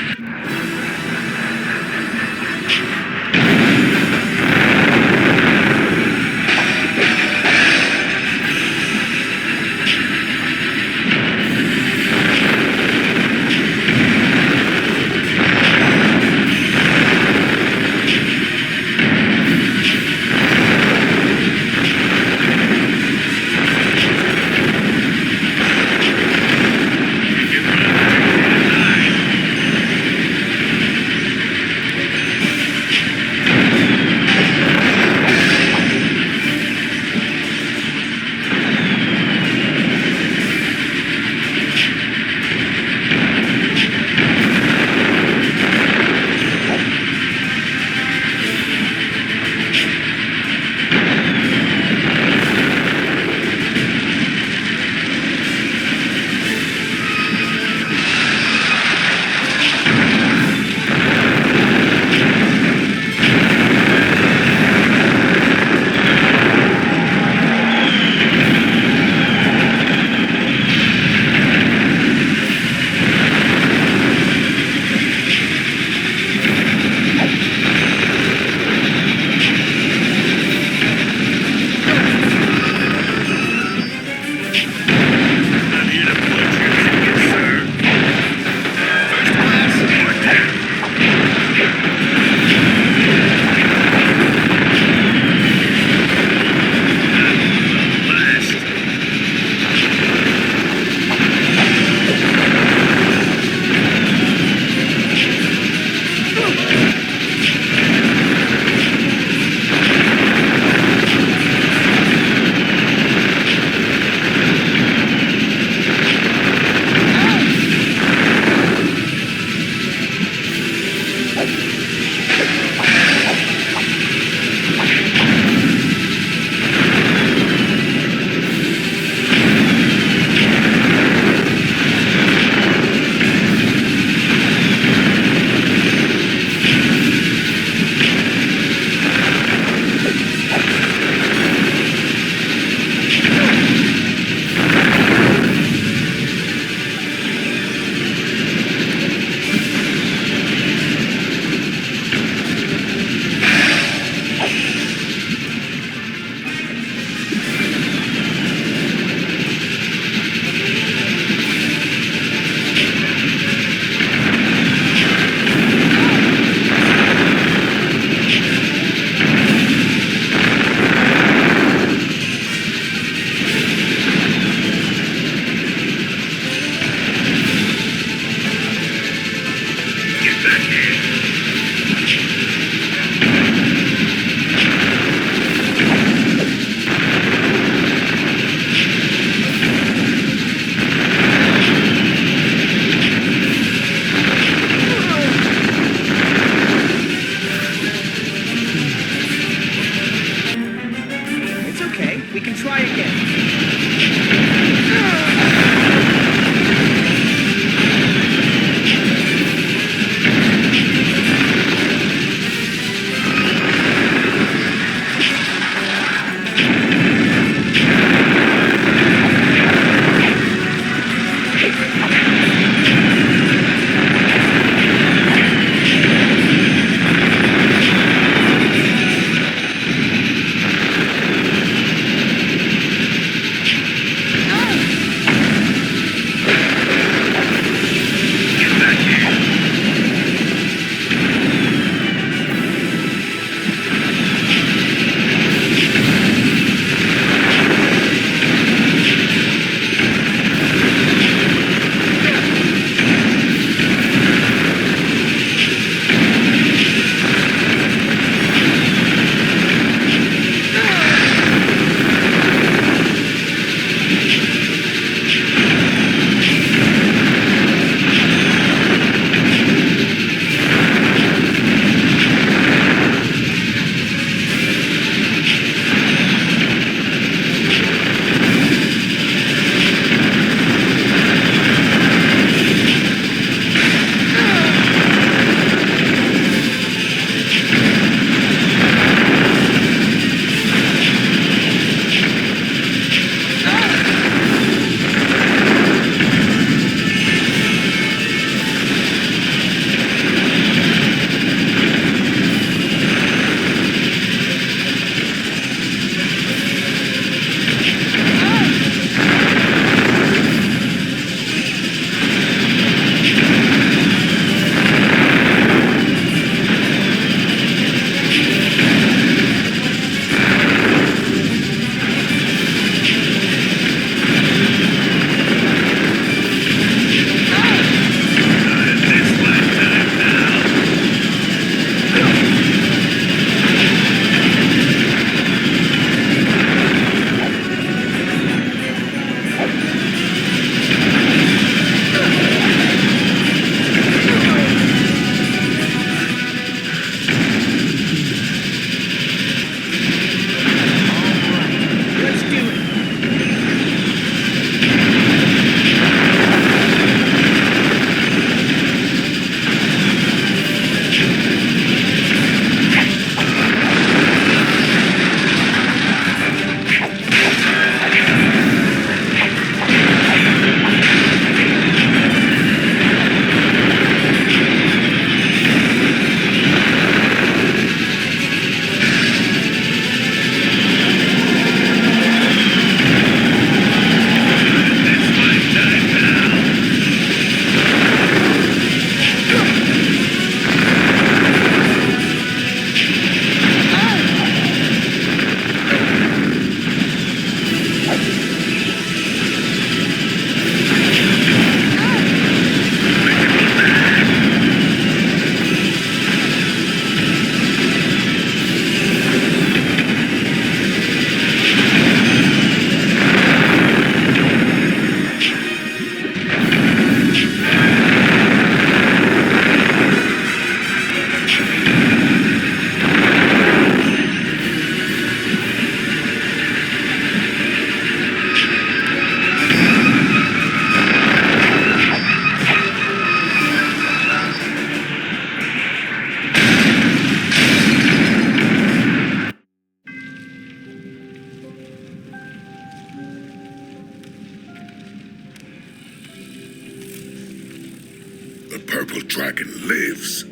The purple dragon lives.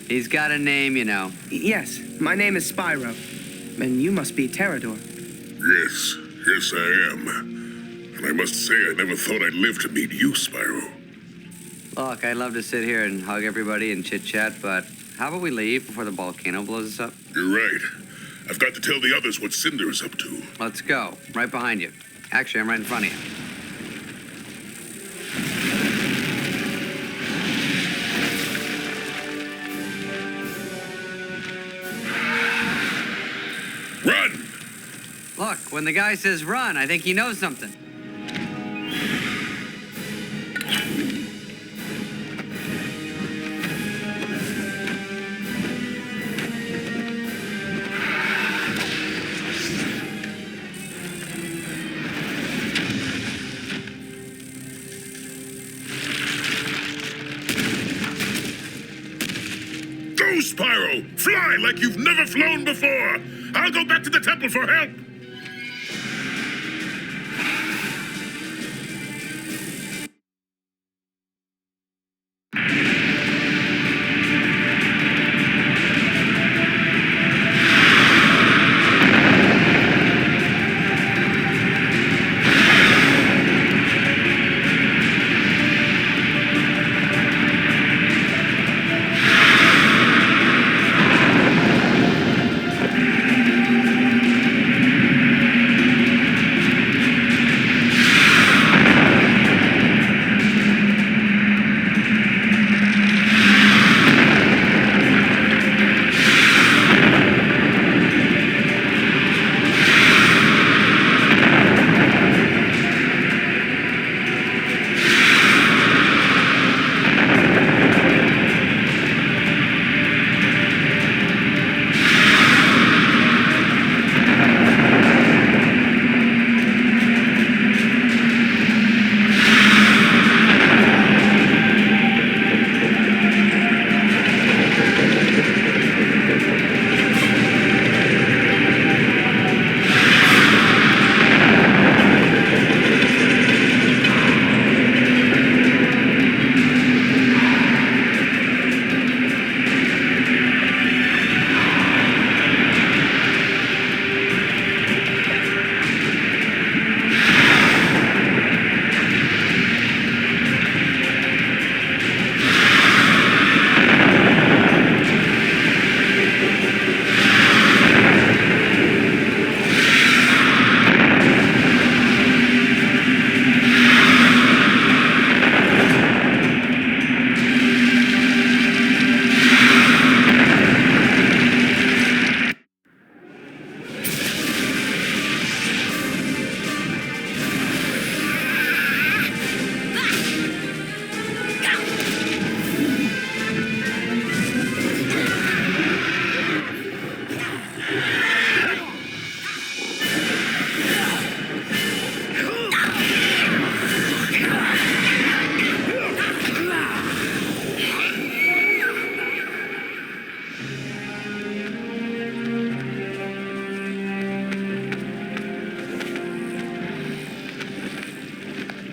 He's got a name, you know. Yes, my name is Spyro. And you must be Terrador. Yes, yes I am. And I must say I never thought I'd live to meet you, Spyro. Look, I'd love to sit here and hug everybody and chit-chat, but how about we leave before the volcano blows us up? You're right. I've got to tell the others what Cynder is up to. Let's go. Right behind you. Actually, I'm right in front of you. Run! Look, when the guy says run, I think he knows something. Go, Spyro! Fly like you've never flown before! I'll go back to the temple for help!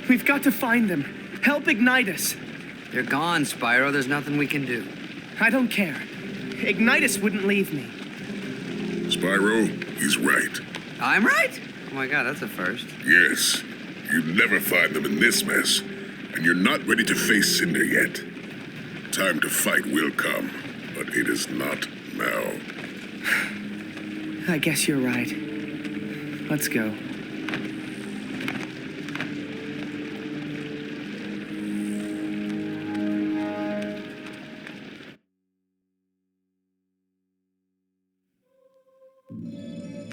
We've got to find them. Help Ignitus. They're gone, Spyro. There's nothing we can do. I don't care. Ignitus wouldn't leave me. Spyro, he's right. I'm right? Oh my god, that's a first. Yes, you'd never find them in this mess. And you're not ready to face Cynder yet. Time to fight will come, but it is not now. I guess you're right. Let's go.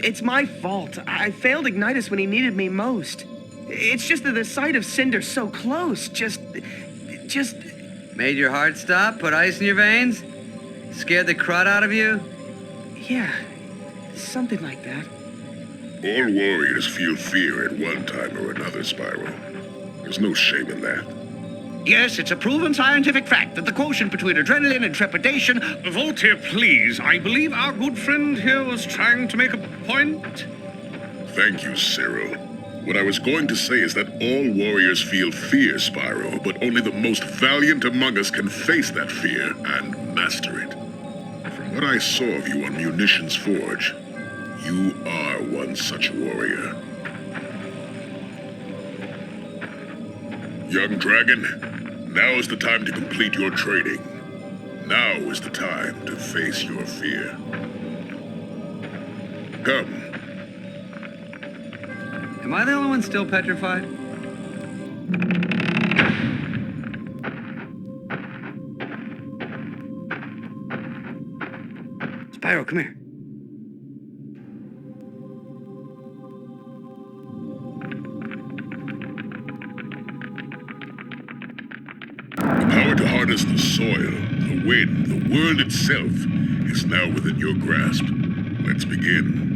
It's my fault. I failed Ignitus when he needed me most. It's just that the sight of Cynder so close just... Made your heart stop? Put ice in your veins? Scared the crud out of you? Yeah, something like that. All warriors feel fear at one time or another, Spyro. There's no shame in that. Yes, it's a proven scientific fact that the quotient between adrenaline and trepidation... Voltaire, please. I believe our good friend here was trying to make a point. Thank you, Cyril. What I was going to say is that all warriors feel fear, Spyro, but only the most valiant among us can face that fear and master it. From what I saw of you on Munitions Forge, you are one such warrior. Young dragon, now is the time to complete your training. Now is the time to face your fear. Come. Am I the only one still petrified? Spyro, come here. The power to harness the soil, the wind, the world itself is now within your grasp. Let's begin.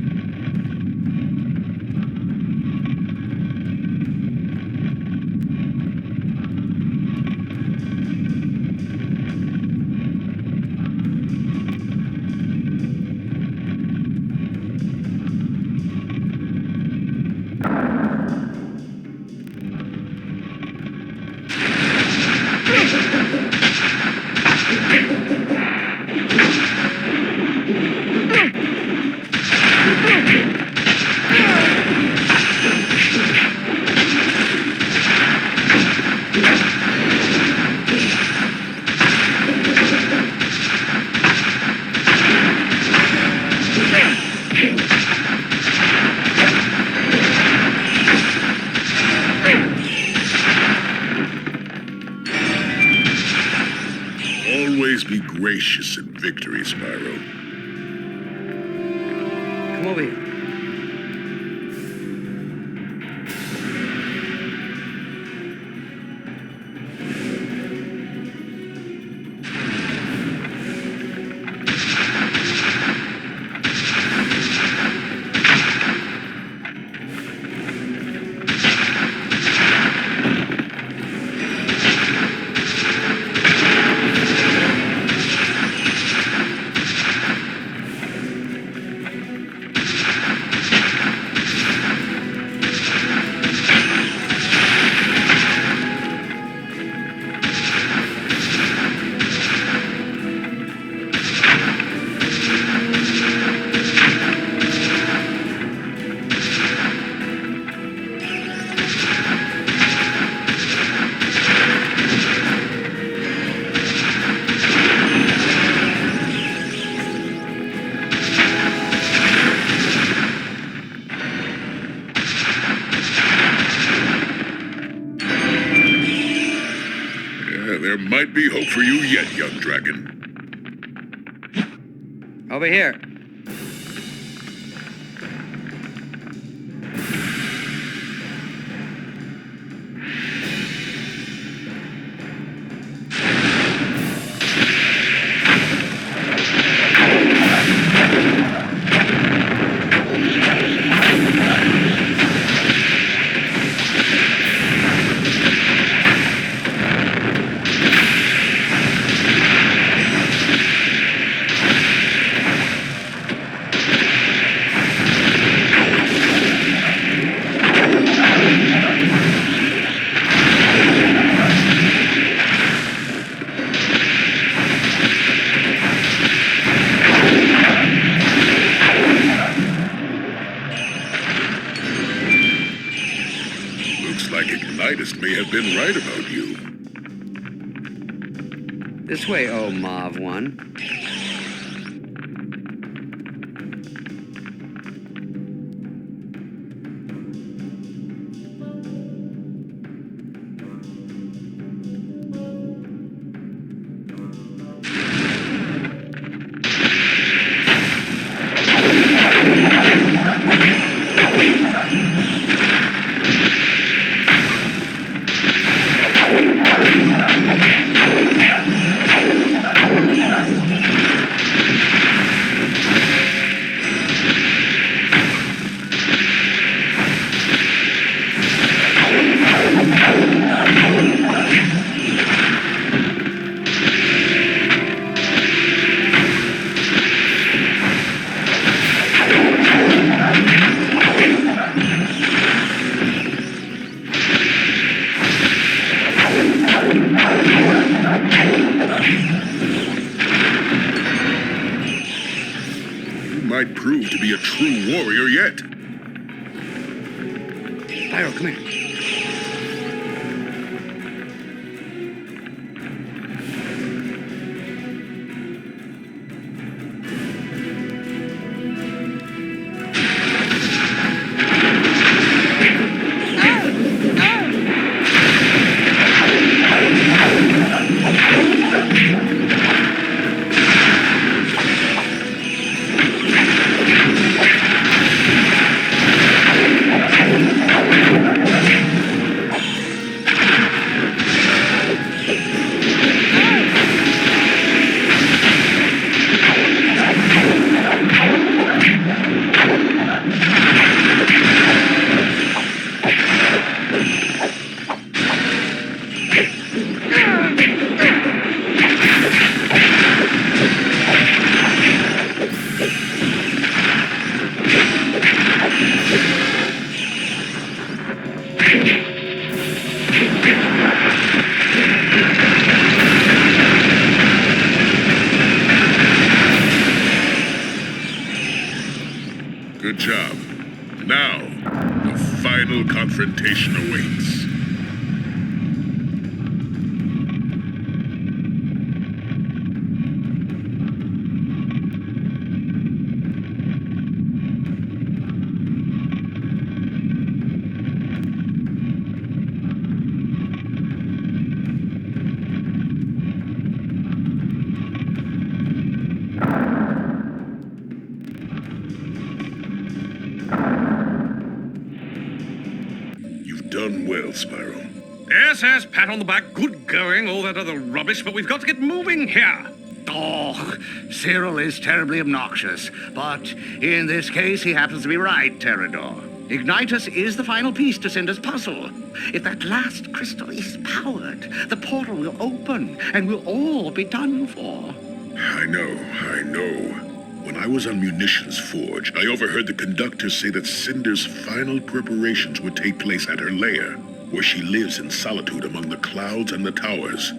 Always be gracious in victory, Spyro. Come over here. There might be hope for you yet, young dragon. Over here. May have been right about you. This way, oh Mauve one. might prove to be a true warrior yet. Spyro, come here. Good job. Now, the final confrontation awaits. Done well, Spyro. Yes, yes, pat on the back, good going, all that other rubbish, but we've got to get moving here. Oh, Cyril is terribly obnoxious, but in this case, he happens to be right, Pterodor. Ignitus is the final piece to Cynder's puzzle. If that last crystal is powered, the portal will open, and we'll all be done for. I know. When I was on Munitions Forge, I overheard the conductor say that Cynder's final preparations would take place at her lair, where she lives in solitude among the clouds and the towers.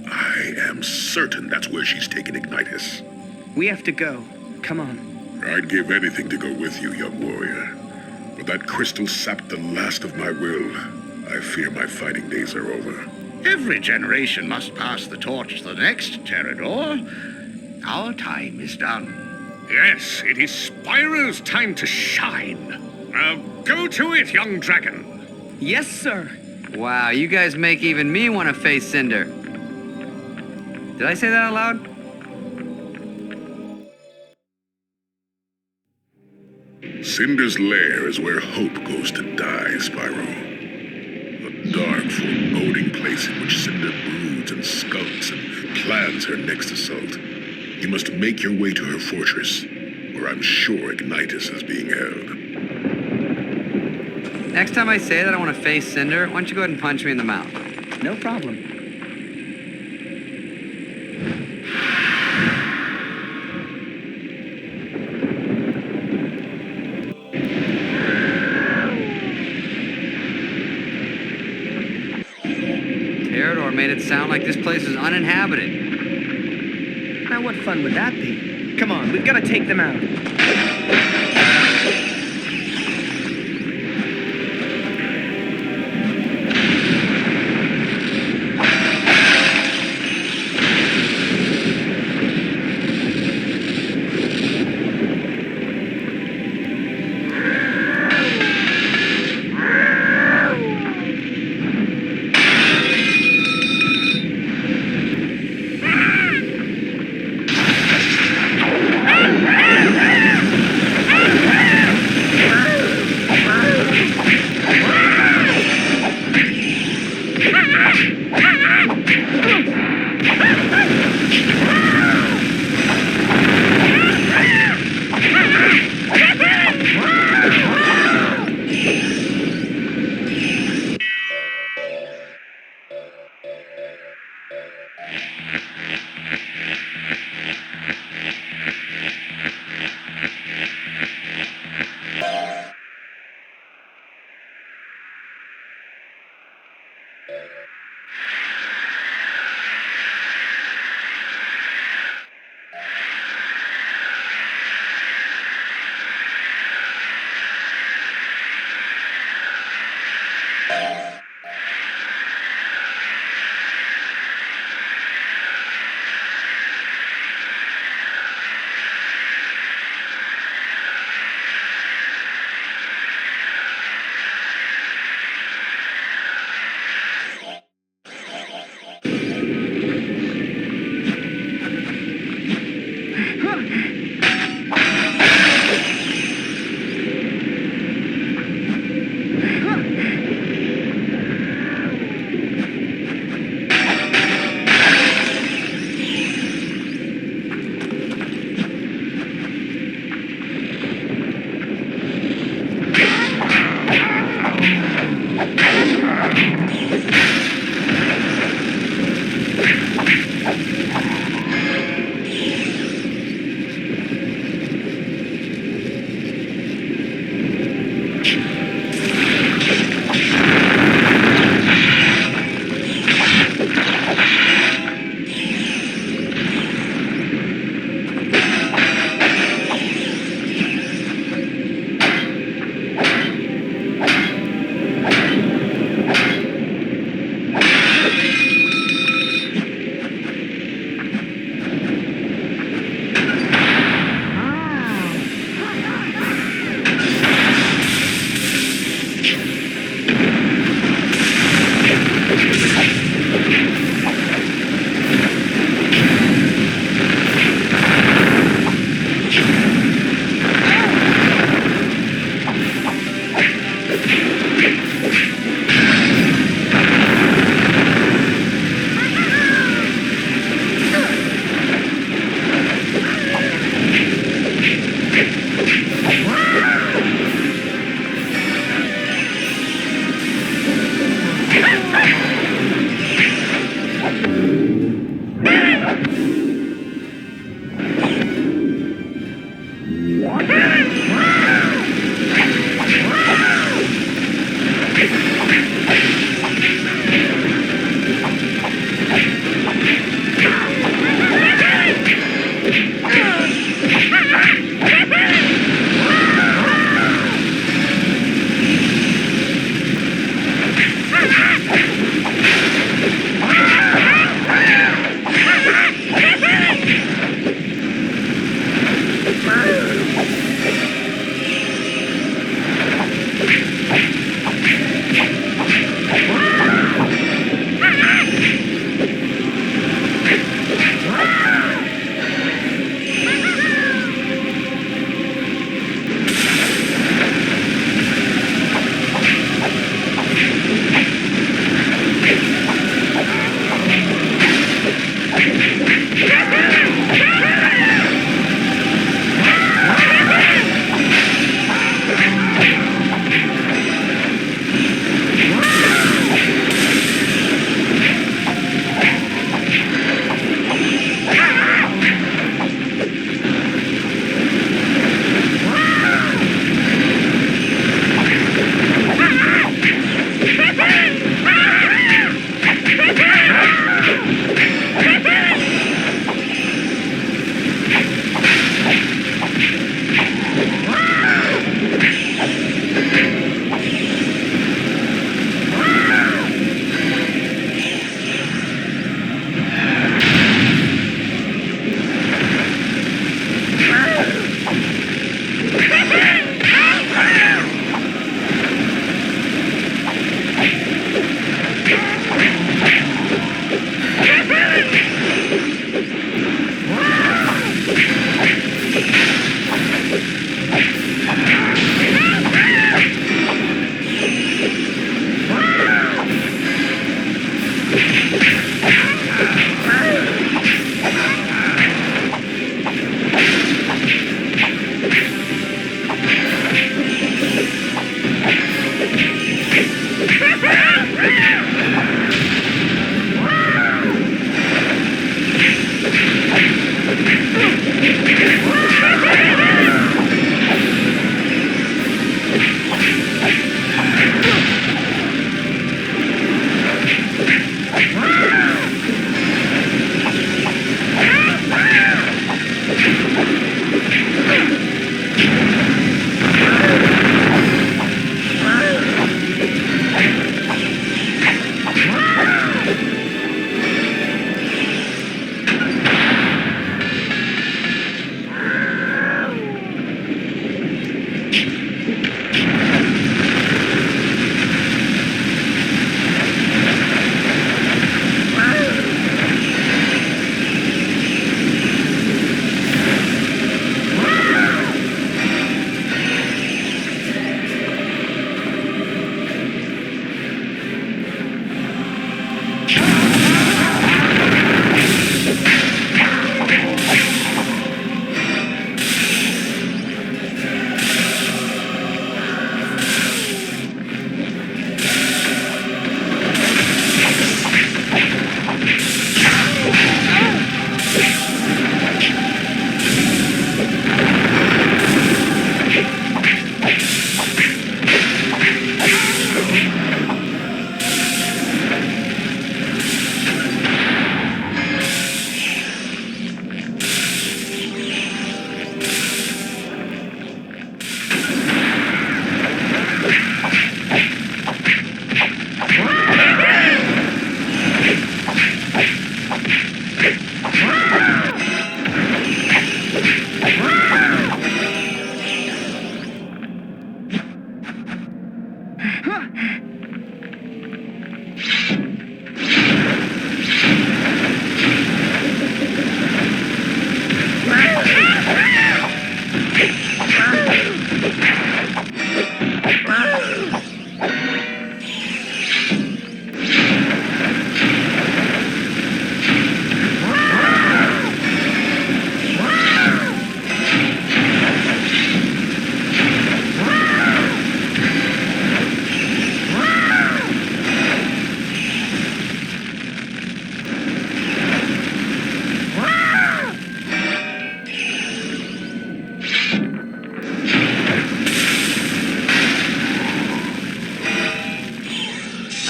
I am certain that's where she's taken Ignitus. We have to go. Come on. I'd give anything to go with you, young warrior. But that crystal sapped the last of my will. I fear my fighting days are over. Every generation must pass the torch to the next, Pterodor. Our time is done. Yes, it is Spyro's time to shine. Now go to it, young dragon. Yes, sir. Wow, you guys make even me want to face Cynder. Did I say that out loud? Cynder's lair is where hope goes to die, Spyro. A dark, foreboding place in which Cynder broods and skulks and plans her next assault. You must make your way to her fortress, where I'm sure Ignitus is being held. Next time I say that I want to face Cynder, why don't you go ahead and punch me in the mouth? No problem. Pterodor made it sound like this place is uninhabited. Now, what fun would that be? Come on, we've got to take them out.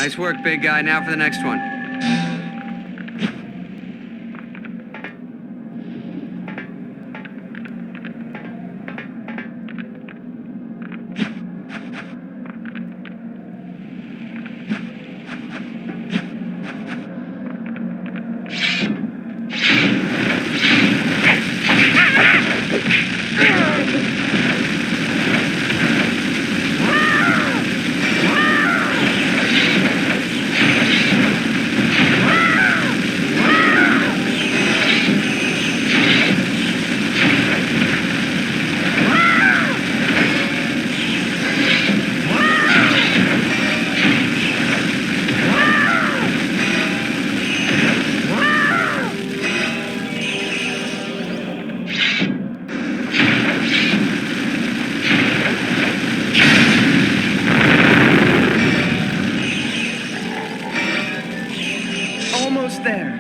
Nice work, big guy. Now for the next one. Almost there.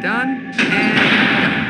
Done and done.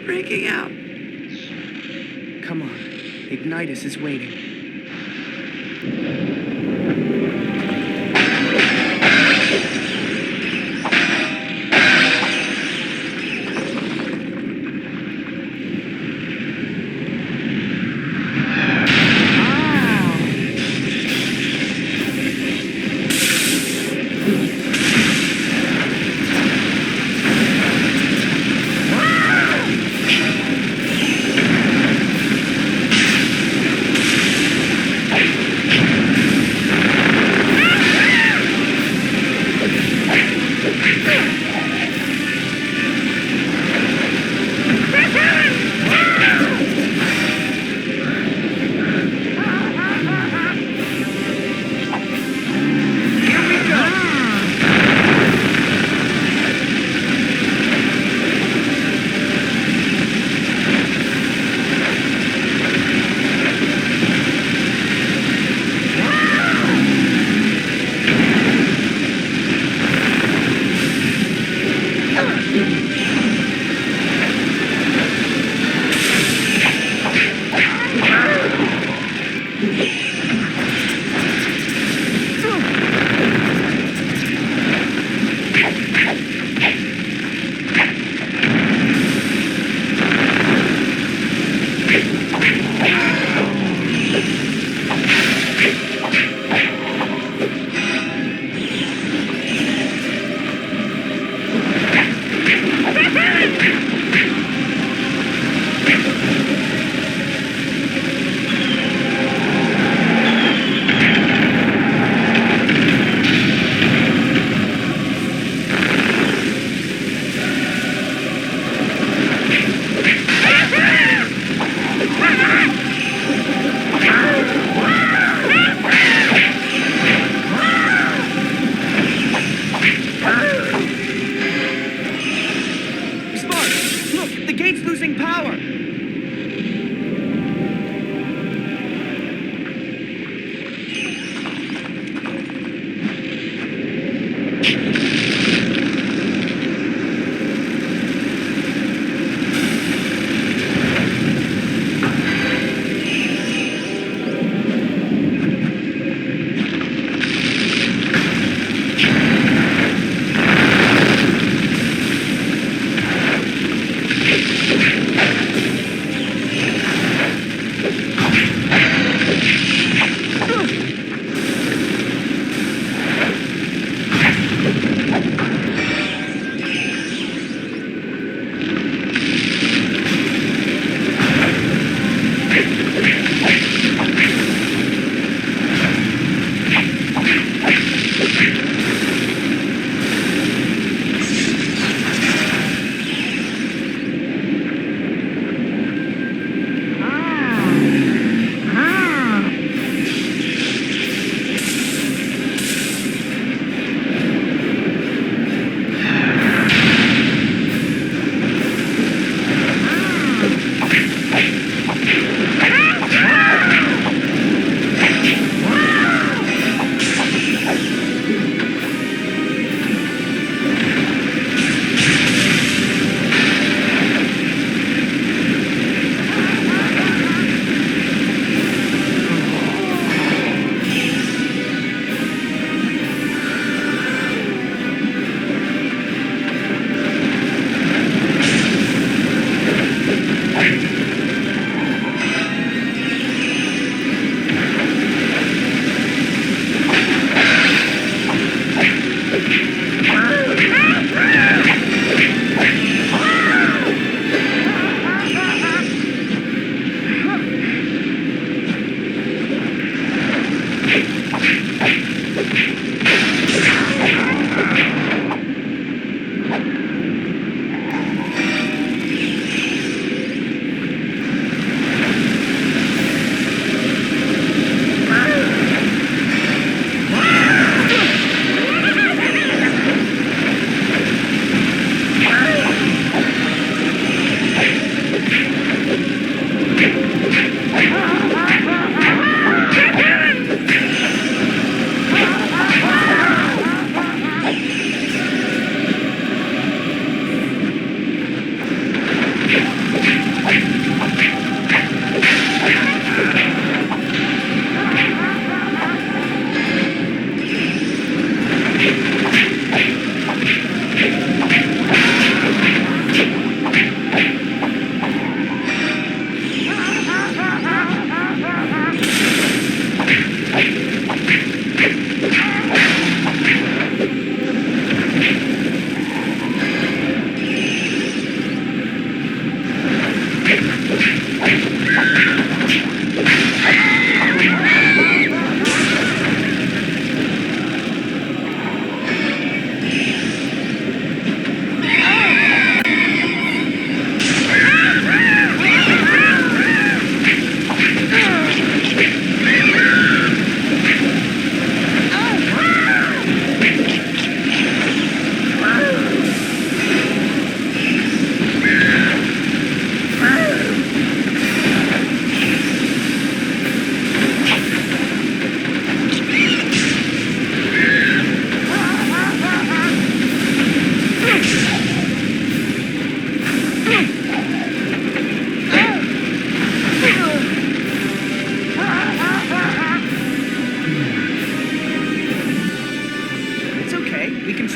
breaking out. Come on. Ignitus is waiting.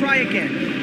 Try again.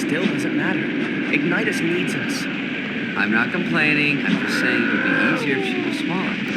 Still doesn't matter. Ignitus needs us. I'm not complaining. I'm just saying it would be easier if she was smaller.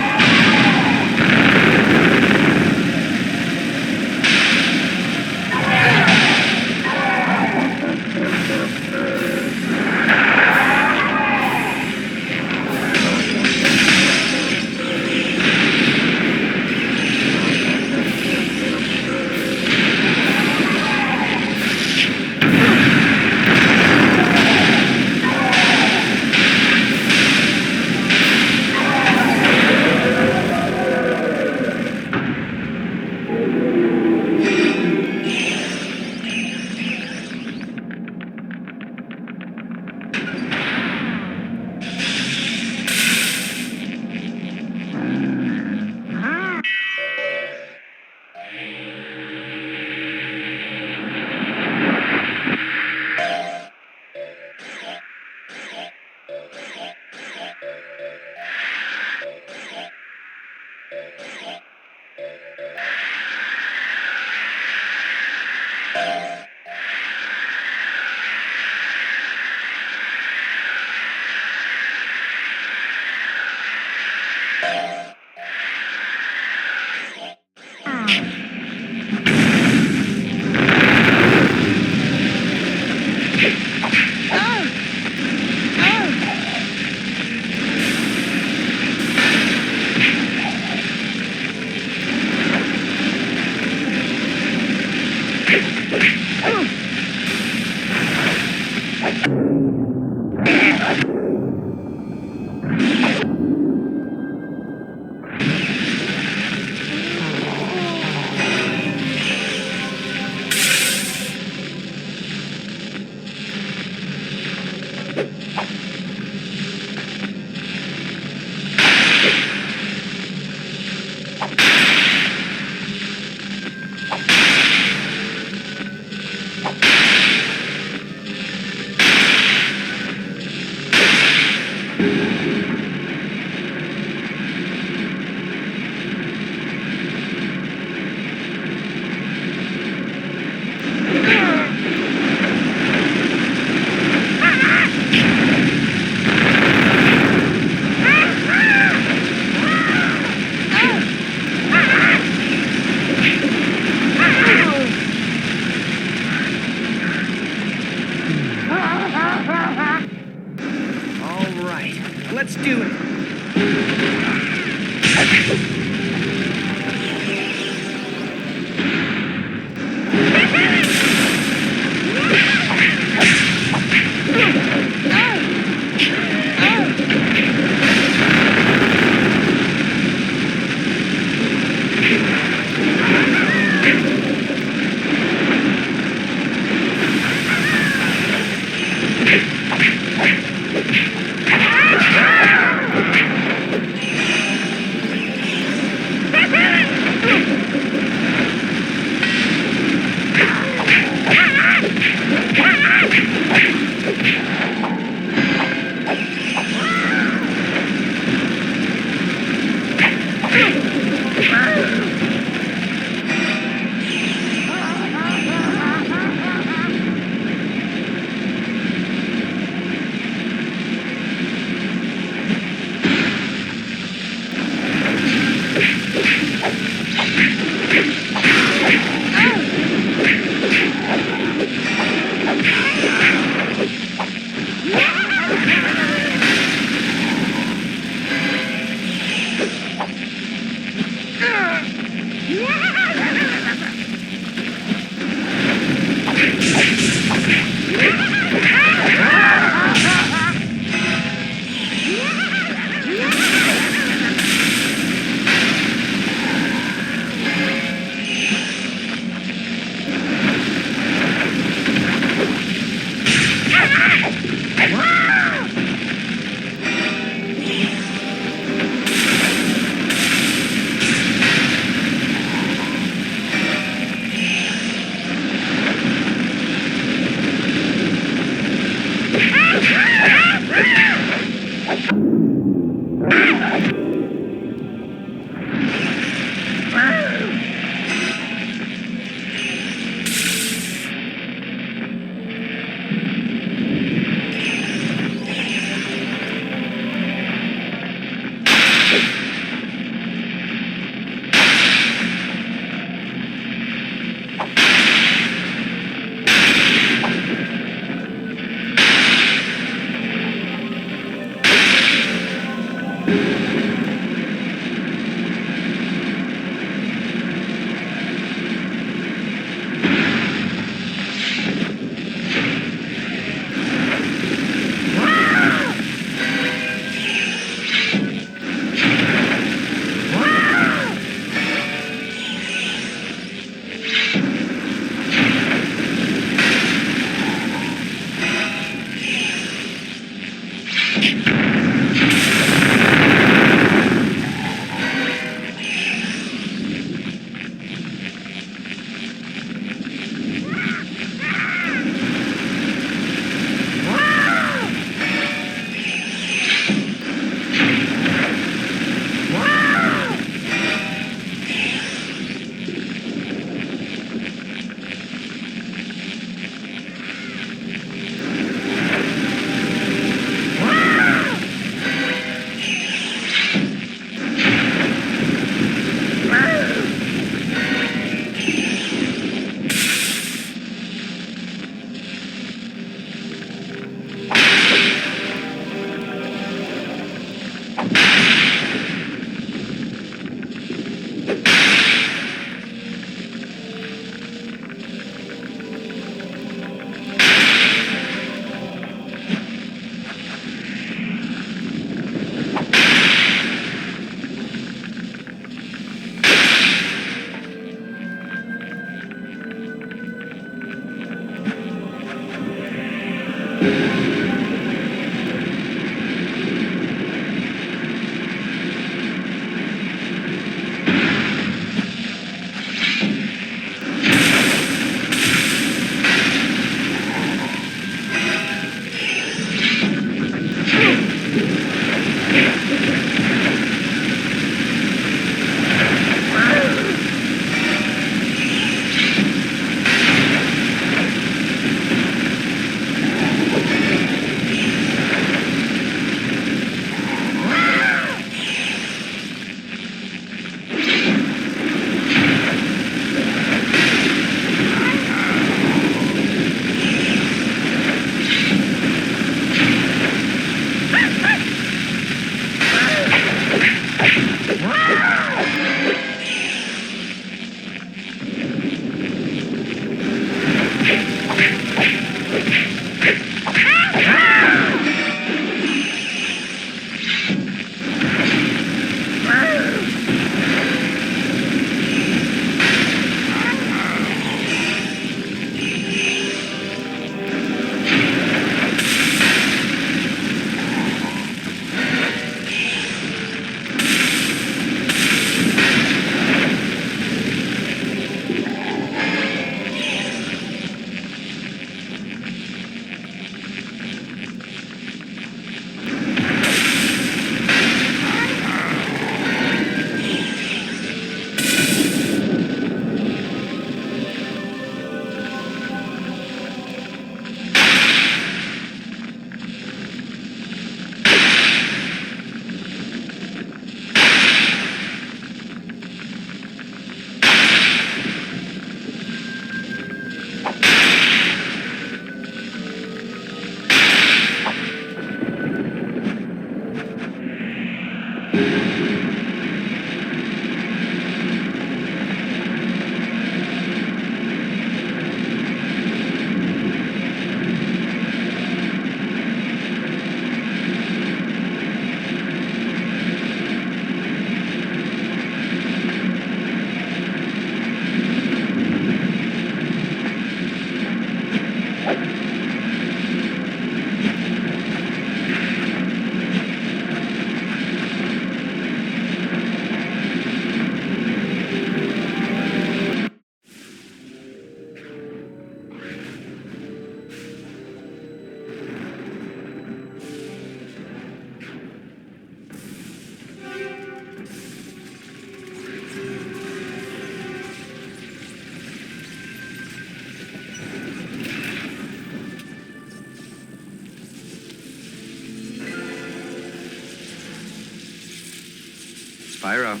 Spyro.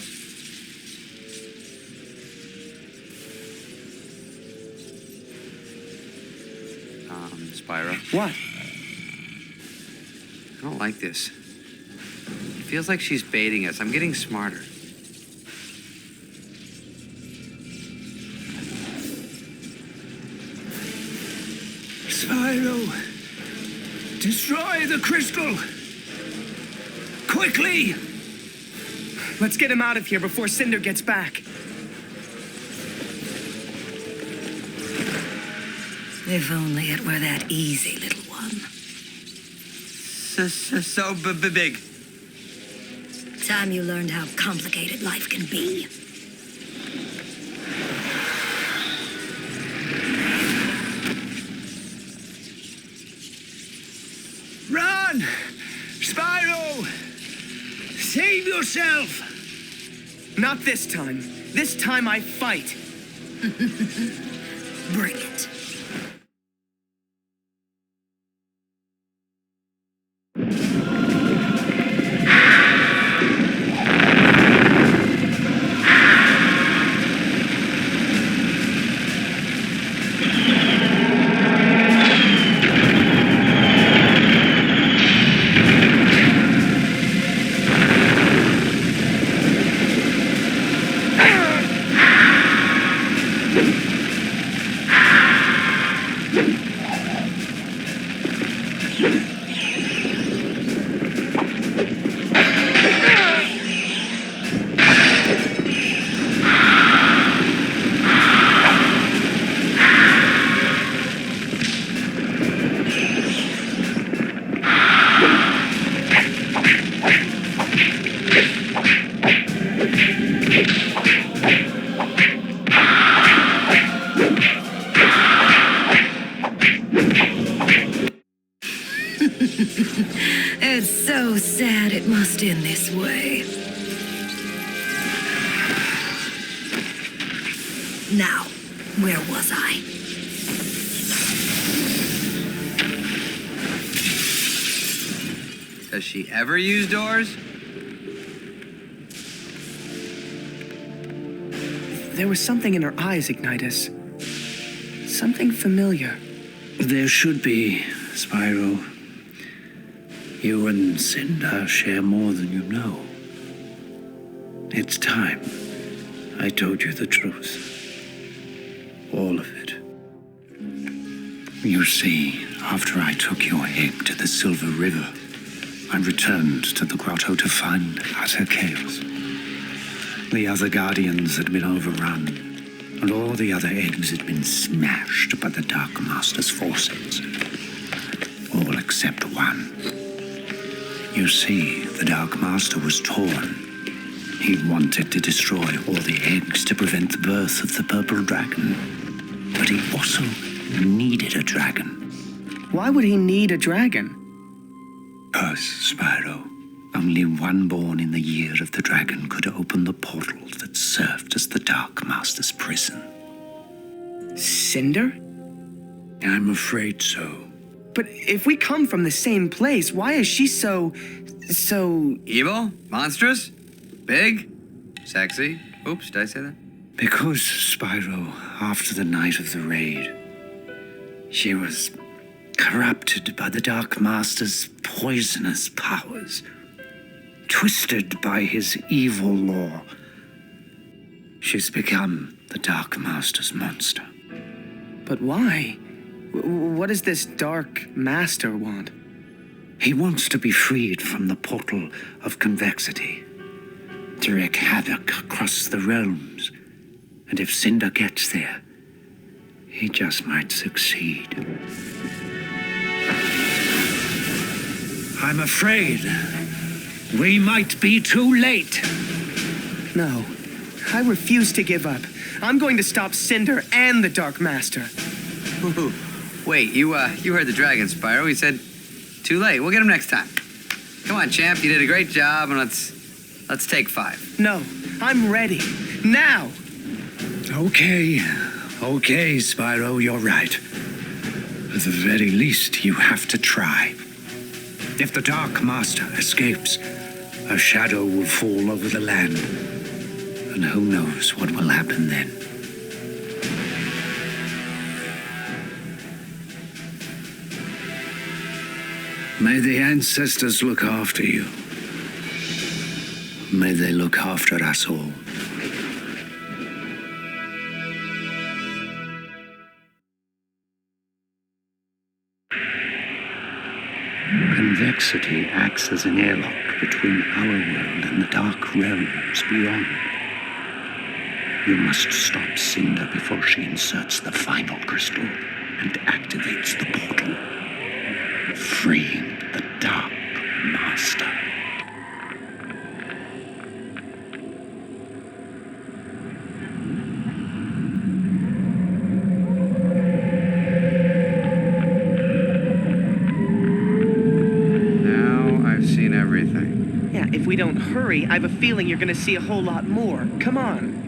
Spyro. What? I don't like this. It feels like she's baiting us. I'm getting smarter. Spyro! Destroy the crystal! Quickly! Let's get him out of here before Cynder gets back. If only it were that easy, little one. So big. Time you learned how complicated life can be. Run! Spyro! Save yourself! Not this time. This time I fight. Bring it. It's so sad it must end this way. Now, where was I? Does she ever use doors? There was something in her eyes, Ignitus. Something familiar. There should be, Spyro. You and Cynder share more than you know. It's time I told you the truth. All of it. You see, after I took your egg to the Silver River, I returned to the grotto to find utter chaos. The other Guardians had been overrun, and all the other eggs had been smashed by the Dark Master's forces. All except one. You see, the Dark Master was torn. He wanted to destroy all the eggs to prevent the birth of the Purple Dragon. But he also needed a dragon. Why would he need a dragon? Because, Spyro, only one born in the year of the dragon could open the portal that served as the Dark Master's prison. Cynder? I'm afraid so. But if we come from the same place, why is she so... Evil? Monstrous? Big? Sexy? Oops, did I say that? Because, Spyro, after the night of the raid, she was corrupted by the Dark Master's poisonous powers, twisted by his evil law. She's become the Dark Master's monster. But why? What does this Dark Master want? He wants to be freed from the portal of Convexity, to wreak havoc across the realms. And if Cynder gets there, he just might succeed. I'm afraid we might be too late. No, I refuse to give up. I'm going to stop Cynder and the Dark Master. Ooh. Wait, you heard the dragon, Spyro. He said, too late. We'll get him next time. Come on, champ. You did a great job, and let's take 5. No, I'm ready. Now! Okay, Spyro, you're right. At the very least, you have to try. If the Dark Master escapes, A shadow will fall over the land, and who knows what will happen then. May the ancestors look after you. May they look after us all. Convexity acts as an airlock between our world and the dark realms beyond. You must stop Cynder before she inserts the final crystal and activates the portal, freeing the Dark Master. Everything. Yeah, if we don't hurry, I have a feeling you're gonna see a whole lot more. Come on.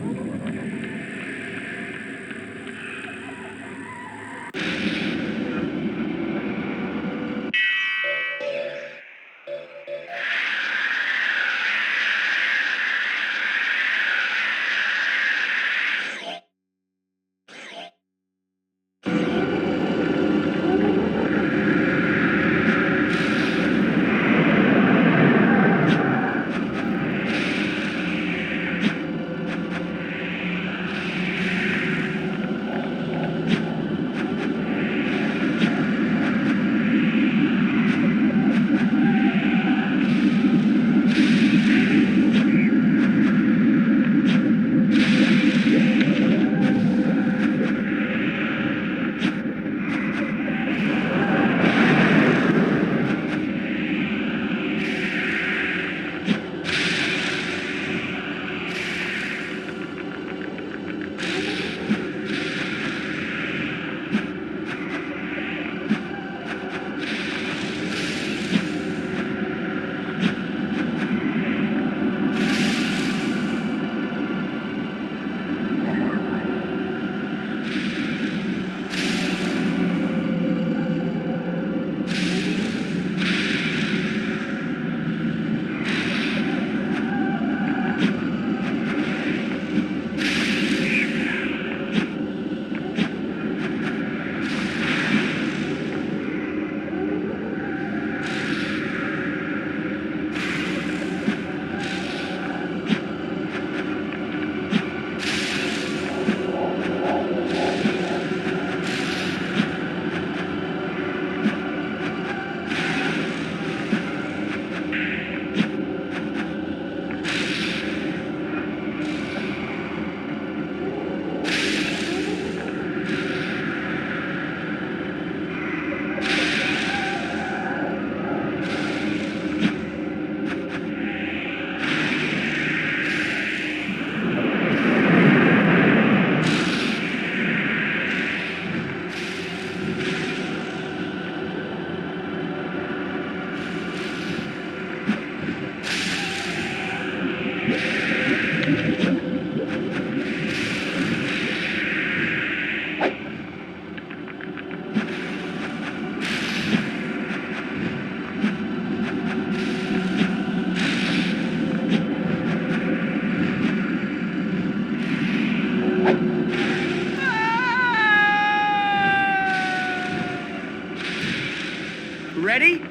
Ready?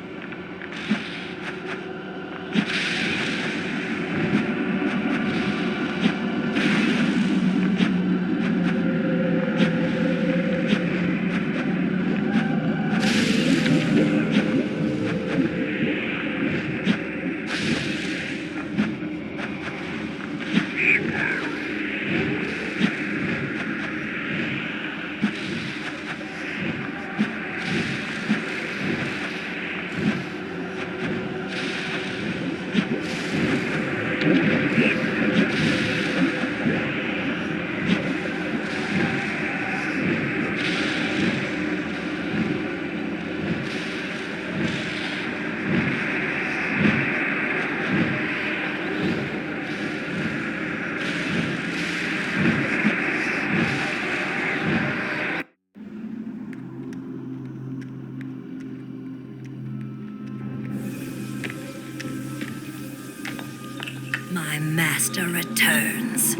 master returns.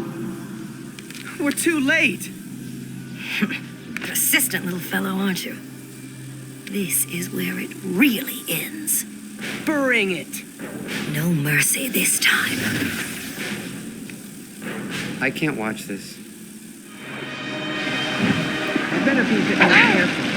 We're too late. Persistent little fellow, aren't you? This is where it really ends. Bring it. No mercy this time. I can't watch this. I better be a bit more careful.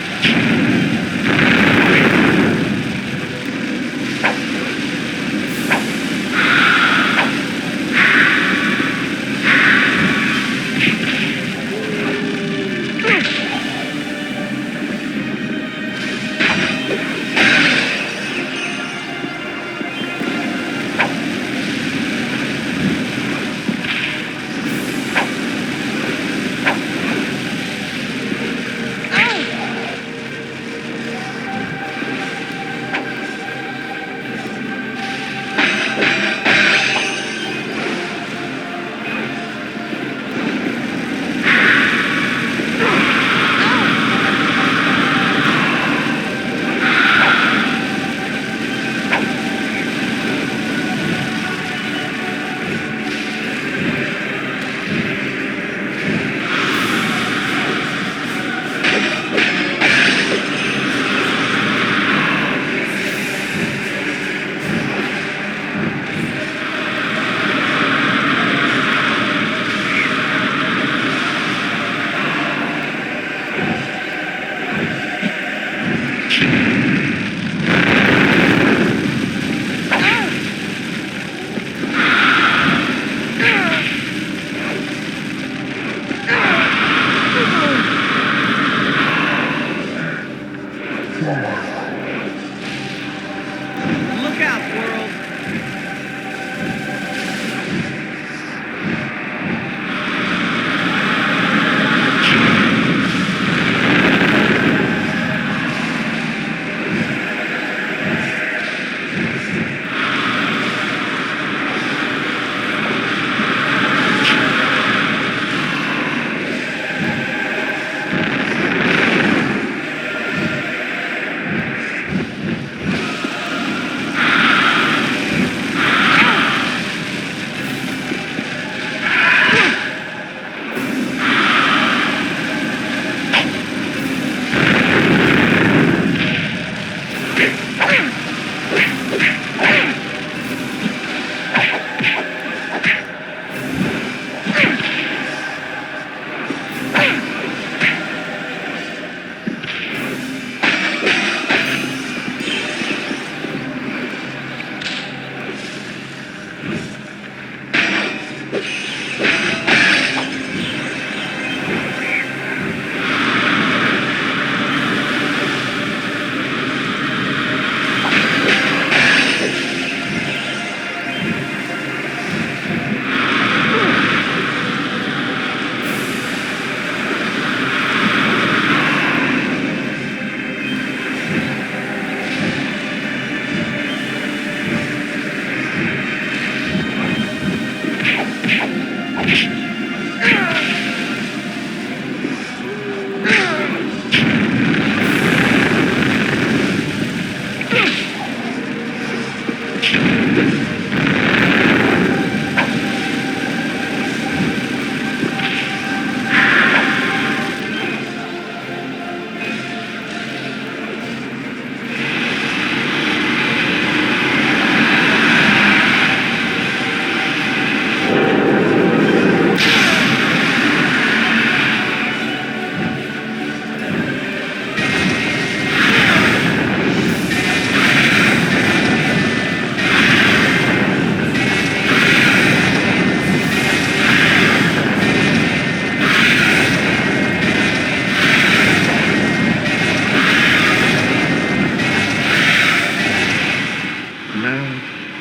Look out, world.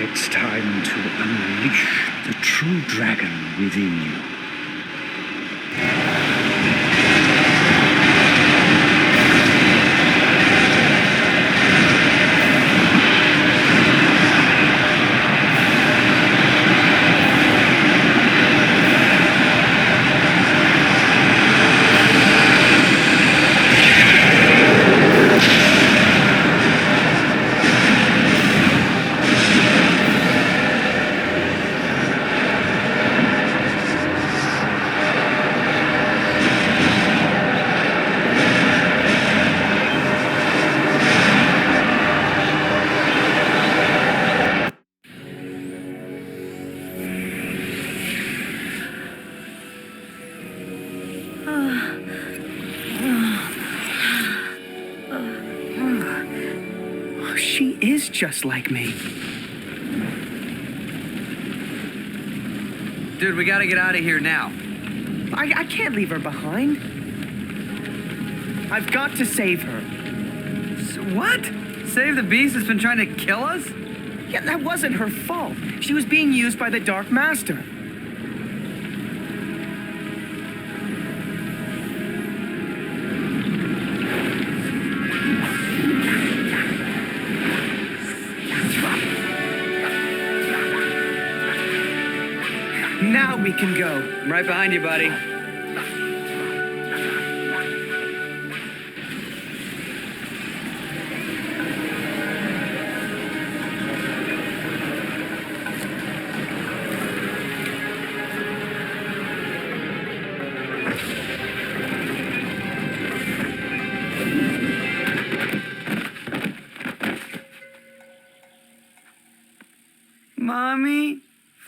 It's time to unleash the true dragon within you. She is just like me. Dude, we gotta get out of here now. I can't leave her behind. I've got to save her. What? Save the beast that's been trying to kill us? Yeah, that wasn't her fault. She was being used by the Dark Master. Now we can go. I'm right behind you, buddy. Mommy,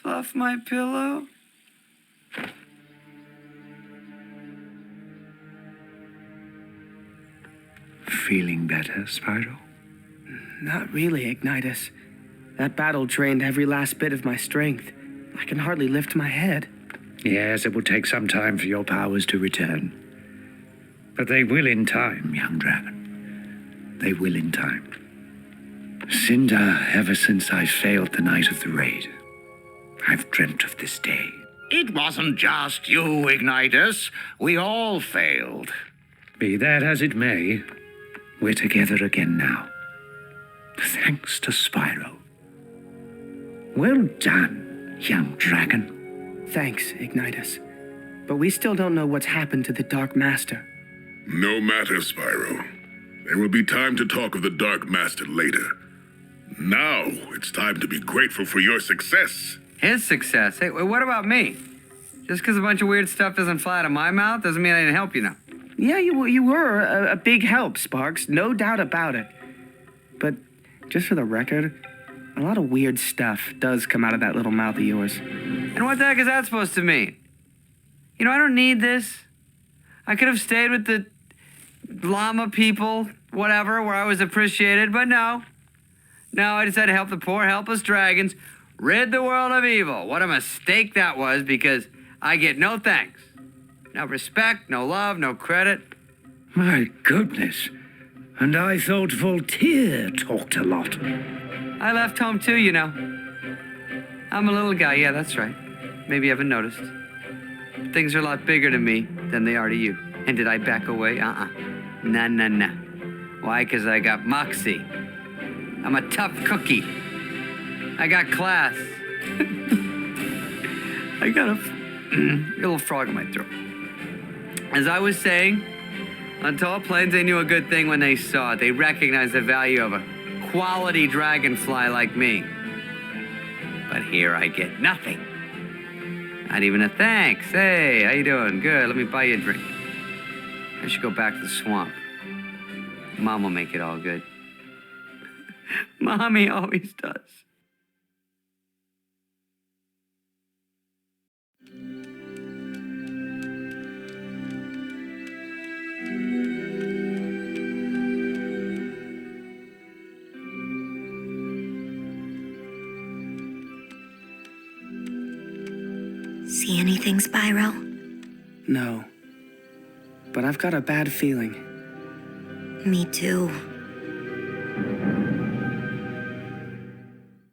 fluff my pillow. Feeling better, Spyro? Not really, Ignitus. That battle drained every last bit of my strength. I can hardly lift my head. Yes, it will take some time for your powers to return. But they will in time, young dragon. They will in time. Cynder, ever since I failed the night of the raid, I've dreamt of this day. It wasn't just you, Ignitus. We all failed. Be that as it may, we're together again now. Thanks to Spyro. Well done, young dragon. Thanks, Ignitus. But we still don't know what's happened to the Dark Master. No matter, Spyro. There will be time to talk of the Dark Master later. Now, it's time to be grateful for your success. His success? Hey, what about me? Just because a bunch of weird stuff doesn't fly out of my mouth doesn't mean I didn't help you now. Yeah, you were a big help, Sparx. No doubt about it. But just for the record, a lot of weird stuff does come out of that little mouth of yours. And what the heck is that supposed to mean? You know, I don't need this. I could have stayed with the llama people, whatever, where I was appreciated, but no. No, I decided to help the poor, helpless dragons rid the world of evil. What a mistake that was, because I get no thanks. No respect, no love, no credit. My goodness. And I thought Voltaire talked a lot. I left home too, you know. I'm a little guy, yeah, that's right. Maybe you haven't noticed. Things are a lot bigger to me than they are to you. And did I back away? Nah. Why? Because I got moxie. I'm a tough cookie. I got class. I got a little frog in my throat. As I was saying, on tall plains, they knew a good thing when they saw it. They recognized the value of a quality dragonfly like me. But here I get nothing. Not even a thanks. Hey, how you doing? Good, let me buy you a drink. I should go back to the swamp. Mom will make it all good. Mommy always does. See anything, Spyro? No. But I've got a bad feeling. Me too.